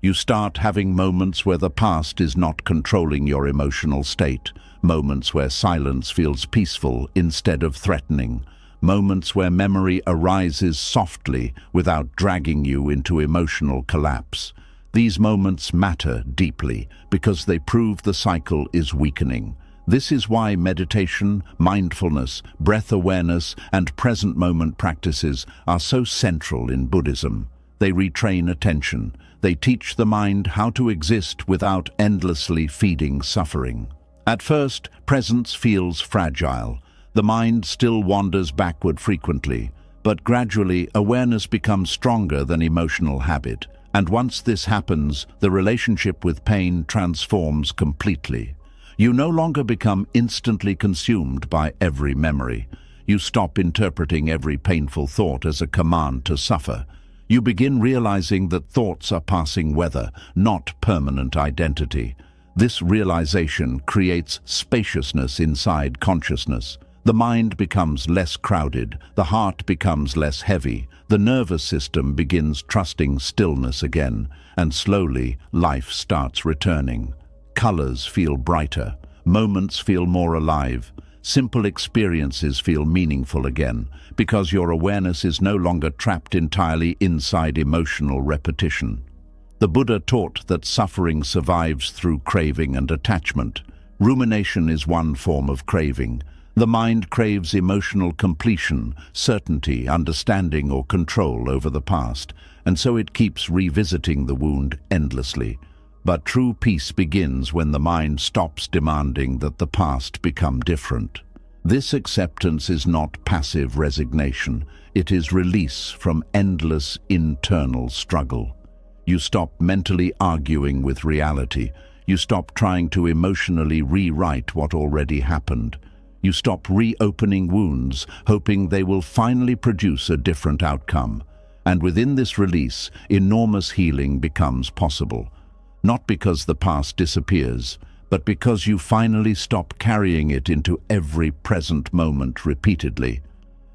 You start having moments where the past is not controlling your emotional state, moments where silence feels peaceful instead of threatening, moments where memory arises softly without dragging you into emotional collapse. These moments matter deeply because they prove the cycle is weakening. This is why meditation, mindfulness, breath awareness, and present moment practices are so central in Buddhism. They retrain attention. They teach the mind how to exist without endlessly feeding suffering. At first, presence feels fragile. The mind still wanders backward frequently, but gradually awareness becomes stronger than emotional habit. And once this happens, the relationship with pain transforms completely. You no longer become instantly consumed by every memory. You stop interpreting every painful thought as a command to suffer. You begin realizing that thoughts are passing weather, not permanent identity. This realization creates spaciousness inside consciousness. The mind becomes less crowded, the heart becomes less heavy, the nervous system begins trusting stillness again, and slowly life starts returning. Colors feel brighter, moments feel more alive, simple experiences feel meaningful again, because your awareness is no longer trapped entirely inside emotional repetition. The Buddha taught that suffering survives through craving and attachment. Rumination is one form of craving. The mind craves emotional completion, certainty, understanding, or control over the past, and so it keeps revisiting the wound endlessly. But true peace begins when the mind stops demanding that the past become different. This acceptance is not passive resignation. It is release from endless internal struggle. You stop mentally arguing with reality. You stop trying to emotionally rewrite what already happened. You stop reopening wounds, hoping they will finally produce a different outcome. And within this release, enormous healing becomes possible. Not because the past disappears, but because you finally stop carrying it into every present moment repeatedly.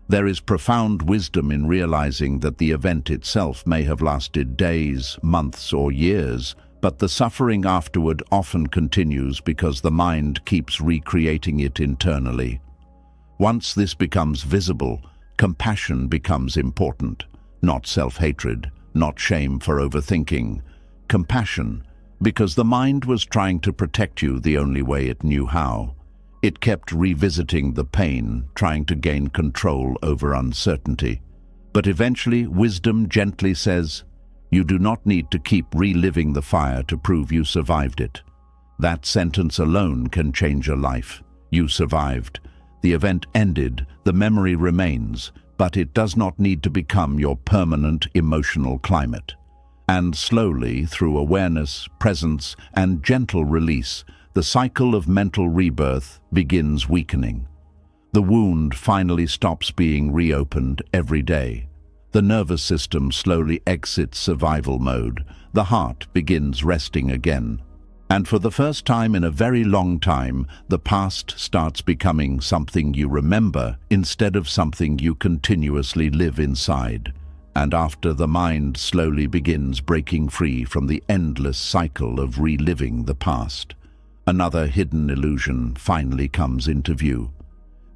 There is profound wisdom in realizing that the event itself may have lasted days, months, or years, but the suffering afterward often continues because the mind keeps recreating it internally. Once this becomes visible, compassion becomes important. Not self-hatred, not shame for overthinking. Compassion, because the mind was trying to protect you the only way it knew how. It kept revisiting the pain, trying to gain control over uncertainty. But eventually, wisdom gently says, "You do not need to keep reliving the fire to prove you survived it." That sentence alone can change a life. You survived. The event ended, the memory remains, but it does not need to become your permanent emotional climate. And slowly, through awareness, presence, and gentle release, the cycle of mental rebirth begins weakening. The wound finally stops being reopened every day. The nervous system slowly exits survival mode. The heart begins resting again. And for the first time in a very long time, the past starts becoming something you remember instead of something you continuously live inside. And after the mind slowly begins breaking free from the endless cycle of reliving the past, another hidden illusion finally comes into view.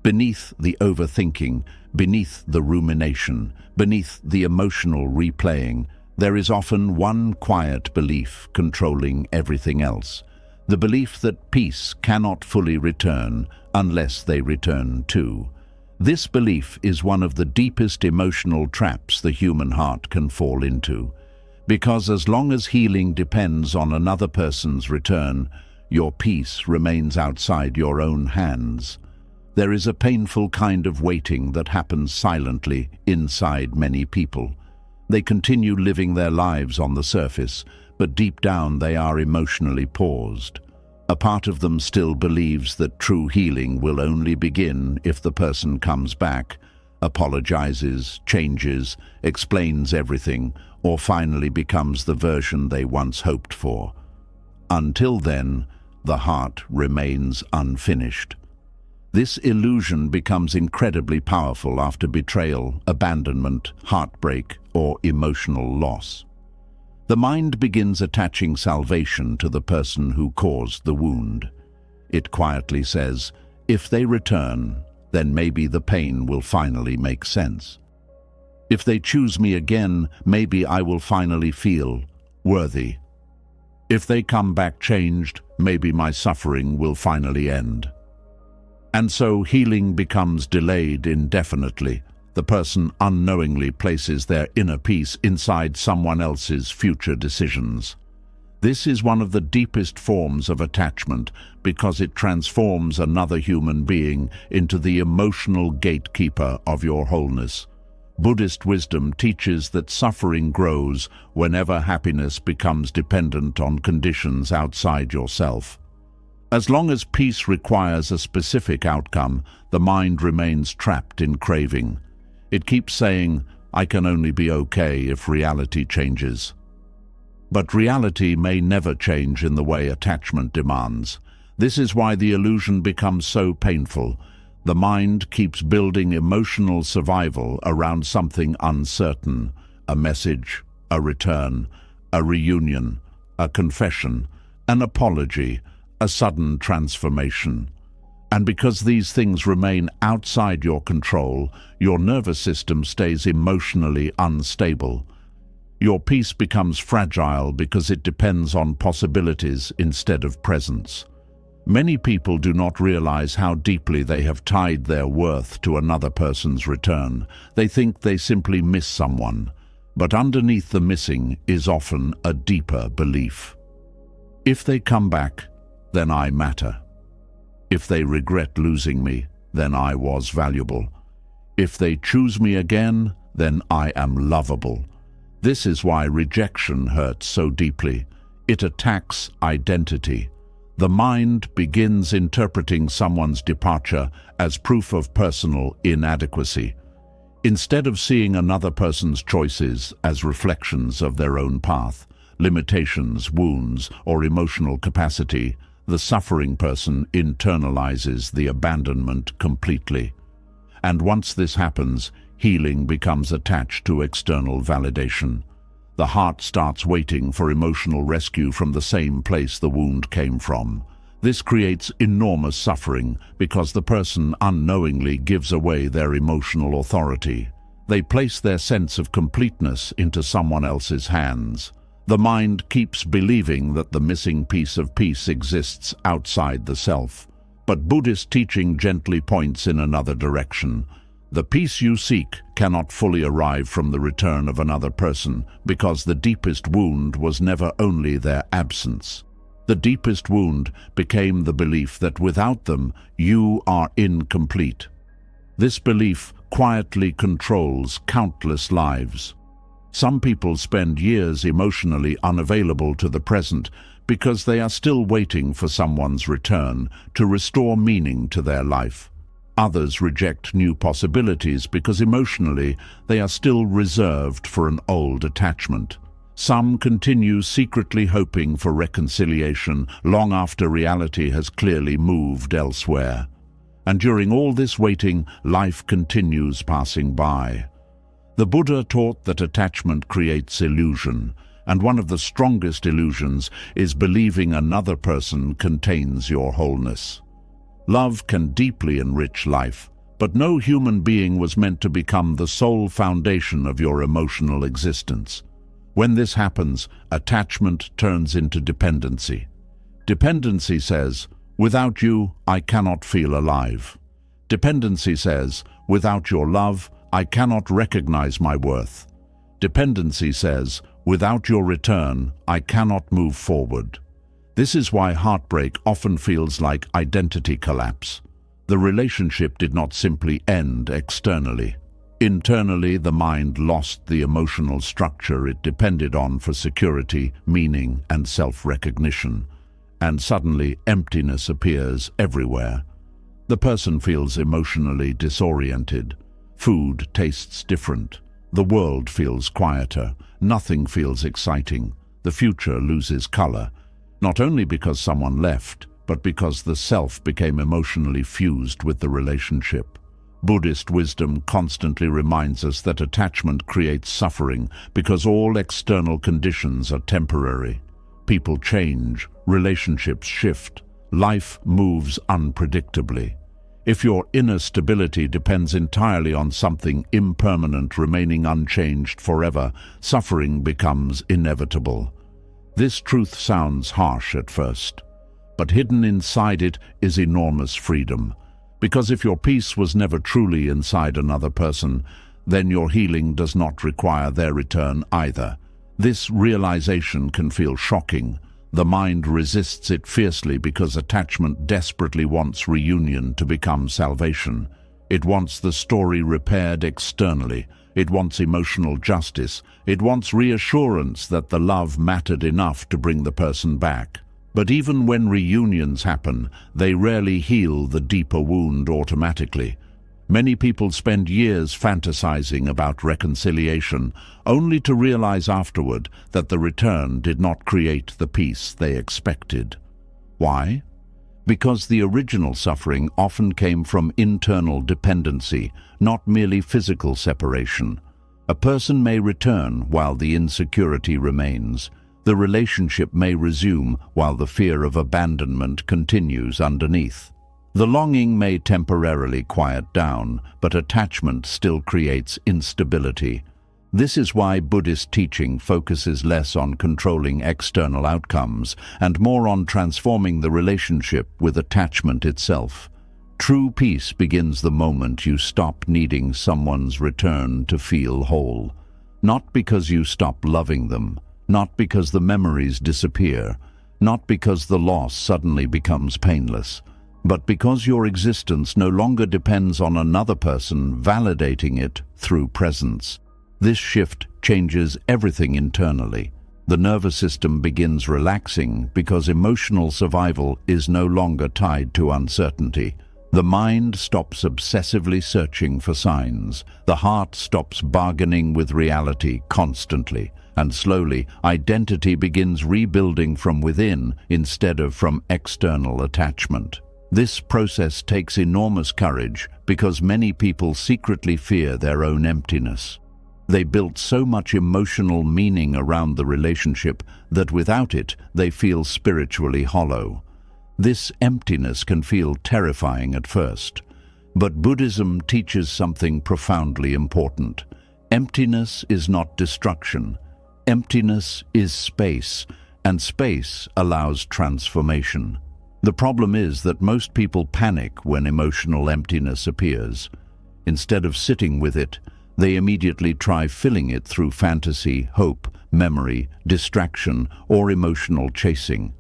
Beneath the overthinking, beneath the rumination, beneath the emotional replaying, there is often one quiet belief controlling everything else. The belief that peace cannot fully return unless they return too. This belief is one of the deepest emotional traps the human heart can fall into. Because as long as healing depends on another person's return, your peace remains outside your own hands. There is a painful kind of waiting that happens silently inside many people. They continue living their lives on the surface, but deep down they are emotionally paused. A part of them still believes that true healing will only begin if the person comes back, apologizes, changes, explains everything, or finally becomes the version they once hoped for. Until then, the heart remains unfinished. This illusion becomes incredibly powerful after betrayal, abandonment, heartbreak, or emotional loss. The mind begins attaching salvation to the person who caused the wound. It quietly says, if they return, then maybe the pain will finally make sense. If they choose me again, maybe I will finally feel worthy. If they come back changed, maybe my suffering will finally end. And so healing becomes delayed indefinitely. The person unknowingly places their inner peace inside someone else's future decisions. This is one of the deepest forms of attachment because it transforms another human being into the emotional gatekeeper of your wholeness. Buddhist wisdom teaches that suffering grows whenever happiness becomes dependent on conditions outside yourself. As long as peace requires a specific outcome, the mind remains trapped in craving. It keeps saying, I can only be okay if reality changes. But reality may never change in the way attachment demands. This is why the illusion becomes so painful. The mind keeps building emotional survival around something uncertain, a message, a return, a reunion, a confession, an apology, a sudden transformation. And because these things remain outside your control, your nervous system stays emotionally unstable. Your peace becomes fragile because it depends on possibilities instead of presence. Many people do not realize how deeply they have tied their worth to another person's return. They think they simply miss someone, but underneath the missing is often a deeper belief. If they come back, then I matter. If they regret losing me, then I was valuable. If they choose me again, then I am lovable. This is why rejection hurts so deeply. It attacks identity. The mind begins interpreting someone's departure as proof of personal inadequacy. Instead of seeing another person's choices as reflections of their own path, limitations, wounds, or emotional capacity, the suffering person internalizes the abandonment completely. And once this happens, healing becomes attached to external validation. The heart starts waiting for emotional rescue from the same place the wound came from. This creates enormous suffering because the person unknowingly gives away their emotional authority. They place their sense of completeness into someone else's hands. The mind keeps believing that the missing piece of peace exists outside the self. But Buddhist teaching gently points in another direction. The peace you seek cannot fully arrive from the return of another person because the deepest wound was never only their absence. The deepest wound became the belief that without them, you are incomplete. This belief quietly controls countless lives. Some people spend years emotionally unavailable to the present because they are still waiting for someone's return to restore meaning to their life. Others reject new possibilities because emotionally they are still reserved for an old attachment. Some continue secretly hoping for reconciliation long after reality has clearly moved elsewhere. And during all this waiting, life continues passing by. The Buddha taught that attachment creates illusion, and one of the strongest illusions is believing another person contains your wholeness. Love can deeply enrich life, but no human being was meant to become the sole foundation of your emotional existence. When this happens, attachment turns into dependency. Dependency says, "Without you, I cannot feel alive." Dependency says, "Without your love, I cannot recognize my worth." Dependency says, "Without your return, I cannot move forward." This is why heartbreak often feels like identity collapse. The relationship did not simply end externally. Internally, the mind lost the emotional structure it depended on for security, meaning, and self-recognition. And suddenly, emptiness appears everywhere. The person feels emotionally disoriented. Food tastes different. The world feels quieter. Nothing feels exciting. The future loses color. Not only because someone left, but because the self became emotionally fused with the relationship. Buddhist wisdom constantly reminds us that attachment creates suffering because all external conditions are temporary. People change, relationships shift, life moves unpredictably. If your inner stability depends entirely on something impermanent remaining unchanged forever, suffering becomes inevitable. This truth sounds harsh at first, but hidden inside it is enormous freedom. Because if your peace was never truly inside another person, then your healing does not require their return either. This realization can feel shocking. The mind resists it fiercely because attachment desperately wants reunion to become salvation. It wants the story repaired externally. It wants emotional justice. It wants reassurance that the love mattered enough to bring the person back. But even when reunions happen, they rarely heal the deeper wound automatically. Many people spend years fantasizing about reconciliation, only to realize afterward that the return did not create the peace they expected. Why? Because the original suffering often came from internal dependency, not merely physical separation. A person may return while the insecurity remains. The relationship may resume while the fear of abandonment continues underneath. The longing may temporarily quiet down, but attachment still creates instability. This is why Buddhist teaching focuses less on controlling external outcomes and more on transforming the relationship with attachment itself. True peace begins the moment you stop needing someone's return to feel whole. Not because you stop loving them, not because the memories disappear, not because the loss suddenly becomes painless, but because your existence no longer depends on another person validating it through presence. This shift changes everything internally. The nervous system begins relaxing because emotional survival is no longer tied to uncertainty. The mind stops obsessively searching for signs. The heart stops bargaining with reality constantly. And slowly, identity begins rebuilding from within instead of from external attachment. This process takes enormous courage because many people secretly fear their own emptiness. They built so much emotional meaning around the relationship that without it, they feel spiritually hollow. This emptiness can feel terrifying at first, but Buddhism teaches something profoundly important. Emptiness is not destruction. Emptiness is space, and space allows transformation. The problem is that most people panic when emotional emptiness appears. Instead of sitting with it, they immediately try filling it through fantasy, hope, memory, distraction, or emotional chasing.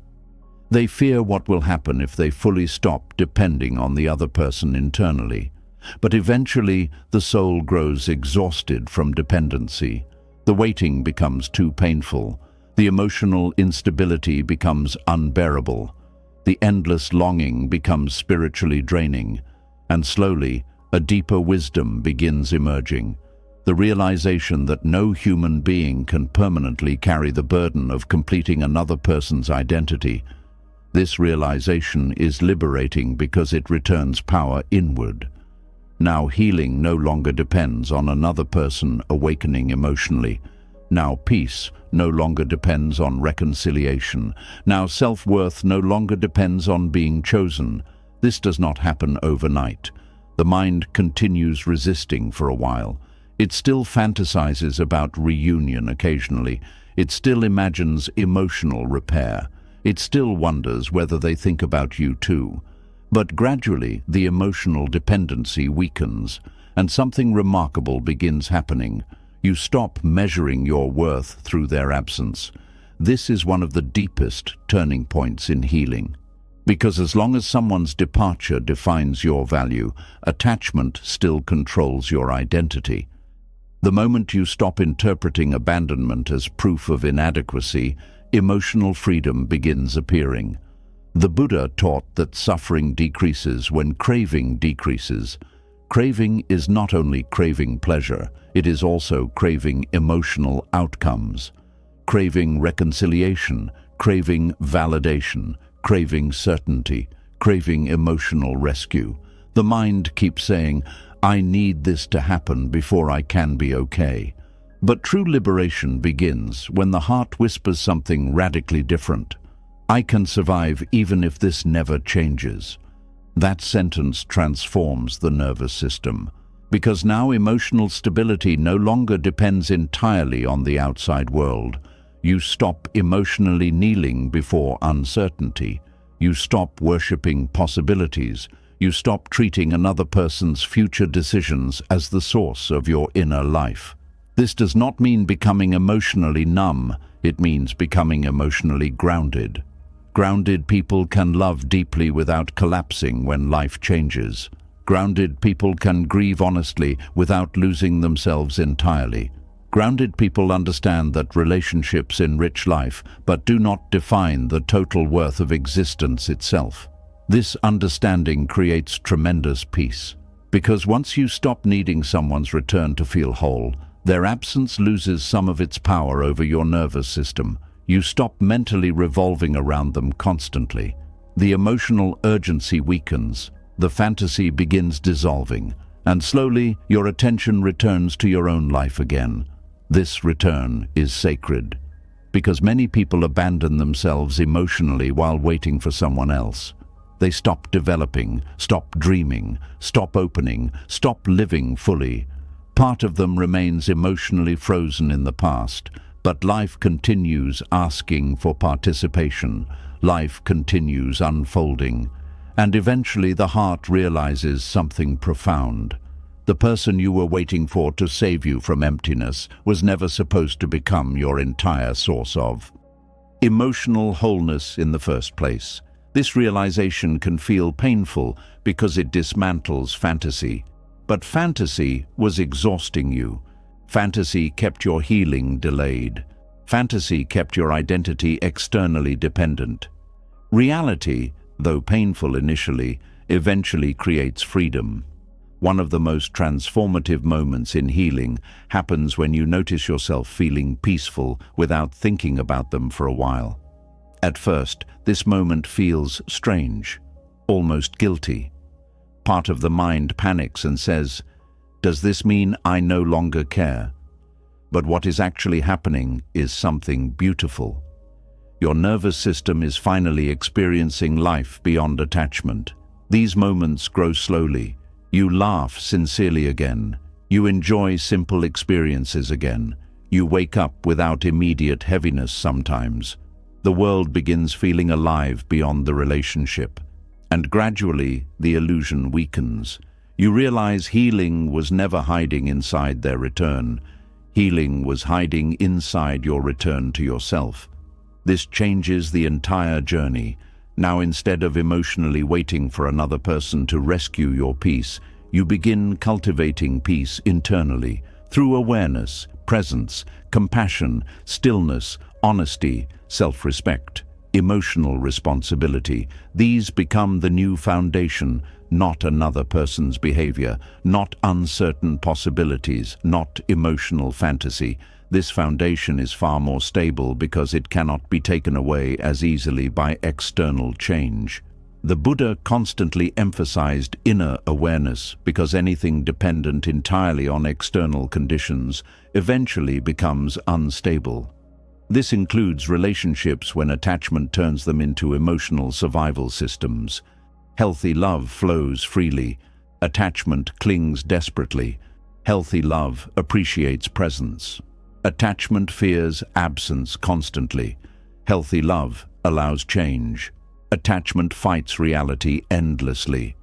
They fear what will happen if they fully stop depending on the other person internally. But eventually, the soul grows exhausted from dependency. The waiting becomes too painful. The emotional instability becomes unbearable. The endless longing becomes spiritually draining. And slowly, a deeper wisdom begins emerging. The realization that no human being can permanently carry the burden of completing another person's identity. This realization is liberating because it returns power inward. Now healing no longer depends on another person awakening emotionally. Now peace no longer depends on reconciliation. Now self-worth no longer depends on being chosen. This does not happen overnight. The mind continues resisting for a while. It still fantasizes about reunion occasionally. It still imagines emotional repair. It still wonders whether they think about you too. But gradually, the emotional dependency weakens, and something remarkable begins happening. You stop measuring your worth through their absence. This is one of the deepest turning points in healing. Because as long as someone's departure defines your value, attachment still controls your identity. The moment you stop interpreting abandonment as proof of inadequacy, emotional freedom begins appearing. The Buddha taught that suffering decreases when craving decreases. Craving is not only craving pleasure, it is also craving emotional outcomes. Craving reconciliation, craving validation, craving certainty, craving emotional rescue. The mind keeps saying, I need this to happen before I can be okay. But true liberation begins when the heart whispers something radically different. I can survive even if this never changes. That sentence transforms the nervous system, because now emotional stability no longer depends entirely on the outside world. You stop emotionally kneeling before uncertainty. You stop worshipping possibilities. You stop treating another person's future decisions as the source of your inner life. This does not mean becoming emotionally numb. It means becoming emotionally grounded. Grounded people can love deeply without collapsing when life changes. Grounded people can grieve honestly without losing themselves entirely. Grounded people understand that relationships enrich life, but do not define the total worth of existence itself. This understanding creates tremendous peace, because once you stop needing someone's return to feel whole, their absence loses some of its power over your nervous system. You stop mentally revolving around them constantly. The emotional urgency weakens, the fantasy begins dissolving, and slowly your attention returns to your own life again. This return is sacred, because many people abandon themselves emotionally while waiting for someone else. They stop developing, stop dreaming, stop opening, stop living fully. Part of them remains emotionally frozen in the past, but life continues asking for participation. Life continues unfolding, and eventually the heart realizes something profound. The person you were waiting for to save you from emptiness was never supposed to become your entire source of emotional wholeness in the first place. This realization can feel painful because it dismantles fantasy. But fantasy was exhausting you. Fantasy kept your healing delayed. Fantasy kept your identity externally dependent. Reality, though painful initially, eventually creates freedom. One of the most transformative moments in healing happens when you notice yourself feeling peaceful without thinking about them for a while. At first, this moment feels strange, almost guilty. Part of the mind panics and says, "Does this mean I no longer care?" But what is actually happening is something beautiful. Your nervous system is finally experiencing life beyond attachment. These moments grow slowly. You laugh sincerely again. You enjoy simple experiences again. You wake up without immediate heaviness sometimes. The world begins feeling alive beyond the relationship. And gradually, the illusion weakens. You realize healing was never hiding inside their return. Healing was hiding inside your return to yourself. This changes the entire journey. Now, instead of emotionally waiting for another person to rescue your peace, you begin cultivating peace internally through awareness, presence, compassion, stillness, honesty, self-respect, emotional responsibility. These become the new foundation, not another person's behavior, not uncertain possibilities, not emotional fantasy. This foundation is far more stable because it cannot be taken away as easily by external change. The Buddha constantly emphasized inner awareness because anything dependent entirely on external conditions eventually becomes unstable. This includes relationships when attachment turns them into emotional survival systems. Healthy love flows freely. Attachment clings desperately. Healthy love appreciates presence. Attachment fears absence constantly. Healthy love allows change. Attachment fights reality endlessly.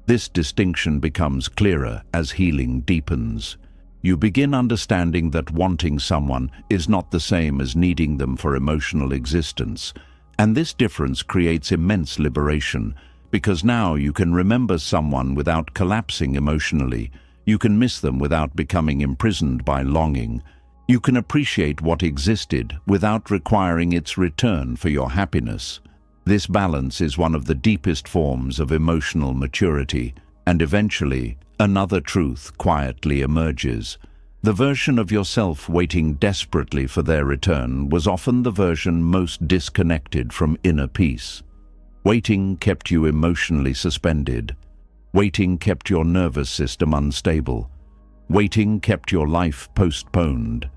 This distinction becomes clearer as healing deepens. You begin understanding that wanting someone is not the same as needing them for emotional existence, and this difference creates immense liberation, because now you can remember someone without collapsing emotionally. You can miss them without becoming imprisoned by longing. You can appreciate what existed without requiring its return for your happiness. This balance is one of the deepest forms of emotional maturity, and eventually, another truth quietly emerges. The version of yourself waiting desperately for their return was often the version most disconnected from inner peace. Waiting kept you emotionally suspended. Waiting kept your nervous system unstable. Waiting kept your life postponed.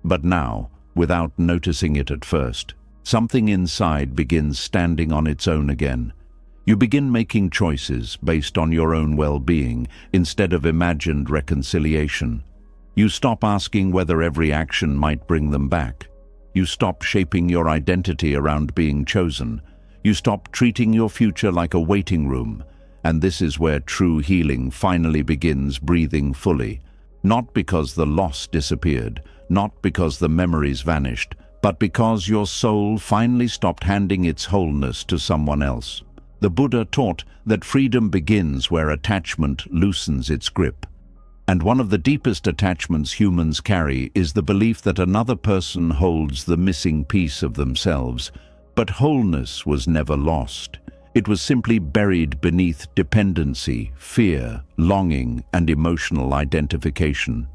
But now, without noticing it at first, something inside begins standing on its own again. You begin making choices based on your own well-being instead of imagined reconciliation. You stop asking whether every action might bring them back. You stop shaping your identity around being chosen. You stop treating your future like a waiting room. And this is where true healing finally begins breathing fully. Not because the loss disappeared, not because the memories vanished, but because your soul finally stopped handing its wholeness to someone else. The Buddha taught that freedom begins where attachment loosens its grip. And one of the deepest attachments humans carry is the belief that another person holds the missing piece of themselves. But wholeness was never lost. It was simply buried beneath dependency, fear, longing, and emotional identification.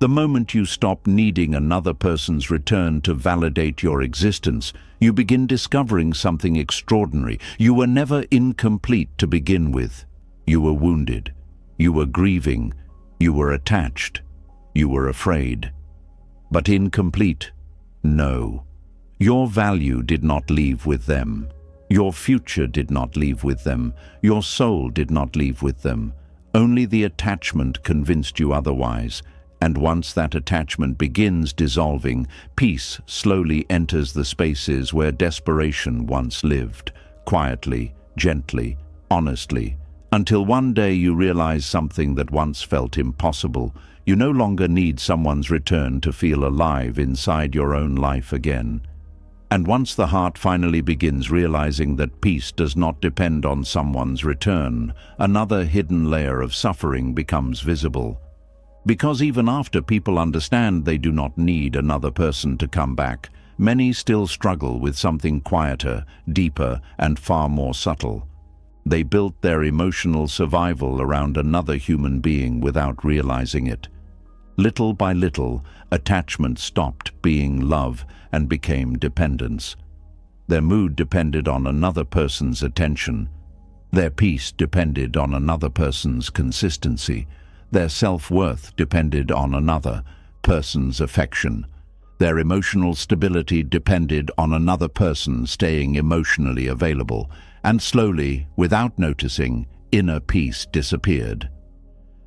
The moment you stop needing another person's return to validate your existence, you begin discovering something extraordinary. You were never incomplete to begin with. You were wounded. You were grieving. You were attached. You were afraid. But incomplete? No. Your value did not leave with them. Your future did not leave with them. Your soul did not leave with them. Only the attachment convinced you otherwise, and once that attachment begins dissolving, peace slowly enters the spaces where desperation once lived, quietly, gently, honestly, until one day you realize something that once felt impossible. You no longer need someone's return to feel alive inside your own life again. And once the heart finally begins realizing that peace does not depend on someone's return, another hidden layer of suffering becomes visible. Because even after people understand they do not need another person to come back, many still struggle with something quieter, deeper, and far more subtle. They built their emotional survival around another human being without realizing it. Little by little, attachment stopped being love and became dependence. Their mood depended on another person's attention. Their peace depended on another person's consistency. Their self-worth depended on another person's affection. Their emotional stability depended on another person staying emotionally available. And slowly, without noticing, inner peace disappeared.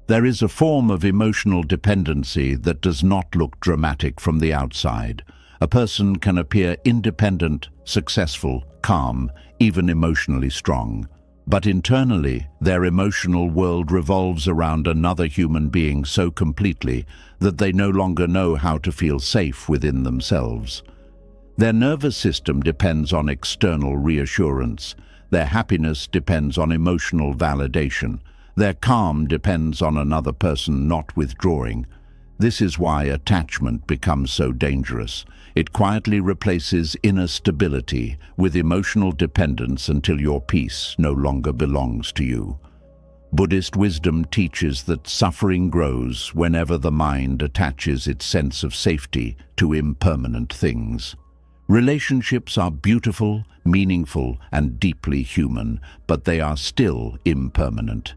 There is a form of emotional dependency that does not look dramatic from the outside. A person can appear independent, successful, calm, even emotionally strong. But internally, their emotional world revolves around another human being so completely that they no longer know how to feel safe within themselves. Their nervous system depends on external reassurance. Their happiness depends on emotional validation. Their calm depends on another person not withdrawing. This is why attachment becomes so dangerous. It quietly replaces inner stability with emotional dependence until your peace no longer belongs to you. Buddhist wisdom teaches that suffering grows whenever the mind attaches its sense of safety to impermanent things. Relationships are beautiful, meaningful, and deeply human, but they are still impermanent.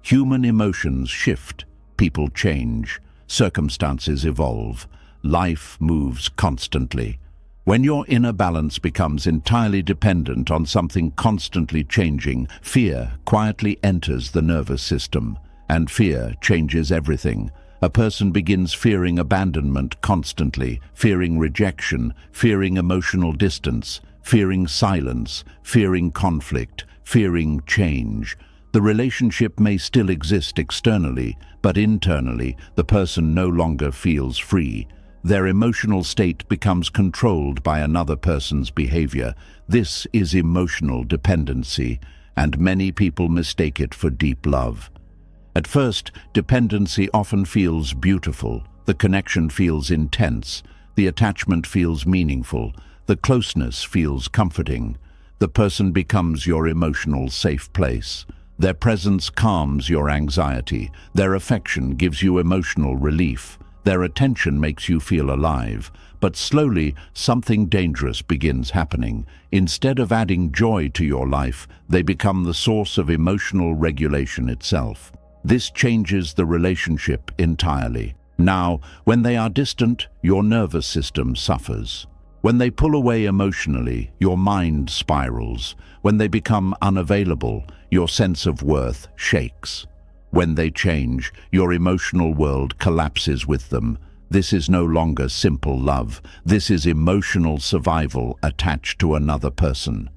Human emotions shift, people change, circumstances evolve, life moves constantly. When your inner balance becomes entirely dependent on something constantly changing, fear quietly enters the nervous system, and fear changes everything. A person begins fearing abandonment constantly, fearing rejection, fearing emotional distance, fearing silence, fearing conflict, fearing change. The relationship may still exist externally, but internally, the person no longer feels free. Their emotional state becomes controlled by another person's behavior. This is emotional dependency, and many people mistake it for deep love. At first, dependency often feels beautiful. The connection feels intense. The attachment feels meaningful. The closeness feels comforting. The person becomes your emotional safe place. Their presence calms your anxiety. Their affection gives you emotional relief. Their attention makes you feel alive. But slowly, something dangerous begins happening. Instead of adding joy to your life, they become the source of emotional regulation itself. This changes the relationship entirely. Now, when they are distant, your nervous system suffers. When they pull away emotionally, your mind spirals. When they become unavailable, your sense of worth shakes. When they change, your emotional world collapses with them. This is no longer simple love. This is emotional survival attached to another person.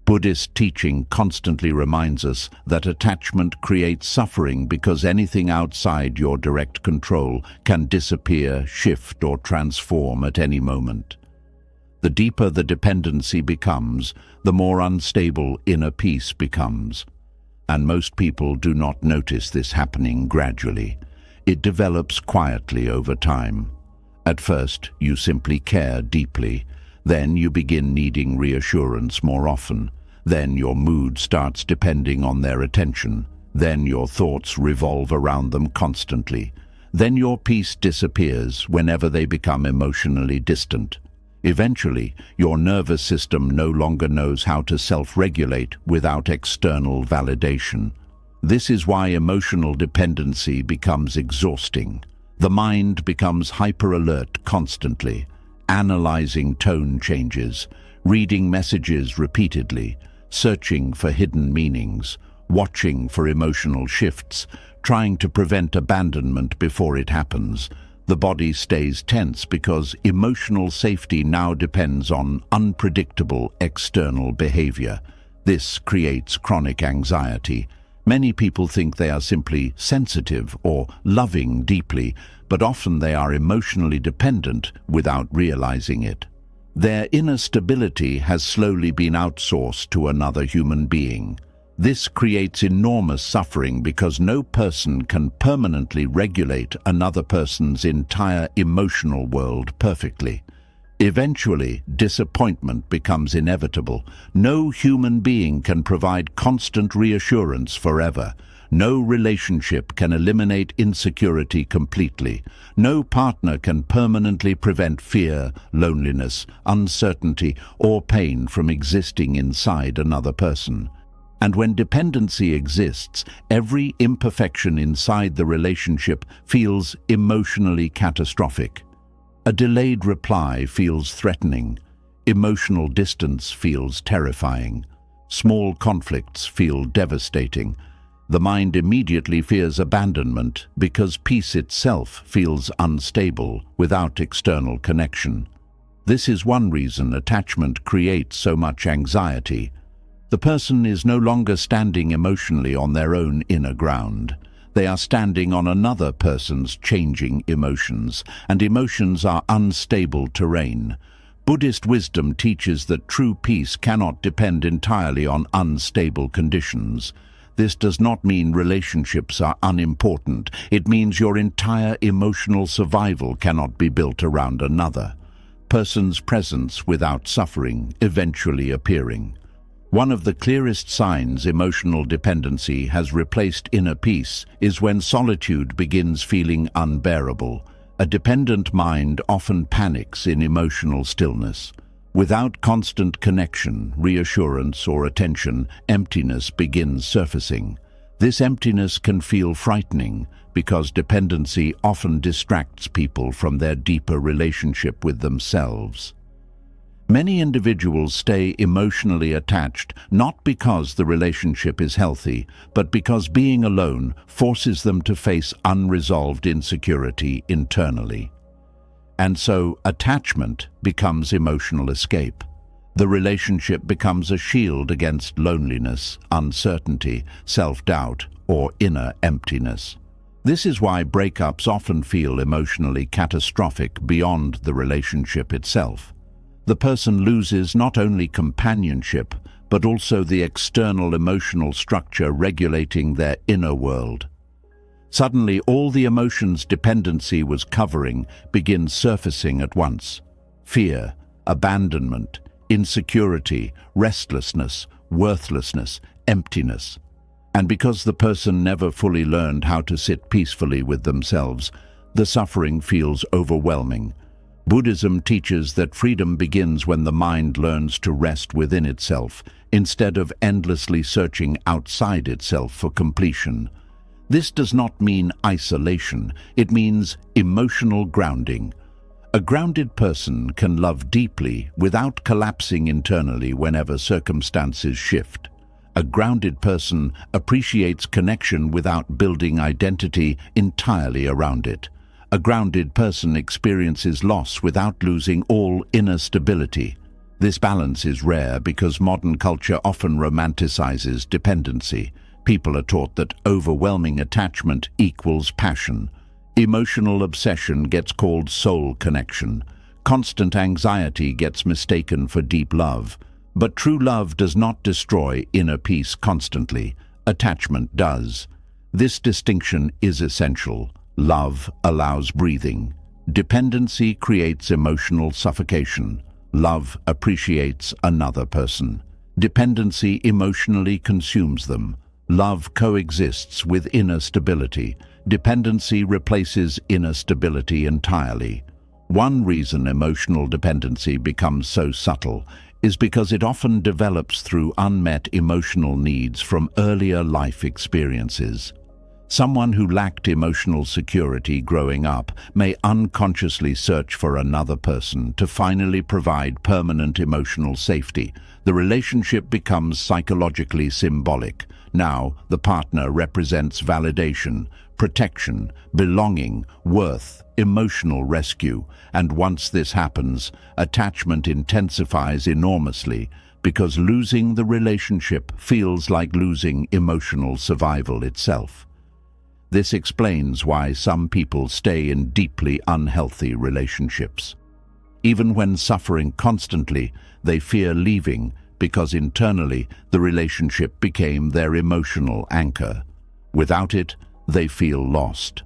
Buddhist teaching constantly reminds us that attachment creates suffering because anything outside your direct control can disappear, shift, or transform at any moment. The deeper the dependency becomes, the more unstable inner peace becomes. And most people do not notice this happening gradually. It develops quietly over time. At first, you simply care deeply. Then you begin needing reassurance more often. Then your mood starts depending on their attention. Then your thoughts revolve around them constantly. Then your peace disappears whenever they become emotionally distant. Eventually, your nervous system no longer knows how to self-regulate without external validation. This is why emotional dependency becomes exhausting. The mind becomes hyper-alert constantly, analyzing tone changes, reading messages repeatedly, searching for hidden meanings. watching for emotional shifts, trying to prevent abandonment before it happens. The body stays tense because emotional safety now depends on unpredictable external behavior. This creates chronic anxiety. Many people think they are simply sensitive or loving deeply, but often they are emotionally dependent without realizing it. Their inner stability has slowly been outsourced to another human being. This creates enormous suffering because no person can permanently regulate another person's entire emotional world perfectly. Eventually, disappointment becomes inevitable. No human being can provide constant reassurance forever. No relationship can eliminate insecurity completely. No partner can permanently prevent fear, loneliness, uncertainty, or pain from existing inside another person. And when dependency exists, every imperfection inside the relationship feels emotionally catastrophic. A delayed reply feels threatening. Emotional distance feels terrifying. Small conflicts feel devastating. The mind immediately fears abandonment because peace itself feels unstable without external connection. This is one reason attachment creates so much anxiety. The person is no longer standing emotionally on their own inner ground. They are standing on another person's changing emotions, and emotions are unstable terrain. Buddhist wisdom teaches that true peace cannot depend entirely on unstable conditions. This does not mean relationships are unimportant. It means your entire emotional survival cannot be built around another person's presence without suffering eventually appearing. One of the clearest signs emotional dependency has replaced inner peace is when solitude begins feeling unbearable. A dependent mind often panics in emotional stillness. Without constant connection, reassurance, or attention, emptiness begins surfacing. This emptiness can feel frightening because dependency often distracts people from their deeper relationship with themselves. Many individuals stay emotionally attached not because the relationship is healthy, but because being alone forces them to face unresolved insecurity internally. And so attachment becomes emotional escape. The relationship becomes a shield against loneliness, uncertainty, self-doubt, or inner emptiness. This is why breakups often feel emotionally catastrophic beyond the relationship itself. The person loses not only companionship, but also the external emotional structure regulating their inner world. Suddenly, all the emotions dependency was covering begin surfacing at once. Fear, abandonment, insecurity, restlessness, worthlessness, emptiness. And because the person never fully learned how to sit peacefully with themselves, the suffering feels overwhelming. Buddhism teaches that freedom begins when the mind learns to rest within itself, instead of endlessly searching outside itself for completion. This does not mean isolation, it means emotional grounding. A grounded person can love deeply without collapsing internally whenever circumstances shift. A grounded person appreciates connection without building identity entirely around it. A grounded person experiences loss without losing all inner stability. This balance is rare because modern culture often romanticizes dependency. People are taught that overwhelming attachment equals passion. Emotional obsession gets called soul connection. Constant anxiety gets mistaken for deep love. But true love does not destroy inner peace constantly. Attachment does. This distinction is essential. Love allows breathing. Dependency creates emotional suffocation. Love appreciates another person. Dependency emotionally consumes them. Love coexists with inner stability. Dependency replaces inner stability entirely. One reason emotional dependency becomes so subtle is because it often develops through unmet emotional needs from earlier life experiences. Someone who lacked emotional security growing up may unconsciously search for another person to finally provide permanent emotional safety. The relationship becomes psychologically symbolic, Now, the partner represents validation, protection, belonging, worth, emotional rescue, and once this happens, attachment intensifies enormously because losing the relationship feels like losing emotional survival itself. This explains why some people stay in deeply unhealthy relationships. Even when suffering constantly, they fear leaving because internally the relationship became their emotional anchor. Without it, they feel lost.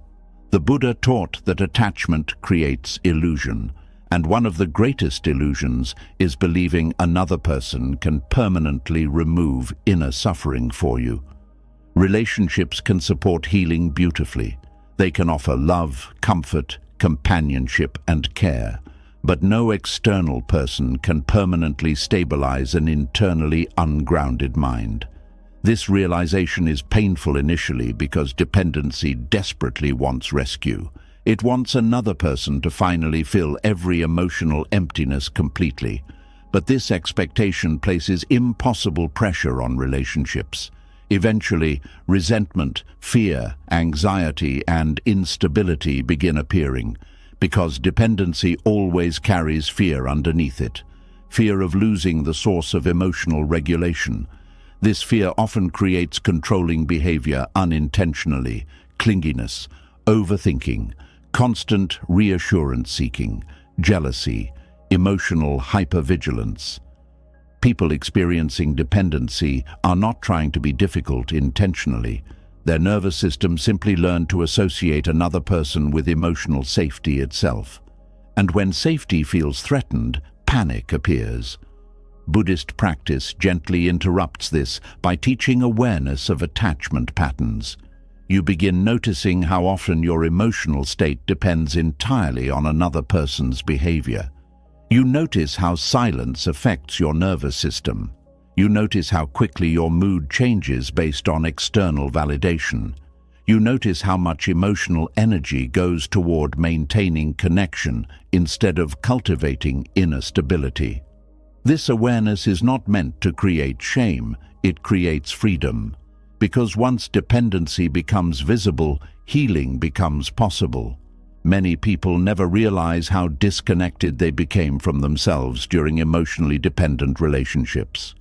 The Buddha taught that attachment creates illusion, and one of the greatest illusions is believing another person can permanently remove inner suffering for you. Relationships can support healing beautifully. They can offer love, comfort, companionship, and care. But no external person can permanently stabilize an internally ungrounded mind. This realization is painful initially because dependency desperately wants rescue. It wants another person to finally fill every emotional emptiness completely. But this expectation places impossible pressure on relationships. Eventually, resentment, fear, anxiety, and instability begin appearing, because dependency always carries fear underneath it. Fear of losing the source of emotional regulation. This fear often creates controlling behavior unintentionally, clinginess, overthinking, constant reassurance seeking, jealousy, emotional hypervigilance. People experiencing dependency are not trying to be difficult intentionally. Their nervous system simply learned to associate another person with emotional safety itself. And when safety feels threatened, panic appears. Buddhist practice gently interrupts this by teaching awareness of attachment patterns. You begin noticing how often your emotional state depends entirely on another person's behavior. You notice how silence affects your nervous system. You notice how quickly your mood changes based on external validation. You notice how much emotional energy goes toward maintaining connection instead of cultivating inner stability. This awareness is not meant to create shame, it creates freedom. Because once dependency becomes visible, healing becomes possible. Many people never realize how disconnected they became from themselves during emotionally dependent relationships.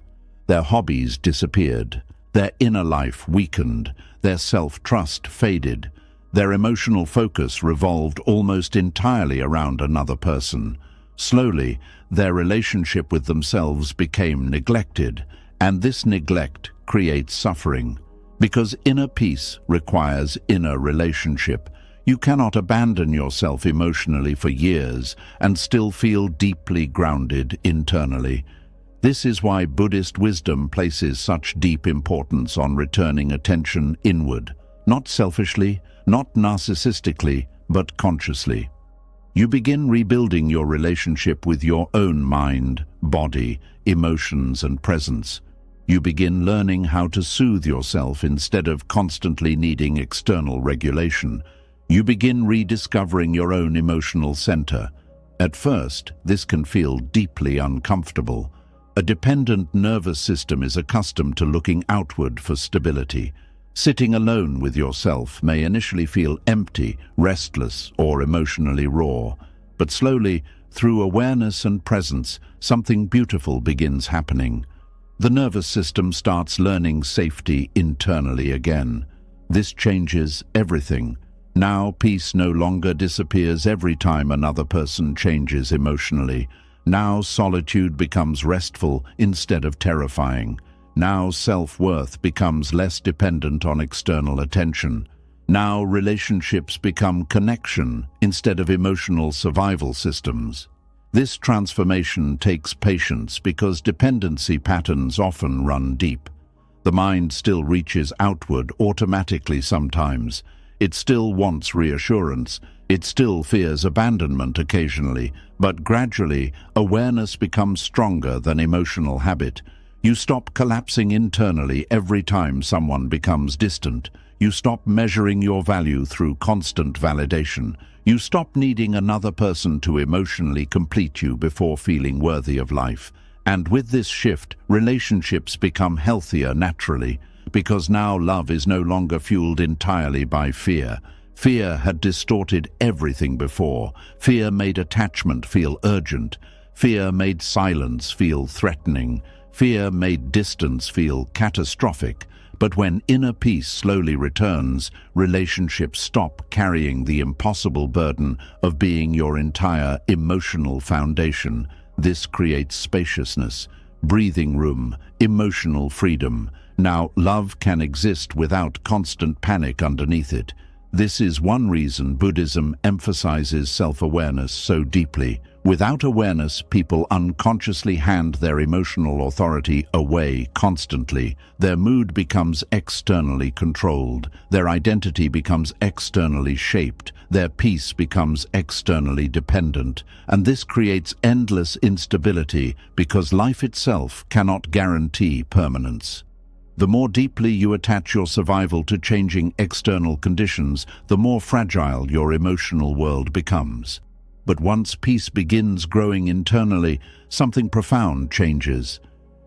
Their hobbies disappeared, their inner life weakened, their self-trust faded, their emotional focus revolved almost entirely around another person. Slowly, their relationship with themselves became neglected, and this neglect creates suffering. Because inner peace requires inner relationship. You cannot abandon yourself emotionally for years and still feel deeply grounded internally. This is why Buddhist wisdom places such deep importance on returning attention inward, not selfishly, not narcissistically, but consciously. You begin rebuilding your relationship with your own mind, body, emotions, and presence. You begin learning how to soothe yourself instead of constantly needing external regulation. You begin rediscovering your own emotional center. At first, this can feel deeply uncomfortable. A dependent nervous system is accustomed to looking outward for stability. Sitting alone with yourself may initially feel empty, restless, or emotionally raw. But slowly, through awareness and presence, something beautiful begins happening. The nervous system starts learning safety internally again. This changes everything. Now, peace no longer disappears every time another person changes emotionally. Now solitude becomes restful instead of terrifying. Now self-worth becomes less dependent on external attention. Now relationships become connection instead of emotional survival systems. This transformation takes patience because dependency patterns often run deep. The mind still reaches outward automatically sometimes. It still wants reassurance. It still fears abandonment occasionally, but gradually, awareness becomes stronger than emotional habit. You stop collapsing internally every time someone becomes distant. You stop measuring your value through constant validation. You stop needing another person to emotionally complete you before feeling worthy of life. And with this shift, relationships become healthier naturally, because now love is no longer fueled entirely by fear. Fear had distorted everything before. Fear made attachment feel urgent. Fear made silence feel threatening. Fear made distance feel catastrophic. But when inner peace slowly returns, relationships stop carrying the impossible burden of being your entire emotional foundation. This creates spaciousness, breathing room, emotional freedom. Now, love can exist without constant panic underneath it. This is one reason Buddhism emphasizes self-awareness so deeply. Without awareness, people unconsciously hand their emotional authority away constantly. Their mood becomes externally controlled. Their identity becomes externally shaped. Their peace becomes externally dependent. And this creates endless instability because life itself cannot guarantee permanence. The more deeply you attach your survival to changing external conditions, the more fragile your emotional world becomes. But once peace begins growing internally, something profound changes.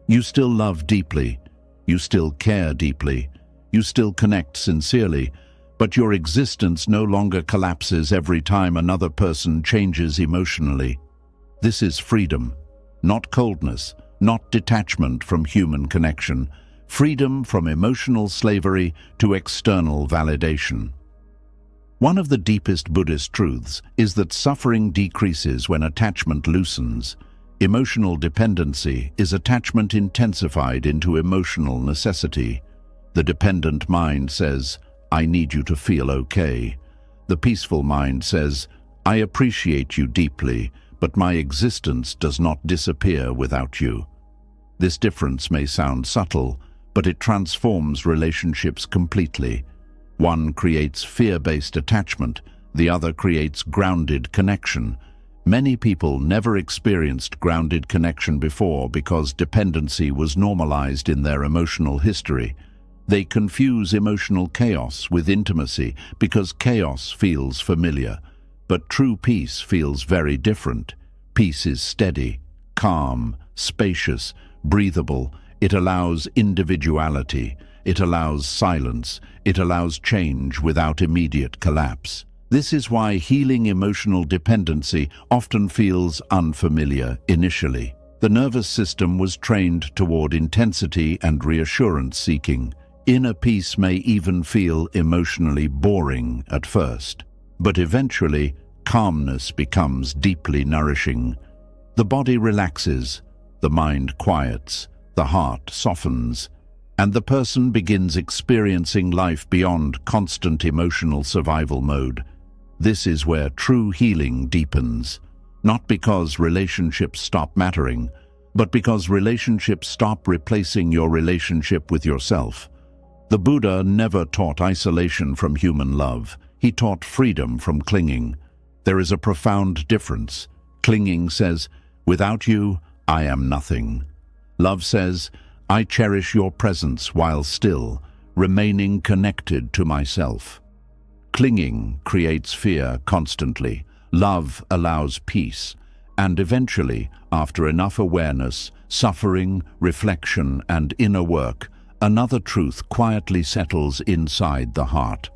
You still love deeply, you still care deeply, you still connect sincerely, but your existence no longer collapses every time another person changes emotionally. This is freedom, not coldness, not detachment from human connection. Freedom from emotional slavery to external validation. One of the deepest Buddhist truths is that suffering decreases when attachment loosens. Emotional dependency is attachment intensified into emotional necessity. The dependent mind says, "I need you to feel okay." The peaceful mind says, "I appreciate you deeply, but my existence does not disappear without you." This difference may sound subtle, but it transforms relationships completely. One creates fear-based attachment, the other creates grounded connection. Many people never experienced grounded connection before because dependency was normalized in their emotional history. They confuse emotional chaos with intimacy because chaos feels familiar. But true peace feels very different. Peace is steady, calm, spacious, breathable. It allows individuality, it allows silence, it allows change without immediate collapse. This is why healing emotional dependency often feels unfamiliar initially. The nervous system was trained toward intensity and reassurance seeking. Inner peace may even feel emotionally boring at first, but eventually calmness becomes deeply nourishing. The body relaxes, the mind quiets, the heart softens, and the person begins experiencing life beyond constant emotional survival mode. This is where true healing deepens, not because relationships stop mattering, but because relationships stop replacing your relationship with yourself. The Buddha never taught isolation from human love. He taught freedom from clinging. There is a profound difference. Clinging says, "Without you, I am nothing." Love says, "I cherish your presence while still, remaining connected to myself." Clinging creates fear constantly. Love allows peace. And eventually, after enough awareness, suffering, reflection, and inner work, another truth quietly settles inside the heart.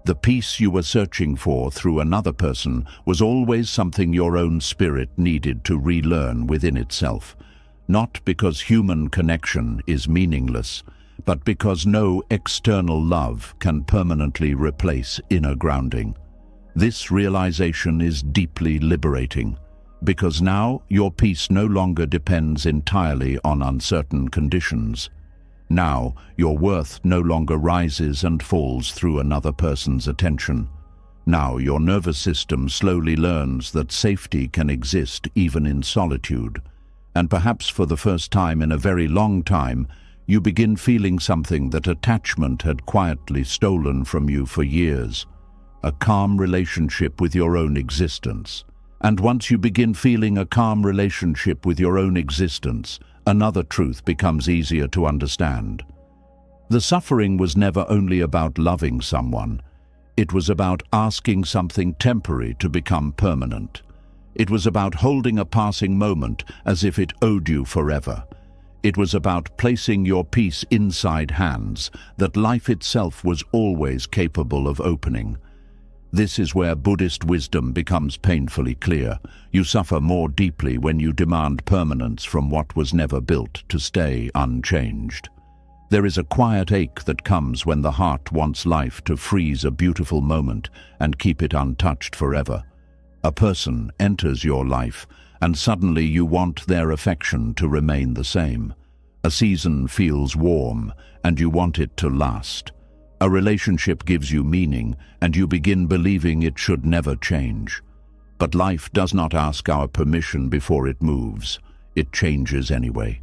The peace you were searching for through another person was always something your own spirit needed to relearn within itself. Not because human connection is meaningless, but because no external love can permanently replace inner grounding. This realization is deeply liberating, because now your peace no longer depends entirely on uncertain conditions. Now your worth no longer rises and falls through another person's attention. Now your nervous system slowly learns that safety can exist even in solitude. And perhaps for the first time in a very long time, you begin feeling something that attachment had quietly stolen from you for years. A calm relationship with your own existence. And once you begin feeling a calm relationship with your own existence, another truth becomes easier to understand. The suffering was never only about loving someone. It was about asking something temporary to become permanent. It was about holding a passing moment as if it owed you forever. It was about placing your peace inside hands that life itself was always capable of opening. This is where Buddhist wisdom becomes painfully clear. You suffer more deeply when you demand permanence from what was never built to stay unchanged. There is a quiet ache that comes when the heart wants life to freeze a beautiful moment and keep it untouched forever. A person enters your life, and suddenly you want their affection to remain the same. A season feels warm, and you want it to last. A relationship gives you meaning, and you begin believing it should never change. But life does not ask our permission before it moves. It changes anyway.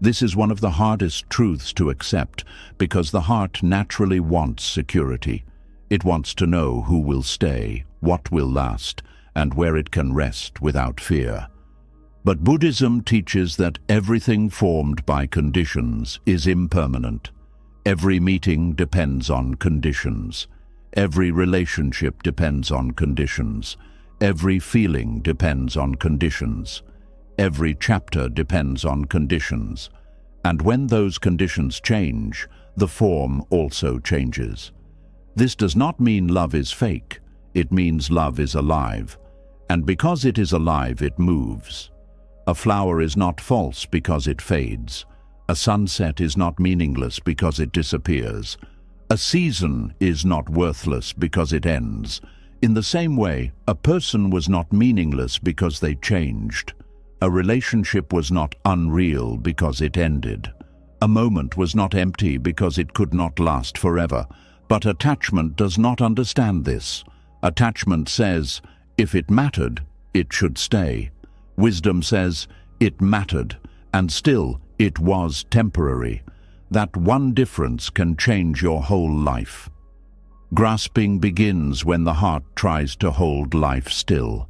This is one of the hardest truths to accept, because the heart naturally wants security. It wants to know who will stay, what will last, and where it can rest without fear. But Buddhism teaches that everything formed by conditions is impermanent. Every meeting depends on conditions. Every relationship depends on conditions. Every feeling depends on conditions. Every chapter depends on conditions. And when those conditions change, the form also changes. This does not mean love is fake. It means love is alive. And because it is alive, it moves. A flower is not false because it fades. A sunset is not meaningless because it disappears. A season is not worthless because it ends. In the same way, a person was not meaningless because they changed. A relationship was not unreal because it ended. A moment was not empty because it could not last forever. But attachment does not understand this. Attachment says, if it mattered, it should stay. Wisdom says, it mattered, and still it was temporary. That one difference can change your whole life. Grasping begins when the heart tries to hold life still.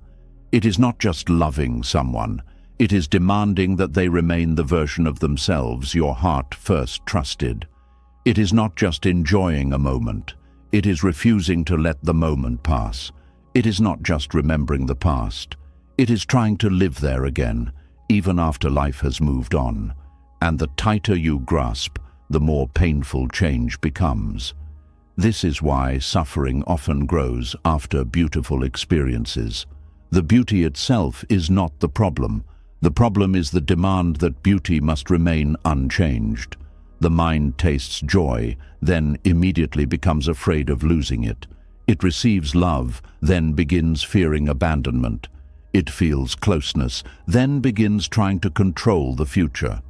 It is not just loving someone. It is demanding that they remain the version of themselves your heart first trusted. It is not just enjoying a moment. It is refusing to let the moment pass. It is not just remembering the past. It is trying to live there again, even after life has moved on. And the tighter you grasp, the more painful change becomes. This is why suffering often grows after beautiful experiences. The beauty itself is not the problem. The problem is the demand that beauty must remain unchanged. The mind tastes joy, then immediately becomes afraid of losing it. It receives love, then begins fearing abandonment. It feels closeness, then begins trying to control the future.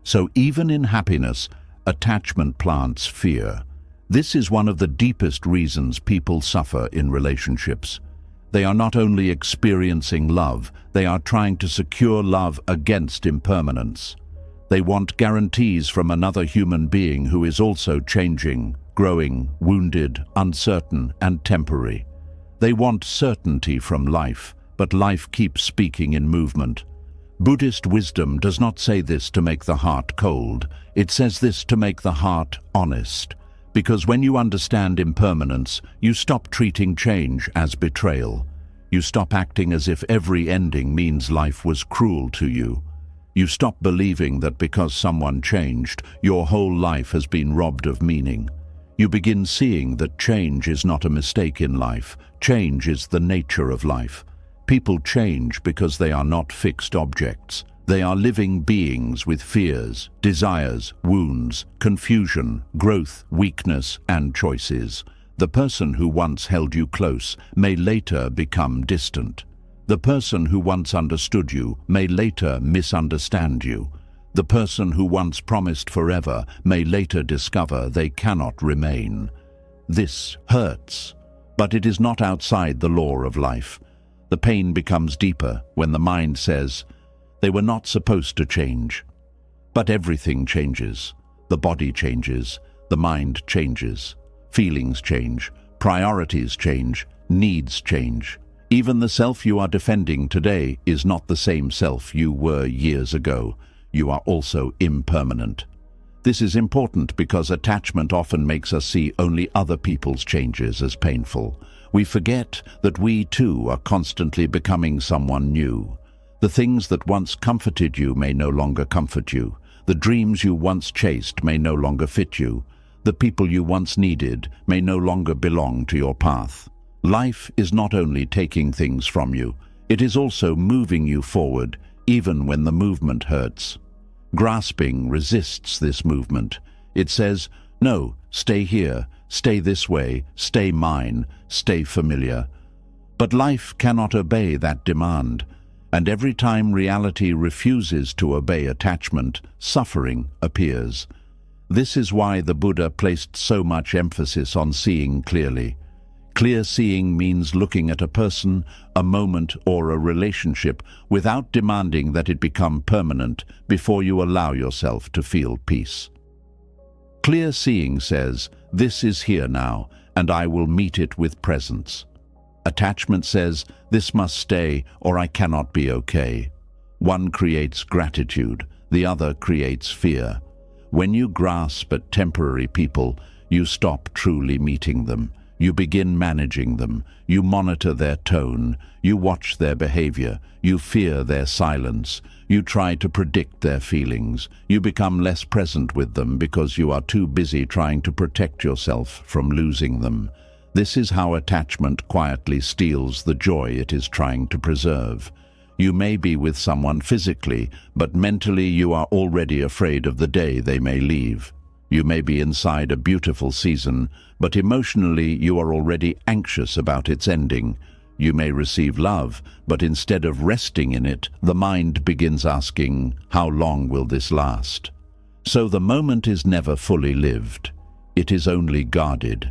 So even in happiness, attachment plants fear. This is one of the deepest reasons people suffer in relationships. They are not only experiencing love, they are trying to secure love against impermanence. They want guarantees from another human being who is also changing, growing, wounded, uncertain, and temporary. They want certainty from life, but life keeps speaking in movement. Buddhist wisdom does not say this to make the heart cold. It says this to make the heart honest. Because when you understand impermanence, you stop treating change as betrayal. You stop acting as if every ending means life was cruel to you. You stop believing that because someone changed, your whole life has been robbed of meaning. You begin seeing that change is not a mistake in life. Change is the nature of life. People change because they are not fixed objects. They are living beings with fears, desires, wounds, confusion, growth, weakness, and choices. The person who once held you close may later become distant. The person who once understood you may later misunderstand you. The person who once promised forever may later discover they cannot remain. This hurts, but it is not outside the law of life. The pain becomes deeper when the mind says, they were not supposed to change. But everything changes. The body changes. The mind changes. Feelings change. Priorities change. Needs change. Even the self you are defending today is not the same self you were years ago. You are also impermanent. This is important because attachment often makes us see only other people's changes as painful. We forget that we too are constantly becoming someone new. The things that once comforted you may no longer comfort you. The dreams you once chased may no longer fit you. The people you once needed may no longer belong to your path. Life is not only taking things from you, it is also moving you forward, even when the movement hurts. Grasping resists this movement. It says, "No, stay here, stay this way, stay mine, stay familiar." But life cannot obey that demand, and every time reality refuses to obey attachment, suffering appears. This is why the Buddha placed so much emphasis on seeing clearly. Clear seeing means looking at a person, a moment, or a relationship without demanding that it become permanent before you allow yourself to feel peace. Clear seeing says, "This is here now, and I will meet it with presence." Attachment says, "This must stay, or I cannot be okay." One creates gratitude, the other creates fear. When you grasp at temporary people, you stop truly meeting them. You begin managing them. You monitor their tone. You watch their behavior. You fear their silence. You try to predict their feelings. You become less present with them because you are too busy trying to protect yourself from losing them. This is how attachment quietly steals the joy it is trying to preserve. You may be with someone physically, but mentally you are already afraid of the day they may leave. You may be inside a beautiful season, but emotionally you are already anxious about its ending. You may receive love, but instead of resting in it, the mind begins asking, "How long will this last?" So the moment is never fully lived. It is only guarded.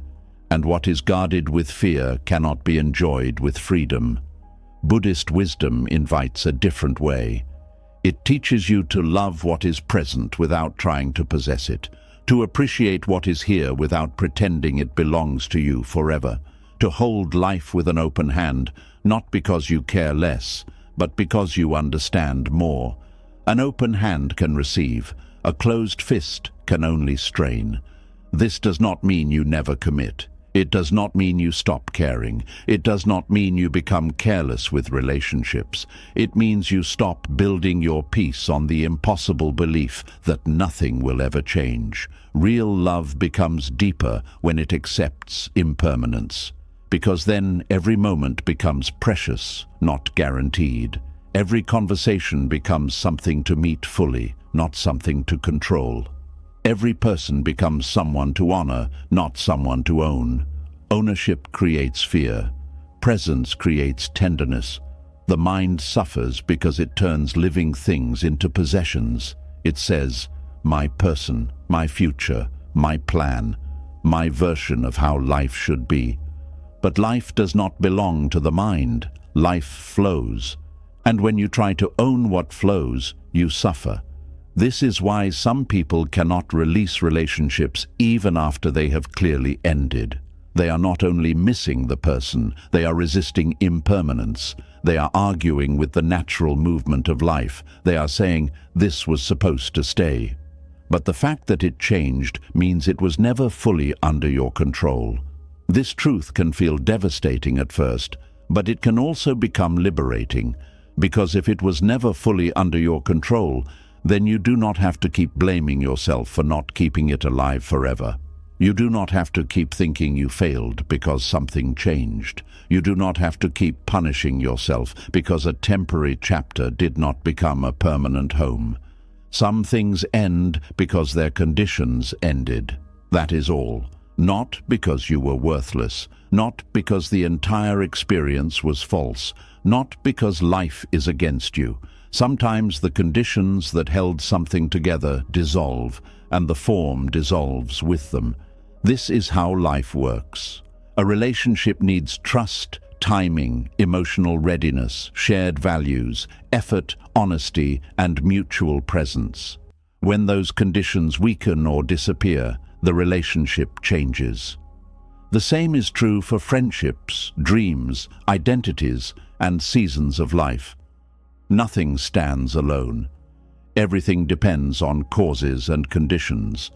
And what is guarded with fear cannot be enjoyed with freedom. Buddhist wisdom invites a different way. It teaches you to love what is present without trying to possess it, to appreciate what is here without pretending it belongs to you forever, to hold life with an open hand, not because you care less, but because you understand more. An open hand can receive, a closed fist can only strain. This does not mean you never commit. It does not mean you stop caring. It does not mean you become careless with relationships. It means you stop building your peace on the impossible belief that nothing will ever change. Real love becomes deeper when it accepts impermanence, because then every moment becomes precious, not guaranteed. Every conversation becomes something to meet fully, not something to control. Every person becomes someone to honor, not someone to own. Ownership creates fear. Presence creates tenderness. The mind suffers because it turns living things into possessions. It says, "My person, my future, my plan, my version of how life should be." But life does not belong to the mind. Life flows. And when you try to own what flows, you suffer. This is why some people cannot release relationships even after they have clearly ended. They are not only missing the person, they are resisting impermanence. They are arguing with the natural movement of life. They are saying, "This was supposed to stay." But the fact that it changed means it was never fully under your control. This truth can feel devastating at first, but it can also become liberating, because if it was never fully under your control, then you do not have to keep blaming yourself for not keeping it alive forever. You do not have to keep thinking you failed because something changed. You do not have to keep punishing yourself because a temporary chapter did not become a permanent home. Some things end because their conditions ended. That is all. Not because you were worthless, not because the entire experience was false, not because life is against you. Sometimes the conditions that held something together dissolve, and the form dissolves with them. This is how life works. A relationship needs trust, timing, emotional readiness, shared values, effort, honesty, and mutual presence. When those conditions weaken or disappear, the relationship changes. The same is true for friendships, dreams, identities, and seasons of life. Nothing stands alone. Everything depends on causes and conditions.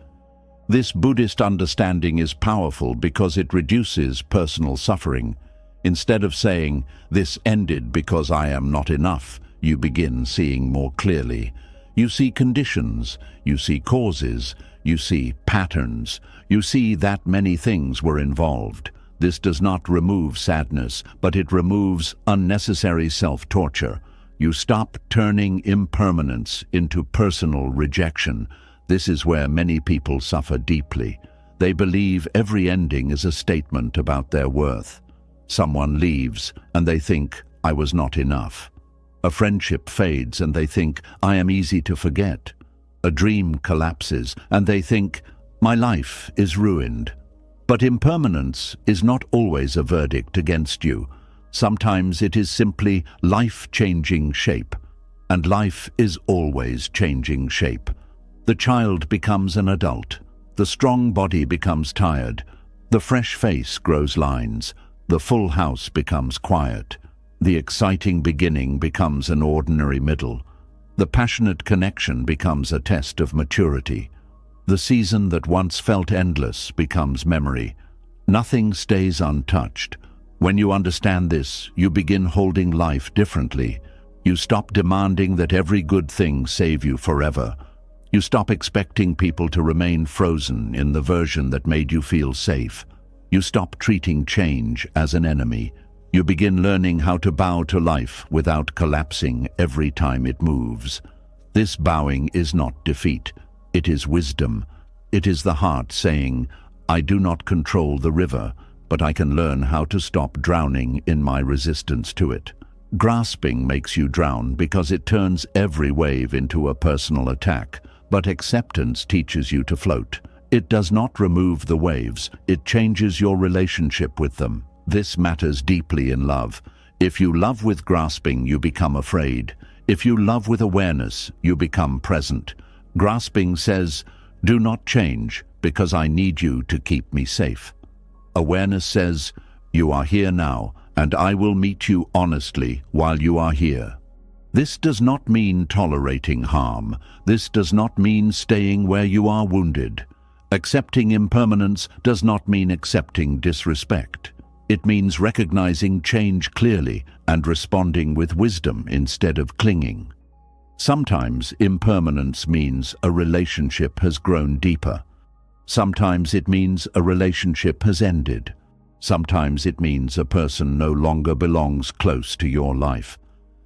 This Buddhist understanding is powerful because it reduces personal suffering. Instead of saying, "This ended because I am not enough," you begin seeing more clearly. You see conditions, you see causes, you see patterns, you see that many things were involved. This does not remove sadness, but it removes unnecessary self-torture. You stop turning impermanence into personal rejection. This is where many people suffer deeply. They believe every ending is a statement about their worth. Someone leaves, and they think, I was not enough. A friendship fades, and they think, I am easy to forget. A dream collapses, and they think, my life is ruined. But impermanence is not always a verdict against you. Sometimes it is simply life-changing shape, and life is always changing shape. The child becomes an adult. The strong body becomes tired. The fresh face grows lines. The full house becomes quiet. The exciting beginning becomes an ordinary middle. The passionate connection becomes a test of maturity. The season that once felt endless becomes memory. Nothing stays untouched. When you understand this, you begin holding life differently. You stop demanding that every good thing save you forever. You stop expecting people to remain frozen in the version that made you feel safe. You stop treating change as an enemy. You begin learning how to bow to life without collapsing every time it moves. This bowing is not defeat. It is wisdom. It is the heart saying, I do not control the river, but I can learn how to stop drowning in my resistance to it. Grasping makes you drown because it turns every wave into a personal attack, but acceptance teaches you to float. It does not remove the waves, it changes your relationship with them. This matters deeply in love. If you love with grasping, you become afraid. If you love with awareness, you become present. Grasping says, do not change because I need you to keep me safe. Awareness says, you are here now, and I will meet you honestly while you are here. This does not mean tolerating harm. This does not mean staying where you are wounded. Accepting impermanence does not mean accepting disrespect. It means recognizing change clearly and responding with wisdom instead of clinging. Sometimes impermanence means a relationship has grown deeper. Sometimes it means a relationship has ended. Sometimes it means a person no longer belongs close to your life.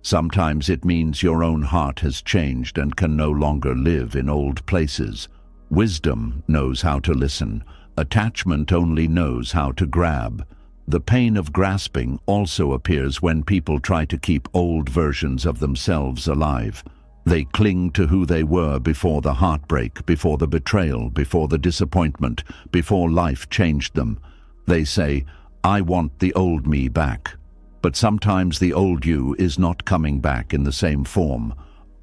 Sometimes it means your own heart has changed and can no longer live in old places. Wisdom knows how to listen. Attachment only knows how to grab. The pain of grasping also appears when people try to keep old versions of themselves alive. They cling to who they were before the heartbreak, before the betrayal, before the disappointment, before life changed them. They say, I want the old me back. But sometimes the old you is not coming back in the same form.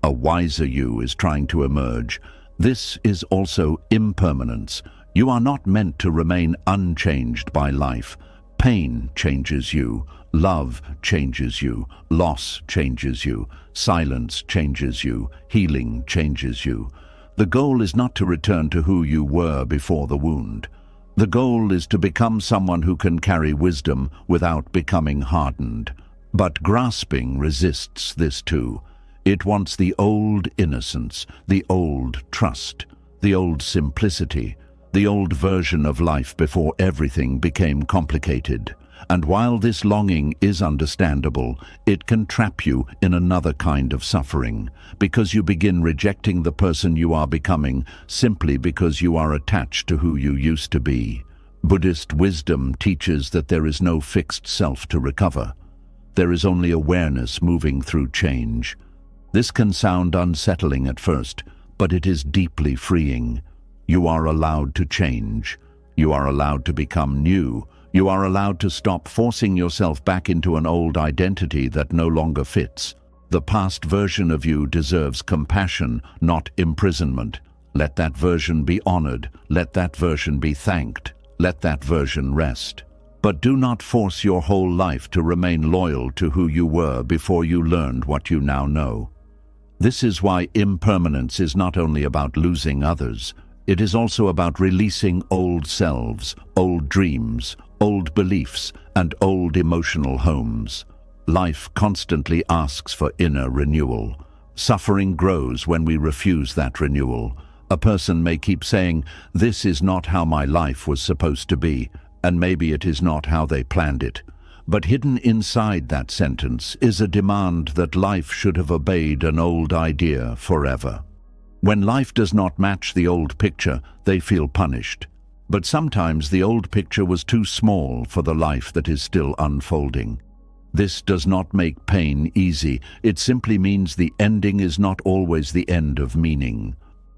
A wiser you is trying to emerge. This is also impermanence. You are not meant to remain unchanged by life. Pain changes you. Love changes you. Loss changes you. Silence changes you. Healing changes you. The goal is not to return to who you were before the wound. The goal is to become someone who can carry wisdom without becoming hardened. But grasping resists this too. It wants the old innocence, the old trust, the old simplicity, the old version of life before everything became complicated. And while this longing is understandable, it can trap you in another kind of suffering, because you begin rejecting the person you are becoming simply because you are attached to who you used to be. Buddhist wisdom teaches that there is no fixed self to recover. There is only awareness moving through change. This can sound unsettling at first, but it is deeply freeing. You are allowed to change. You are allowed to become new. You are allowed to stop forcing yourself back into an old identity that no longer fits. The past version of you deserves compassion, not imprisonment. Let that version be honored. Let that version be thanked. Let that version rest. But do not force your whole life to remain loyal to who you were before you learned what you now know. This is why impermanence is not only about losing others. It is also about releasing old selves, old dreams, old beliefs, and old emotional homes. Life constantly asks for inner renewal. Suffering grows when we refuse that renewal. A person may keep saying, "This is not how my life was supposed to be," and maybe it is not how they planned it. But hidden inside that sentence is a demand that life should have obeyed an old idea forever. When life does not match the old picture, they feel punished. But sometimes the old picture was too small for the life that is still unfolding. This does not make pain easy. It simply means the ending is not always the end of meaning.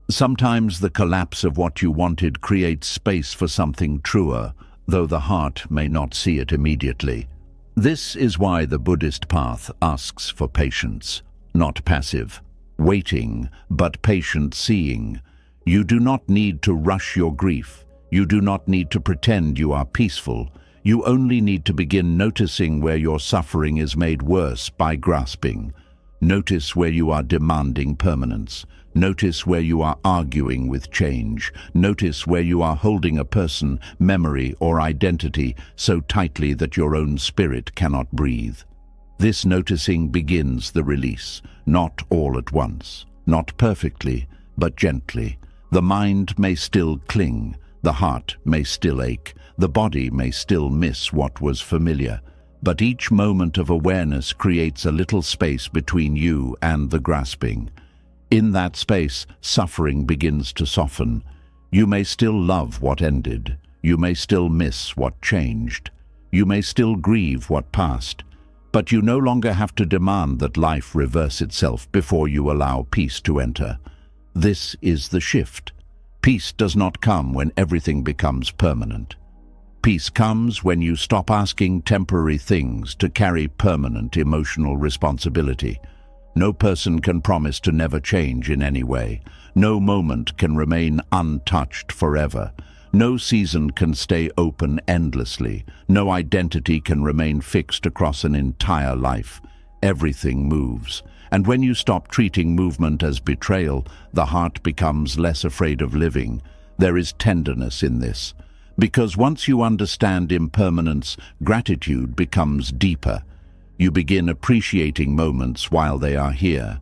Sometimes the collapse of what you wanted creates space for something truer, though the heart may not see it immediately. This is why the Buddhist path asks for patience, not passive. Waiting, but patient seeing. You do not need to rush your grief. You do not need to pretend you are peaceful. You only need to begin noticing where your suffering is made worse by grasping. Notice where you are demanding permanence. Notice where you are arguing with change. Notice where you are holding a person, memory, or identity so tightly that your own spirit cannot breathe. This noticing begins the release, not all at once, not perfectly, but gently. The mind may still cling, the heart may still ache, the body may still miss what was familiar, but each moment of awareness creates a little space between you and the grasping. In that space, suffering begins to soften. You may still love what ended. You may still miss what changed. You may still grieve what passed. But you no longer have to demand that life reverse itself before you allow peace to enter. This is the shift. Peace does not come when everything becomes permanent. Peace comes when you stop asking temporary things to carry permanent emotional responsibility. No person can promise to never change in any way. No moment can remain untouched forever. No season can stay open endlessly. No identity can remain fixed across an entire life. Everything moves. And when you stop treating movement as betrayal, the heart becomes less afraid of living. There is tenderness in this. Because once you understand impermanence, gratitude becomes deeper. You begin appreciating moments while they are here.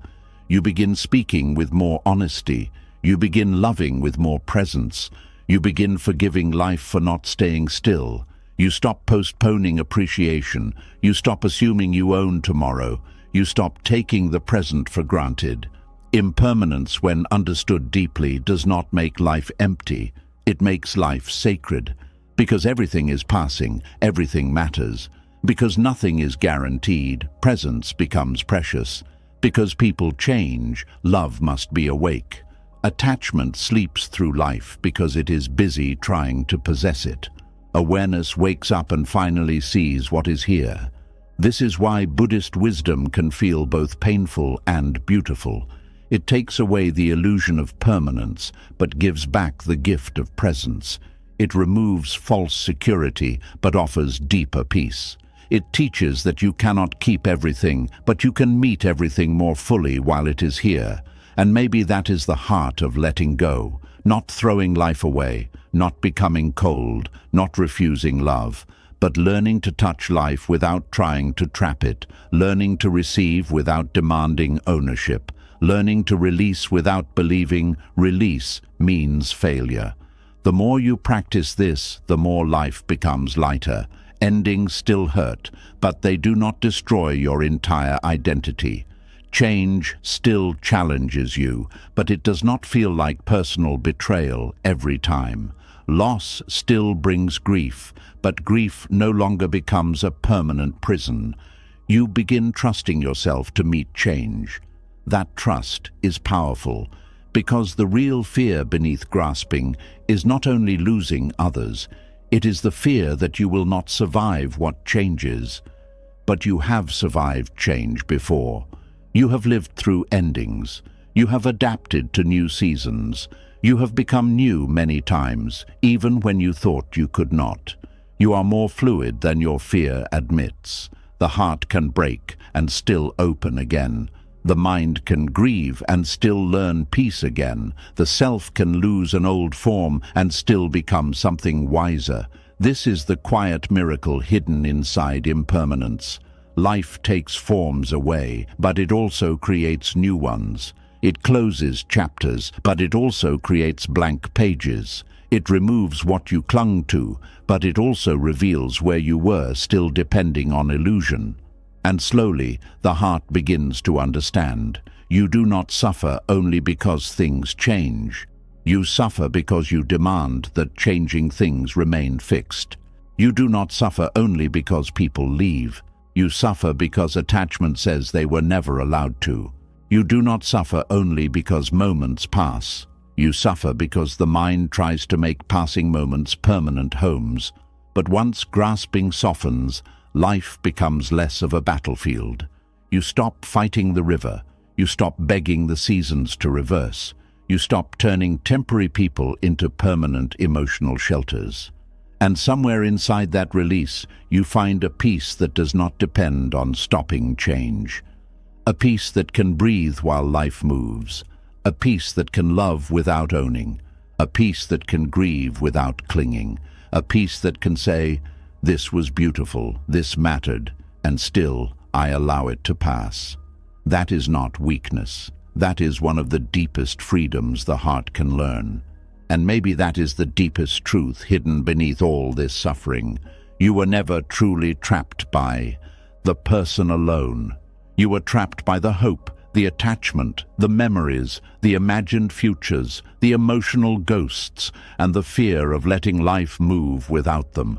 You begin speaking with more honesty. You begin loving with more presence. You begin forgiving life for not staying still. You stop postponing appreciation. You stop assuming you own tomorrow. You stop taking the present for granted. Impermanence, when understood deeply, does not make life empty. It makes life sacred. Because everything is passing, everything matters. Because nothing is guaranteed, presence becomes precious. Because people change, love must be awake. Attachment sleeps through life because it is busy trying to possess it. Awareness wakes up and finally sees what is here. This is why Buddhist wisdom can feel both painful and beautiful. It takes away the illusion of permanence, but gives back the gift of presence. It removes false security, but offers deeper peace. It teaches that you cannot keep everything, but you can meet everything more fully while it is here. And maybe that is the heart of letting go, not throwing life away, not becoming cold, not refusing love, but learning to touch life without trying to trap it, learning to receive without demanding ownership, learning to release without believing release means failure. The more you practice this, the more life becomes lighter. Endings still hurt, but they do not destroy your entire identity. Change still challenges you, but it does not feel like personal betrayal every time. Loss still brings grief, but grief no longer becomes a permanent prison. You begin trusting yourself to meet change. That trust is powerful, because the real fear beneath grasping is not only losing others, it is the fear that you will not survive what changes. But you have survived change before. You have lived through endings. You have adapted to new seasons. You have become new many times, even when you thought you could not. You are more fluid than your fear admits. The heart can break and still open again. The mind can grieve and still learn peace again. The self can lose an old form and still become something wiser. This is the quiet miracle hidden inside impermanence. Life takes forms away, but it also creates new ones. It closes chapters, but it also creates blank pages. It removes what you clung to, but it also reveals where you were, still depending on illusion. And slowly, the heart begins to understand. You do not suffer only because things change. You suffer because you demand that changing things remain fixed. You do not suffer only because people leave. You suffer because attachment says they were never allowed to. You do not suffer only because moments pass. You suffer because the mind tries to make passing moments permanent homes. But once grasping softens, life becomes less of a battlefield. You stop fighting the river. You stop begging the seasons to reverse. You stop turning temporary people into permanent emotional shelters. And somewhere inside that release, you find a peace that does not depend on stopping change. A peace that can breathe while life moves. A peace that can love without owning. A peace that can grieve without clinging. A peace that can say, "This was beautiful, this mattered, and still I allow it to pass." That is not weakness. That is one of the deepest freedoms the heart can learn. And maybe that is the deepest truth hidden beneath all this suffering. You were never truly trapped by the person alone. You were trapped by the hope, the attachment, the memories, the imagined futures, the emotional ghosts, and the fear of letting life move without them.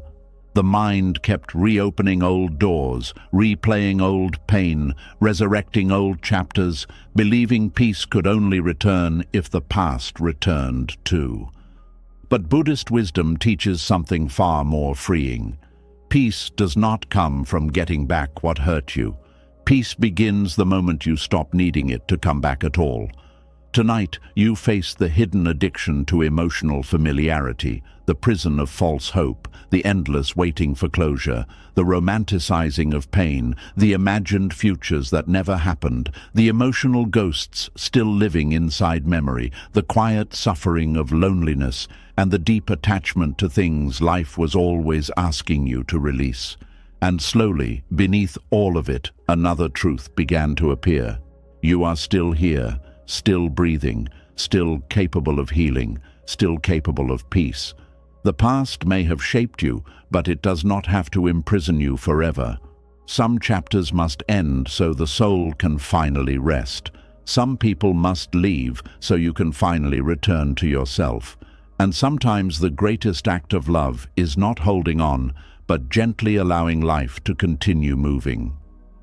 The mind kept reopening old doors, replaying old pain, resurrecting old chapters, believing peace could only return if the past returned too. But Buddhist wisdom teaches something far more freeing. Peace does not come from getting back what hurt you. Peace begins the moment you stop needing it to come back at all. Tonight, you face the hidden addiction to emotional familiarity, the prison of false hope, the endless waiting for closure, the romanticizing of pain, the imagined futures that never happened, the emotional ghosts still living inside memory, the quiet suffering of loneliness, and the deep attachment to things life was always asking you to release. And slowly, beneath all of it, another truth began to appear. You are still here, still breathing, still capable of healing, still capable of peace. The past may have shaped you, but it does not have to imprison you forever. Some chapters must end so the soul can finally rest. Some people must leave so you can finally return to yourself. And sometimes the greatest act of love is not holding on, but gently allowing life to continue moving.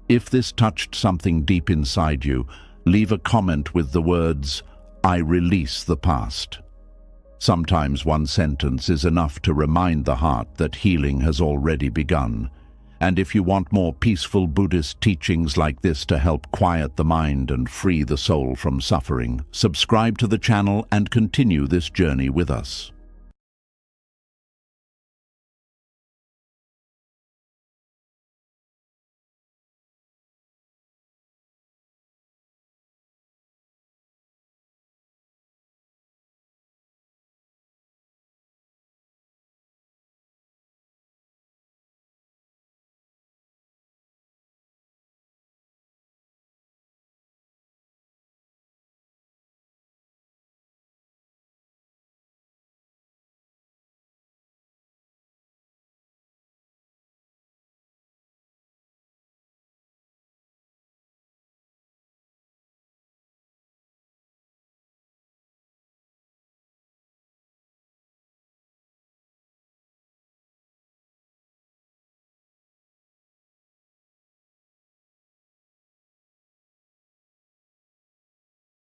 If this touched something deep inside you, leave a comment with the words, "I release the past." Sometimes one sentence is enough to remind the heart that healing has already begun. And if you want more peaceful Buddhist teachings like this to help quiet the mind and free the soul from suffering, subscribe to the channel and continue this journey with us.